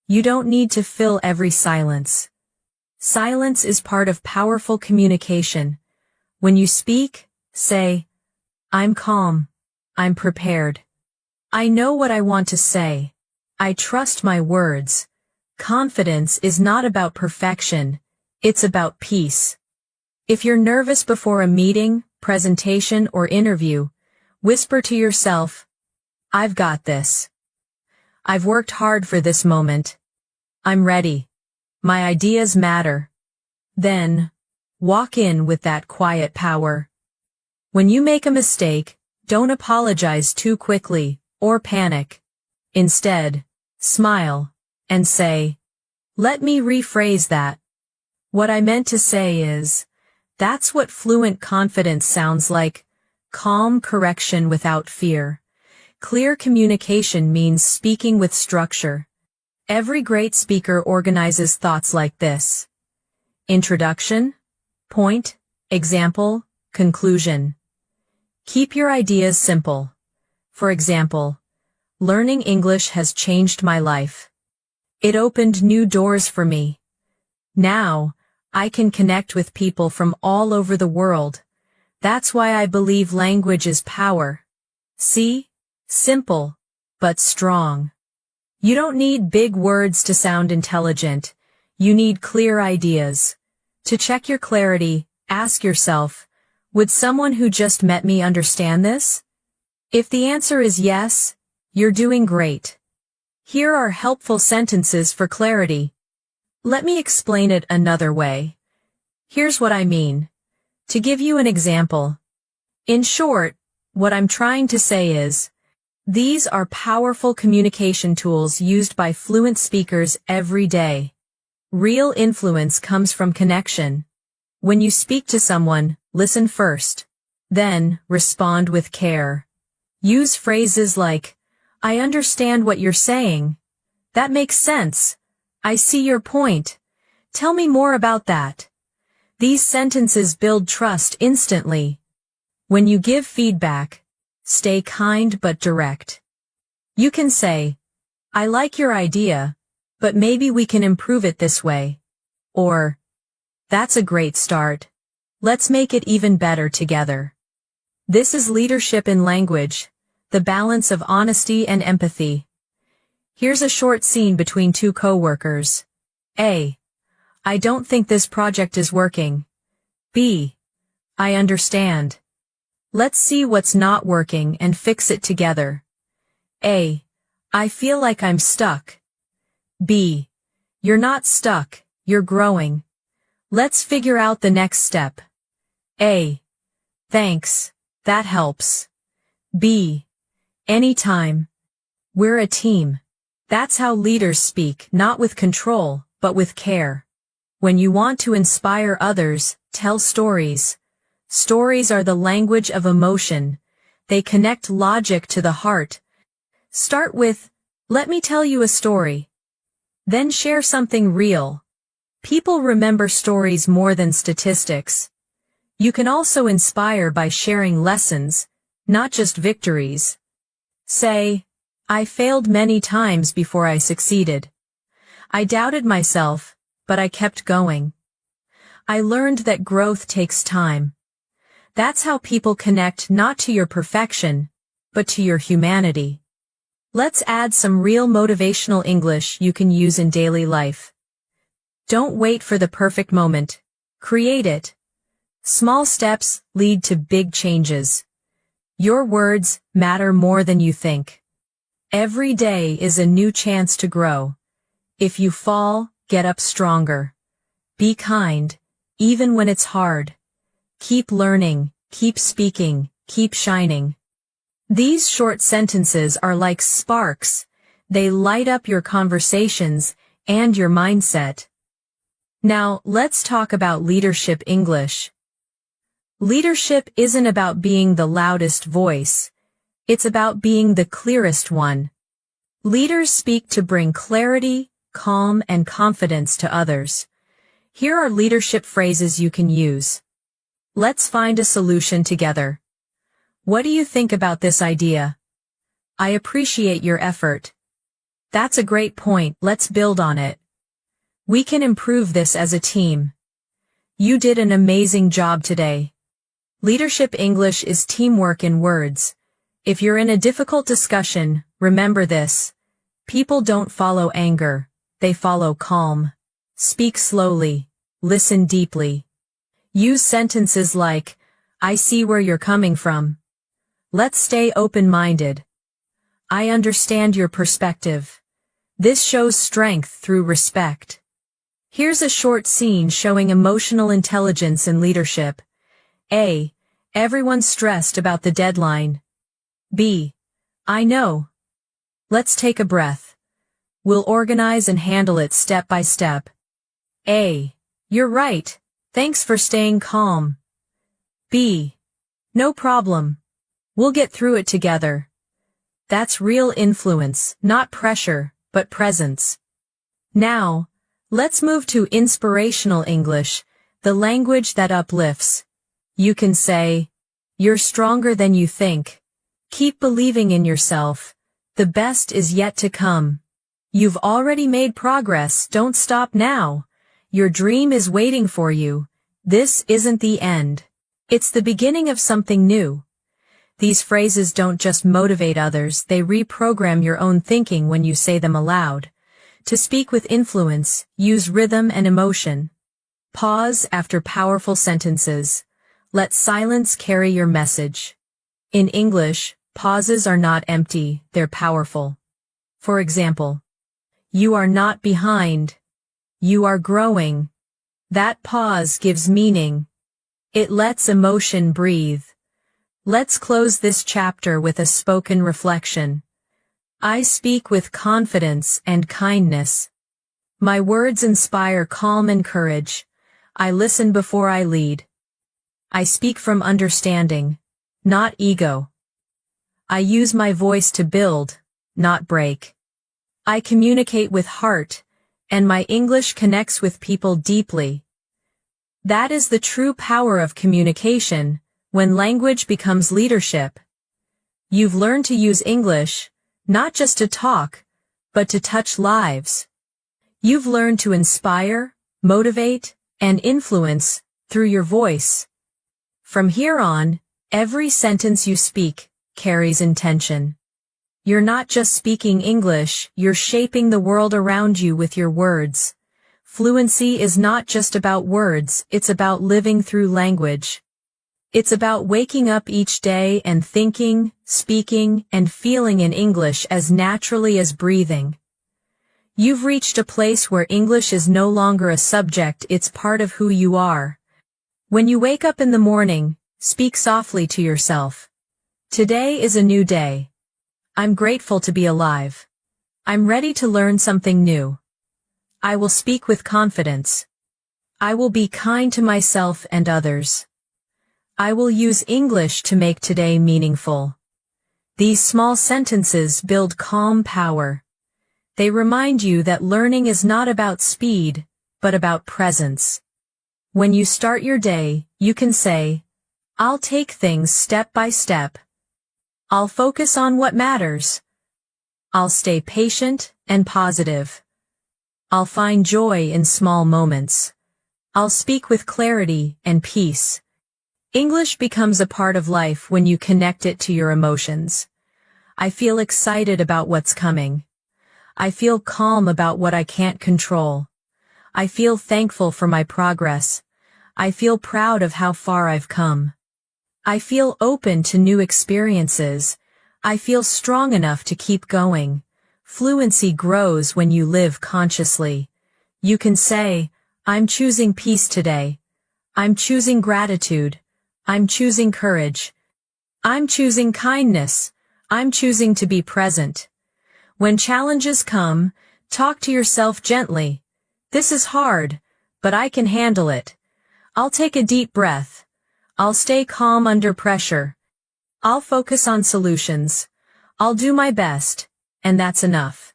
You don't need to fill every silence. Silence is part of powerful communication. When you speak, say, I'm calm. I'm prepared. I know what I want to say. I trust my words. Confidence is not about perfection. It's about peace. If you're nervous before a meeting, presentation, or interview, whisper to yourself, I've got this. I've worked hard for this moment. I'm ready. My ideas matter. Then, walk in with that quiet power. When you make a mistake, don't apologize too quickly or panic. Instead, smile and say, let me rephrase that. What I meant to say is, That's what fluent confidence sounds like. Calm correction without fear. Clear communication means speaking with structure. Every great speaker organizes thoughts like this: introduction, point, example, conclusion. Keep your ideas simple. For example, learning English has changed my life. It opened new doors for me. Now, I can connect with people from all over the world. That's why I believe language is power. See? Simple, but strong. You don't need big words to sound intelligent. You need clear ideas. To check your clarity, ask yourself, would someone who just met me understand this? If the answer is yes, you're doing great. Here are helpful sentences for clarity. Let me explain it another way. Here's what I mean. To give you an example. In short, what I'm trying to say is, these are powerful communication tools used by fluent speakers every day. Real influence comes from connection. When you speak to someone, listen first. Then, respond with care. Use phrases like, I understand what you're saying. That makes sense. I see your point. Tell me more about that. These sentences build trust instantly. When you give feedback, stay kind but direct. You can say, I like your idea, but maybe we can improve it this way. Or, that's a great start. Let's make it even better together. This is leadership in language, the balance of honesty and empathy. Here's a short scene between two coworkers. A. I don't think this project is working. B. I understand. Let's see what's not working and fix it together. A. I feel like I'm stuck. B. You're not stuck, you're growing. Let's figure out the next step. A. Thanks, that helps. B. Anytime. We're a team. That's how leaders speak, not with control, but with care. When you want to inspire others, tell stories. Stories are the language of emotion. They connect logic to the heart. Start with, let me tell you a story. Then share something real. People remember stories more than statistics. You can also inspire by sharing lessons, not just victories. Say, I failed many times before I succeeded. I doubted myself, but I kept going. I learned that growth takes time. That's how people connect not to your perfection, but to your humanity. Let's add some real motivational English you can use in daily life. Don't wait for the perfect moment. Create it. Small steps lead to big changes. Your words matter more than you think. Every day is a new chance to grow. If you fall, get up stronger. Be kind, even when it's hard. Keep learning, keep speaking, keep shining. These short sentences are like sparks. They light up your conversations and your mindset. Now, let's talk about leadership English. Leadership isn't about being the loudest voice. It's about being the clearest one. Leaders speak to bring clarity, calm, and confidence to others. Here are leadership phrases you can use. Let's find a solution together. What do you think about this idea? I appreciate your effort. That's a great point, let's build on it. We can improve this as a team. You did an amazing job today. Leadership English is teamwork in words. If you're in a difficult discussion, remember this. People don't follow anger, they follow calm. Speak slowly, listen deeply. Use sentences like, I see where you're coming from. Let's stay open-minded. I understand your perspective. This shows strength through respect. Here's a short scene showing emotional intelligence in leadership. A. Everyone's stressed about the deadline. B. I know. Let's take a breath. We'll organize and handle it step by step. A. You're right. Thanks for staying calm. B. No problem. We'll get through it together. That's real influence, not pressure, but presence. Now, let's move to inspirational English, the language that uplifts. You can say, "You're stronger than you think. Keep believing in yourself. The best is yet to come. You've already made progress, don't stop now. Your dream is waiting for you. This isn't the end. It's the beginning of something new." These phrases don't just motivate others, they reprogram your own thinking when you say them aloud. To speak with influence, use rhythm and emotion. Pause after powerful sentences. Let silence carry your message. In English, pauses are not empty, they're powerful. For example, you are not behind. You are growing. That pause gives meaning. It lets emotion breathe. Let's close this chapter with a spoken reflection. I speak with confidence and kindness. My words inspire calm and courage. I listen before I lead. I speak from understanding, not ego. I use my voice to build, not break. I communicate with heart, and my English connects with people deeply. That is the true power of communication, when language becomes leadership. You've learned to use English, not just to talk, but to touch lives. You've learned to inspire, motivate, and influence through your voice. From here on, every sentence you speak carries intention. You're not just speaking English, you're shaping the world around you with your words. Fluency is not just about words, it's about living through language. It's about waking up each day and thinking, speaking, and feeling in English as naturally as breathing. You've reached a place where English is no longer a subject, it's part of who you are. When you wake up in the morning, speak softly to yourself. Today is a new day. I'm grateful to be alive. I'm ready to learn something new. I will speak with confidence. I will be kind to myself and others. I will use English to make today meaningful. These small sentences build calm power. They remind you that learning is not about speed, but about presence. When you start your day, you can say, I'll take things step by step. I'll focus on what matters. I'll stay patient and positive. I'll find joy in small moments. I'll speak with clarity and peace. English becomes a part of life when you connect it to your emotions. I feel excited about what's coming. I feel calm about what I can't control. I feel thankful for my progress. I feel proud of how far I've come. I feel open to new experiences. I feel strong enough to keep going. Fluency grows when you live consciously. You can say, I'm choosing peace today. I'm choosing gratitude. I'm choosing courage. I'm choosing kindness. I'm choosing to be present. When challenges come, talk to yourself gently. This is hard, but I can handle it. I'll take a deep breath. I'll stay calm under pressure. I'll focus on solutions. I'll do my best, and that's enough.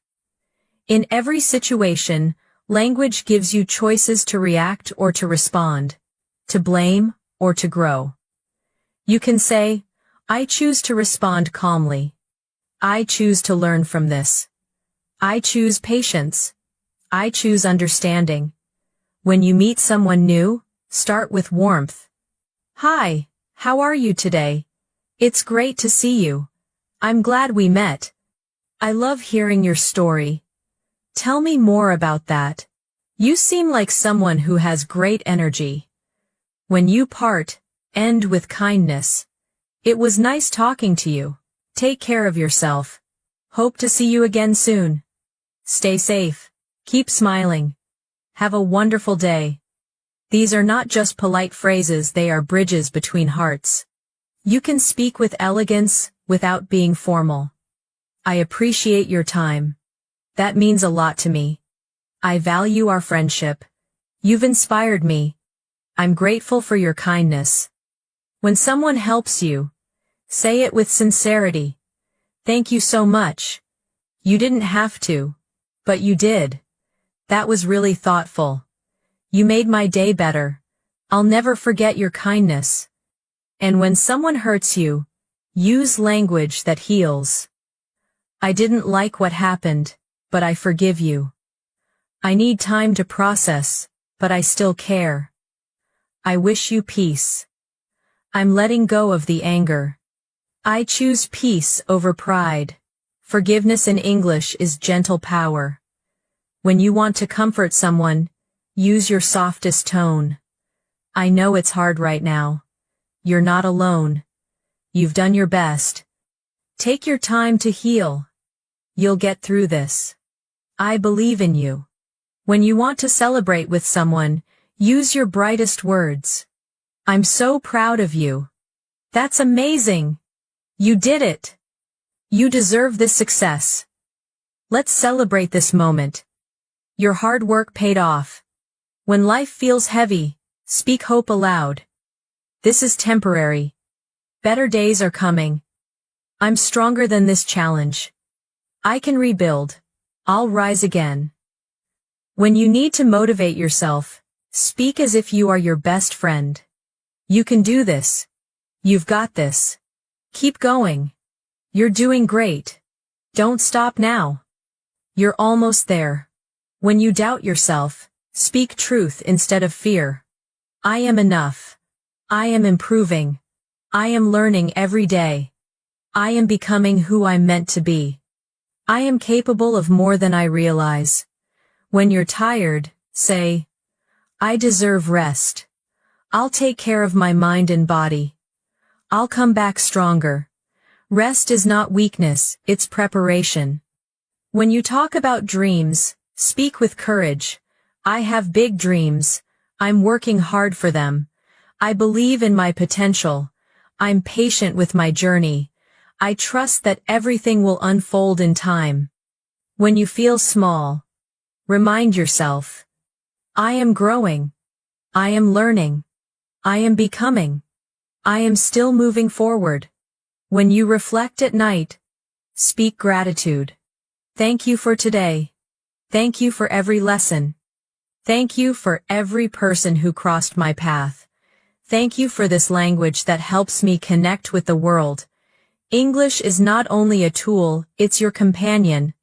In every situation, language gives you choices to react or to respond, to blame or to grow. You can say, I choose to respond calmly. I choose to learn from this. I choose patience. I choose understanding. When you meet someone new, start with warmth. Hi, how are you today? It's great to see you. I'm glad we met. I love hearing your story. Tell me more about that. You seem like someone who has great energy. When you part, end with kindness. It was nice talking to you. Take care of yourself. Hope to see you again soon. Stay safe. Keep smiling. Have a wonderful day. These are not just polite phrases, they are bridges between hearts. You can speak with elegance without being formal. I appreciate your time. That means a lot to me. I value our friendship. You've inspired me. I'm grateful for your kindness. When someone helps you, say it with sincerity. Thank you so much. You didn't have to, but you did. That was really thoughtful. You made my day better. I'll never forget your kindness. And when someone hurts you, use language that heals. I didn't like what happened, but I forgive you. I need time to process, but I still care. I wish you peace. I'm letting go of the anger. I choose peace over pride. Forgiveness in English is gentle power. When you want to comfort someone, use your softest tone. I know it's hard right now. You're not alone. You've done your best. Take your time to heal. You'll get through this. I believe in you. When you want to celebrate with someone, use your brightest words. I'm so proud of you. That's amazing. You did it. You deserve this success. Let's celebrate this moment. Your hard work paid off. When life feels heavy, speak hope aloud. This is temporary. Better days are coming. I'm stronger than this challenge. I can rebuild. I'll rise again. When you need to motivate yourself, speak as if you are your best friend. You can do this. You've got this. Keep going. You're doing great. Don't stop now. You're almost there. When you doubt yourself, speak truth instead of fear. I am enough. I am improving. I am learning every day. I am becoming who I'm meant to be. I am capable of more than I realize. When you're tired, say, I deserve rest. I'll take care of my mind and body. I'll come back stronger. Rest is not weakness, it's preparation. When you talk about dreams, speak with courage. I have big dreams. I'm working hard for them. I believe in my potential. I'm patient with my journey. I trust that everything will unfold in time. When you feel small, remind yourself, I am growing. I am learning. I am becoming. I am still moving forward. When you reflect at night, speak gratitude. Thank you for today. Thank you for every lesson. Thank you for every person who crossed my path. Thank you for this language that helps me connect with the world. English is not only a tool, it's your companion.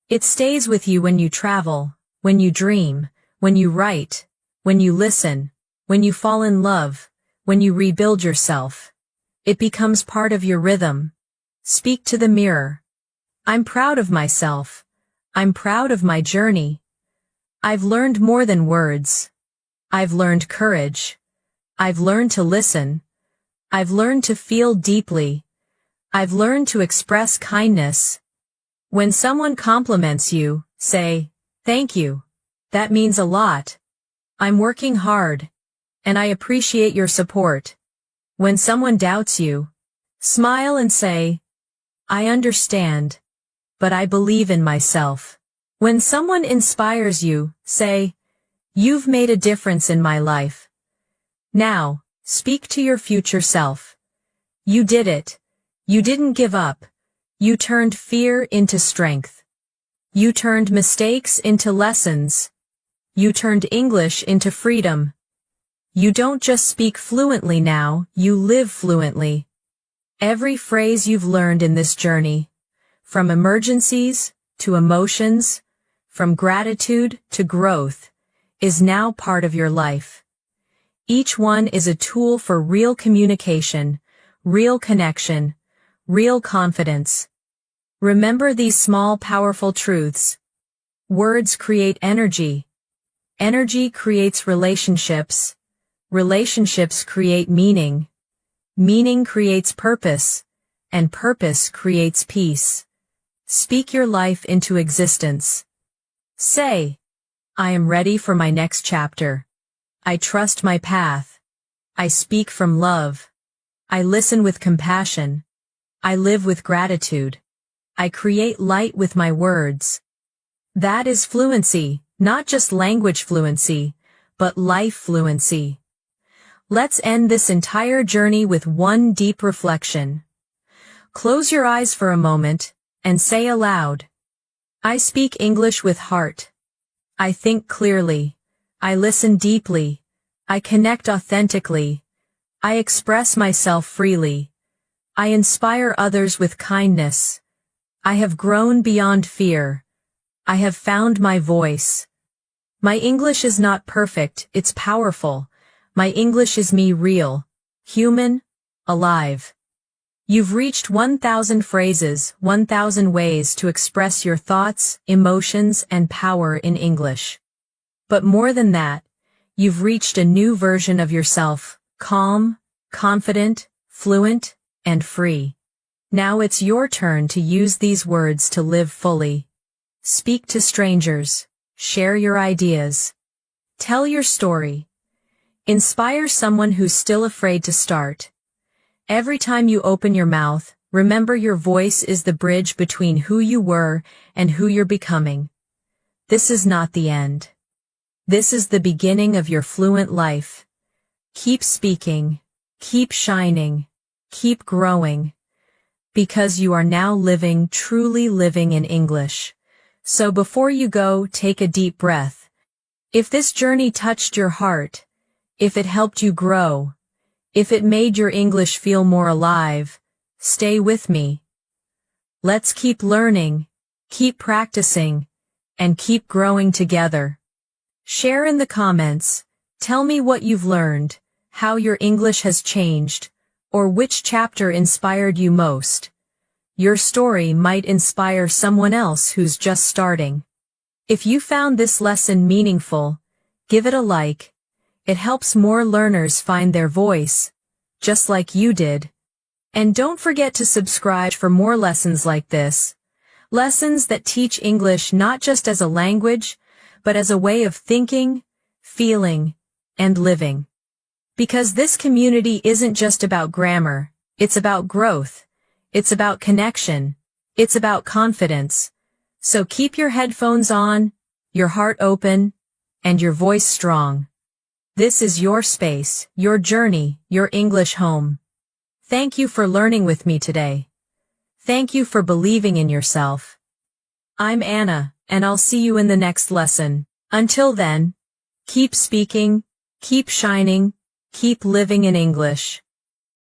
It stays with you when you travel, when you dream, when you write, when you listen, when you fall in love, when you rebuild yourself. It becomes part of your rhythm. Speak to the mirror. I'm proud of myself. I'm proud of my journey. I've learned more than words. I've learned courage. I've learned to listen. I've learned to feel deeply. I've learned to express kindness. When someone compliments you, say, thank you. That means a lot. I'm working hard. And I appreciate your support. When someone doubts you, smile and say, I understand. But I believe in myself. When someone inspires you, say, you've made a difference in my life. Now, speak to your future self. You did it. You didn't give up. You turned fear into strength. You turned mistakes into lessons. You turned English into freedom. You don't just speak fluently now, you live fluently. Every phrase you've learned in this journey, from emergencies to emotions, from gratitude to growth, is now part of your life. Each one is a tool for real communication, real connection, real confidence. Remember these small powerful truths. Words create energy. Energy creates relationships. Relationships create meaning. Meaning creates purpose. And purpose creates peace. Speak your life into existence. Say, I am ready for my next chapter. I trust my path. I speak from love. I listen with compassion. I live with gratitude. I create light with my words. That is fluency, not just language fluency, but life fluency. Let's end this entire journey with one deep reflection. Close your eyes for a moment and say aloud, I speak English with heart. I think clearly. I listen deeply. I connect authentically. I express myself freely. I inspire others with kindness. I have grown beyond fear. I have found my voice. My English is not perfect, it's powerful. My English is me, real, human, alive. You've reached 1,000 phrases, 1,000 ways to express your thoughts, emotions, and power in English. But more than that, you've reached a new version of yourself, calm, confident, fluent, and free. Now it's your turn to use these words to live fully. Speak to strangers. Share your ideas. Tell your story. Inspire someone who's still afraid to start. Every time you open your mouth, remember your voice is the bridge between who you were and who you're becoming. This is not the end. This is the beginning of your fluent life. Keep speaking. Keep shining. Keep growing. Because you are now living, truly living in English. So before you go, take a deep breath. If this journey touched your heart, if it helped you grow, if it made your English feel more alive, stay with me. Let's keep learning, keep practicing, and keep growing together. Share in the comments. Tell me what you've learned, how your English has changed, or which chapter inspired you most. Your story might inspire someone else who's just starting. If you found this lesson meaningful, give it a like. It helps more learners find their voice, just like you did. And don't forget to subscribe for more lessons like this. Lessons that teach English not just as a language, but as a way of thinking, feeling, and living. Because this community isn't just about grammar, it's about growth. It's about connection. It's about confidence. So keep your headphones on, your heart open, and your voice strong. This is your space, your journey, your English home. Thank you for learning with me today. Thank you for believing in yourself. I'm Anna, and I'll see you in the next lesson. Until then, keep speaking, keep shining, keep living in English.